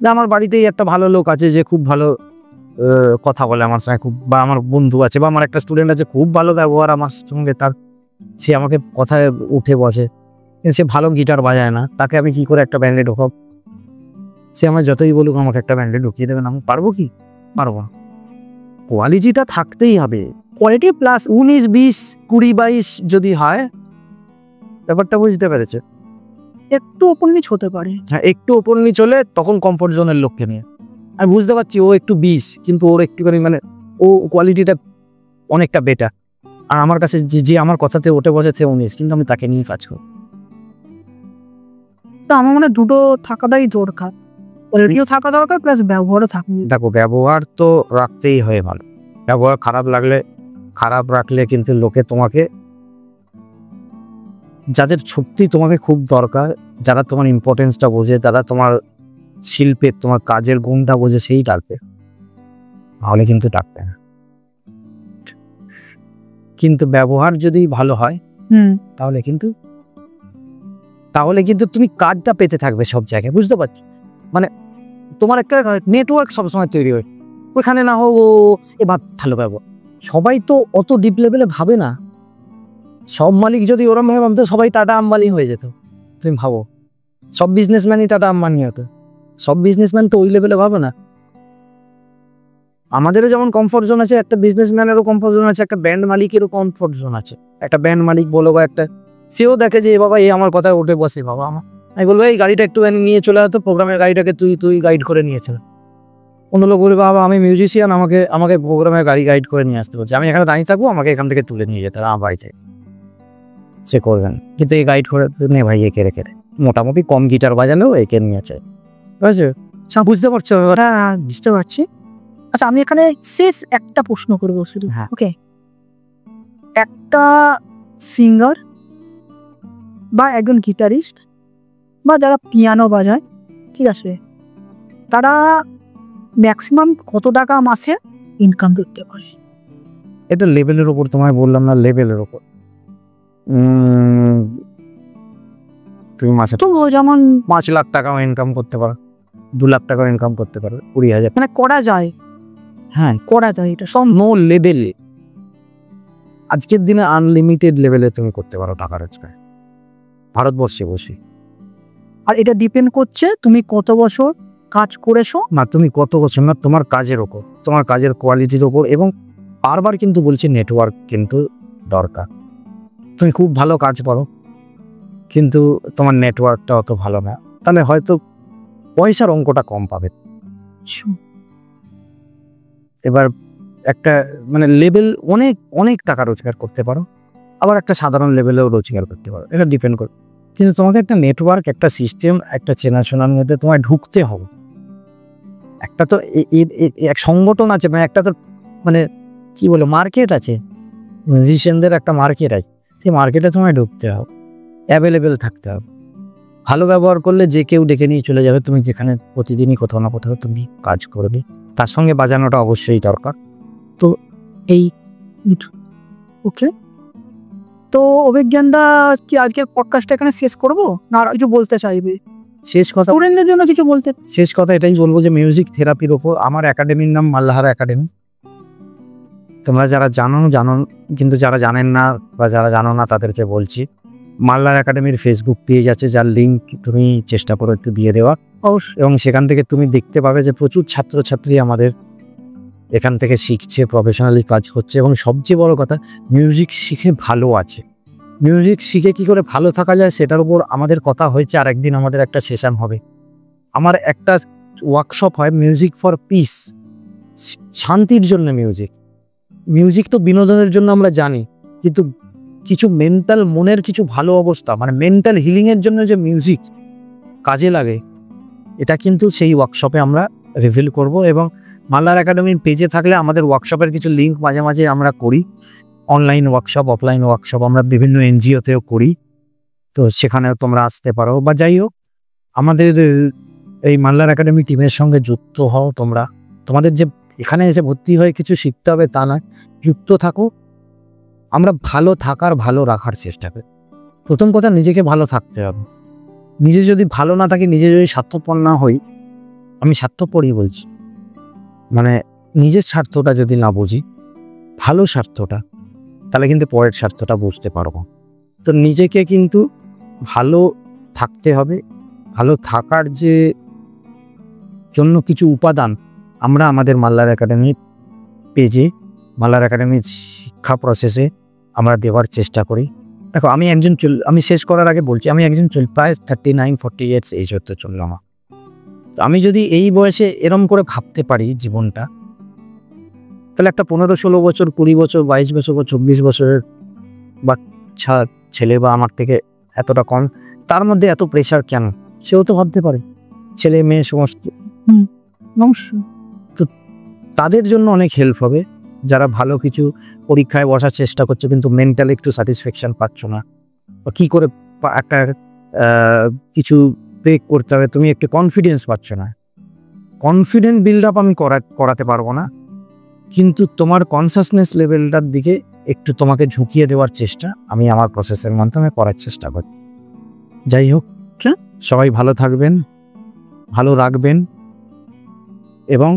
না, আমার বাড়িতেই একটা ভালো লোক আছে যে খুব ভালো কথা বলে আমার সঙ্গে, খুব, বা আমার বন্ধু আছে বা আমার একটা স্টুডেন্ট আছে খুব ভালো ব্যবহার আমার সঙ্গে তার, সে আমাকে কথায় উঠে বসে, কিন্তু সে ভালো গিটার বাজায় না, তাকে আমি কি করে একটা ব্যান্ডে ঢোকাব? সে আমার যতই বলুক আমাকে একটা ব্যান্ডে ঢুকিয়ে দেবেন, আমি পারবো কি? পারবো না। কোয়ালিটিটা থাকতেই হবে, কোয়ালিটি প্লাস 19, 20, 20, 22 যদি হয়, ব্যাপারটা বুঝতে পেরেছে? একটু ওপর নিচ হতে পারে। হ্যাঁ, একটু ওপর নিচ হলে তখন কমফর্ট জোনের লোককে নিয়ে, আমি বুঝতে পারছি ও একটু 20 কিন্তু ওর একটুখানি মানে ও কোয়ালিটিটা অনেকটা বেটার, আর আমার কাছে যে আমার কথাতে ওঠে বসেছে 19, কিন্তু আমি তাকে নিয়ে কাজ করি। তো আমার মনে হয় দুটো থাকাটাই দরকার, কোয়ালিটিও থাকা দরকার প্লাস ব্যবহারও থাকবে। দেখো, ব্যবহার তো রাখতেই হয় ভালো, ব্যবহার খারাপ রাখলে কিন্তু লোকে তোমাকে, যাদের সত্যি তোমাকে খুব দরকার, যারা তোমার ইম্পর্টেন্সটা বোঝে, যারা তোমার শিল্পের তোমার কাজের গুণটা বোঝে, সেই ডাকবে, নাহলে কিন্তু ডাকবে না। কিন্তু ব্যবহার যদি ভালো হয় তাহলে কিন্তু তুমি কাজটা পেতে থাকবে সব জায়গায়, বুঝতে পারছো? মানে তোমার একটা নেটওয়ার্ক সবসময় তৈরি হয়, ওইখানে না হোক এবার ভালো ব্যবহার। সবাই তো অত ডিপ লেভেলে ভাবে না, সব মালিক যদি ওরম ভাবে ভাবতো সবাই টাটা আম্বানি হয়ে যেত। তুমি ভাবো, সব বিজনেসম্যানই টাটা আম্বানি হতো, সব বিজনেসম্যান তো ওই লেভেলে ভাবে না। আমাদেরও যেমন কমফর্ট জোন আছে, একটা বিজনেসম্যানেরও কমফর্ট জোন আছে, একটা ব্যান্ড মালিকেরও কমফর্ট জোন আছে। একটা ব্যান্ড মালিক বলো বা একটা, সেও দেখে যে বাবা এই আমার কথায় উঠে বসে, বাবা আমার, আমি বলবো এই গাড়িটা একটু নিয়ে চলে আসতো, প্রোগ্রামের গাড়িটাকে তুই গাইড করে নিয়েছিল। অন্য লোক বলবে বাবা আমি মিউজিশিয়ান, আমাকে প্রোগ্রামের গাড়ি গাইড করে নিয়ে আসতে বলছে, আমি এখানে দাঁড়িয়ে থাকবো, আমাকে এখান থেকে তুলে নিয়ে যেতে আমার বাড়িতে, সে করবেন। কিন্তু এই গাইড করে নে ভাই, একে রেখে মোটামুটি কম গিটার বাজালেও একে নিয়েছে, ঠিক আছে? বুঝতে পারছো? হ্যাঁ, বুঝতে পারছি। আচ্ছা, আমি এখানে শেষ একটা প্রশ্ন করবো শুধু। হ্যাঁ। ওকে, একটা সিঙ্গার বা একজন গিটারিস্ট বা যারা পিয়ানো বাজায়, ঠিক আছে, তারা ম্যাক্সিমাম কত টাকা মাসে ইনকাম করতে পারে? এটা লেভেলের উপর, তোমায় বললাম না, লেভেলের উপর। তুমি মাসে তো যেমন 5 লাখ টাকাও ইনকাম করতে পারো, 2 লাখ টাকাও ইনকাম করতে পারো, 20,000। মানে করা যায়, হ্যাঁ, করা যায়, এটা সব নো লেভেল। আজকের দিনে আনলিমিটেড লেভেলে তুমি করতে পারো টাকা রোজগার, ভারতবর্ষে বসে। আর এটা ডিপেন্ড করছে তুমি কত বছর কাজ করেছো, না তুমি কত বছর, না তোমার কাজের ওপর, তোমার কাজের কোয়ালিটির ওপর, এবং বারবার কিন্তু বলছি নেটওয়ার্ক কিন্তু দরকার। তুমি খুব ভালো কাজ পারো কিন্তু তোমার নেটওয়ার্কটা অত ভালো না, তাহলে হয়তো পয়সার অঙ্কটা কম পাবে। এবার একটা মানে লেভেল অনেক অনেক টাকা রোজগার করতে পারো, আবার একটা সাধারণ লেভেলেও রোজগার করতে পারো, এটা ডিপেন্ড করে। কিন্তু তোমাকে একটা নেটওয়ার্ক, একটা সিস্টেম, একটা চেনাশোনার মধ্যে তোমায় ঢুকতে হবে। একটা তো এক সংগঠন আছে, মানে একটা তো মানে কি বলে মার্কেট আছে, মিউজিশিয়ানদের একটা মার্কেট আছে, সেই মার্কেটে তোমায় ঢুকতে হবে, অ্যাভেলেবেল থাকতে হবে। ভালো ব্যবহার করলে যে কেউ ডেকে নিয়ে চলে যাবে, তুমি যেখানে প্রতিদিনই কোথাও না কোথাও তুমি কাজ করবে, তার সঙ্গে বাজানোটা অবশ্যই দরকার। এই ওকে, তো অভিজ্ঞানদা কি আজকের পডকাস্টটা এখানে শেষ করবো না আর কিছু বলতে চাইবে? শেষ কথা স্টুডেন্টদের জন্য কিছু বলতে? শেষ কথা এটাই বলবো যে মিউজিক থেরাপির ওপর আমার একাডেমির নাম মাল্লাহার একাডেমি। তোমরা যারা জানো, কিন্তু যারা জানেন না বা যারা জানো না তাদেরকে বলছি, মাল্লাহার একাডেমির ফেসবুক পেজ আছে, যার লিঙ্ক তুমি চেষ্টা করো একটু দিয়ে দেওয়া, এবং সেখান থেকে তুমি দেখতে পাবে যে প্রচুর ছাত্রছাত্রী আমাদের এখান থেকে শিখছে, প্রফেশনালি কাজ করছে, এবং সবচেয়ে বড় কথা মিউজিক শিখে ভালো আছে। মিউজিক শিখে কি করে ভালো থাকা যায় সেটার উপর আমাদের কথা হয়েছে, আর একদিন আমাদের একটা সেশন হবে। আমার একটা ওয়ার্কশপ হয় মিউজিক ফর পিস, শান্তির জন্য মিউজিক তো বিনোদনের জন্য আমরা জানি, কিন্তু কিছু মেন্টাল, মনের কিছু ভালো অবস্থা, মানে মেন্টাল হিলিংয়ের জন্য যে মিউজিক কাজে লাগে, এটা কিন্তু সেই ওয়ার্কশপে আমরা রিভিল করব। এবং মাল্লাহার একাডেমির পেজে থাকলে আমাদের ওয়ার্কশপের কিছু লিঙ্ক মাঝে মাঝে আমরা করি, অনলাইন ওয়ার্কশপ, অফলাইন ওয়ার্কশপ আমরা বিভিন্ন এনজিওতেও করি, তো সেখানেও তোমরা আসতে পারো। বা যাই হোক, আমাদের এই মাল্লাহার একাডেমি টিমের সঙ্গে যুক্ত হও তোমরা। তোমাদের যে এখানে এসে ভর্তি হয়ে কিছু শিখতে হবে তা নয়, যুক্ত থাকো। আমরা ভালো থাকার, ভালো রাখার চেষ্টা করি। প্রথম কথা, নিজেকে ভালো থাকতে হবে। নিজে যদি ভালো না থাকি, নিজে যদি স্বার্থপর না হই, আমি স্বার্থপরই বলছি, মানে নিজের স্বার্থটা যদি না বুঝি, ভালো স্বার্থটা, তাহলে কিন্তু পরের স্বার্থটা বুঝতে পারবো। তো নিজেকে কিন্তু ভালো থাকতে হবে। ভালো থাকার যে জন্য কিছু উপাদান আমরা আমাদের মাল্লার একাডেমির পেজে, মাল্লার একাডেমির শিক্ষা প্রসেসে আমরা দেওয়ার চেষ্টা করি। দেখো, আমি শেষ করার আগে বলছি, আমি একজন প্রায় 39-40 ইয়ার্স এজ হতে চলল আমার। তো আমি যদি এই বয়সে এরম করে ভাবতে পারি জীবনটা, তাহলে একটা 15-16 বছর, 20 বছর, 22 বছর বা 24 বছরের বাচ্চা ছেলে বা আমার থেকে এতটা কম, তার মধ্যে এত প্রেশার কেন, সেও তো ভাবতে পারে। ছেলে মেয়ে সমস্ত, তো তাদের জন্য অনেক হেল্প হবে। যারা ভালো কিছু পরীক্ষায় বসার চেষ্টা করছে কিন্তু মেন্টালি একটু স্যাটিসফ্যাকশন পাচ্ছ না, বা কী করে একটা কিছু ব্রেক করতে হবে, তুমি একটু কনফিডেন্স পাচ্ছ না। কনফিডেন্ট বিল্ড আপ আমি করাতে পারবো না, কিন্তু তোমার কনসাসনেস লেভেলটার দিকে একটু তোমাকে ঝুঁকিয়ে দেওয়ার চেষ্টা আমি আমার প্রসেসের মাধ্যমে করার চেষ্টা করি। যাই হোক, সবাই ভালো থাকবেন, ভালো রাখবেন, এবং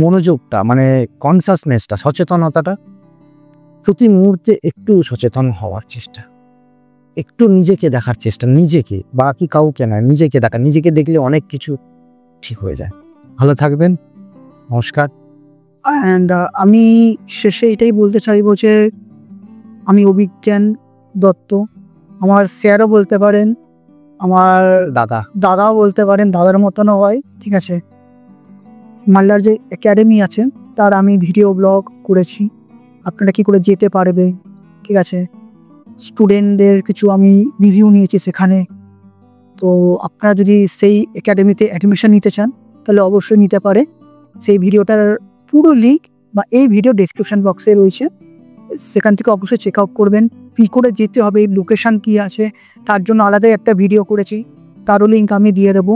মনোযোগটা, মানে কনসাসনেসটা, সচেতনতাটা প্রতি মুহূর্তে একটু সচেতন হওয়ার চেষ্টা, একটু নিজেকে দেখার চেষ্টা, নিজেকে, বাকি কাউকে নয়, নিজেকে দেখা। নিজেকে দেখলে অনেক কিছু ঠিক হয়ে যায়। ভালো থাকবেন, নমস্কার। অ্যান্ড আমি শেষে এটাই বলতে চাইবো যে আমি অভিজ্ঞান দত্ত, আমার স্যারও বলতে পারেন, আমার দাদাও বলতে পারেন, দাদার মতনও হয়, ঠিক আছে। মাল্লার যে একাডেমি আছে তার আমি ভিডিও ব্লগ করেছি, আপনারা কী করে যেতে পারবে, ঠিক আছে। স্টুডেন্টদের কিছু আমি রিভিউ নিয়েছি সেখানে। তো আপনারা যদি সেই একাডেমিতে অ্যাডমিশন নিতে চান তাহলে অবশ্যই নিতে পারে। সেই ভিডিওটার পুরো লিঙ্ক বা এই ভিডিও ডেসক্রিপশন বক্সে রয়েছে, সেখান থেকে অবশ্যই চেক আউট করবেন। কী করে যেতে হবে, লোকেশান কী আছে, তার জন্য আলাদাই একটা ভিডিও করেছি, তারও লিঙ্ক আমি দিয়ে দেবো।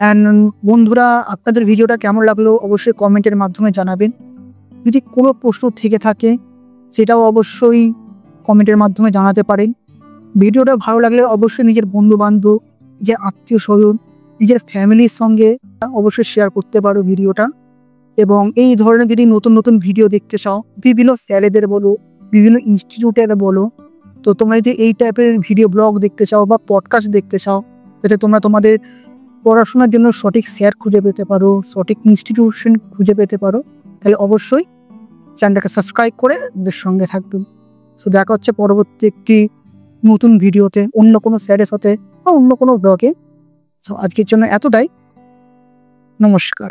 অ্যান্ড বন্ধুরা, আপনাদের ভিডিওটা কেমন লাগলো অবশ্যই কমেন্টের মাধ্যমে জানাবেন। যদি কোনো প্রশ্ন থেকে থাকে সেটাও অবশ্যই কমেন্টের মাধ্যমে জানাতে পারেন। ভিডিওটা ভালো লাগলে অবশ্যই নিজের বন্ধুবান্ধব, নিজের আত্মীয় স্বজন, নিজের ফ্যামিলির সঙ্গে অবশ্যই শেয়ার করতে পারো ভিডিওটা। এবং এই ধরনের যদি নতুন নতুন ভিডিও দেখতে চাও, বিভিন্ন স্যারেদের বলো, বিভিন্ন ইনস্টিটিউটের বলো, তো তোমরা যদি এই টাইপের ভিডিও ব্লগ দেখতে চাও বা পডকাস্ট দেখতে চাও, যাতে তোমরা তোমাদের পড়াশোনার জন্য সঠিক স্যার খুঁজে পেতে পারো, সঠিক ইনস্টিটিউশন খুঁজে পেতে পারো, তাহলে অবশ্যই চ্যানেলটাকে সাবস্ক্রাইব করে ওদের সঙ্গে থাকবেন। সো দেখা হচ্ছে পরবর্তী একটি নতুন ভিডিওতে, অন্য কোনো স্যারের সাথে বা অন্য কোনো ব্লগে। সো আজকের জন্য এতটাই, নমস্কার।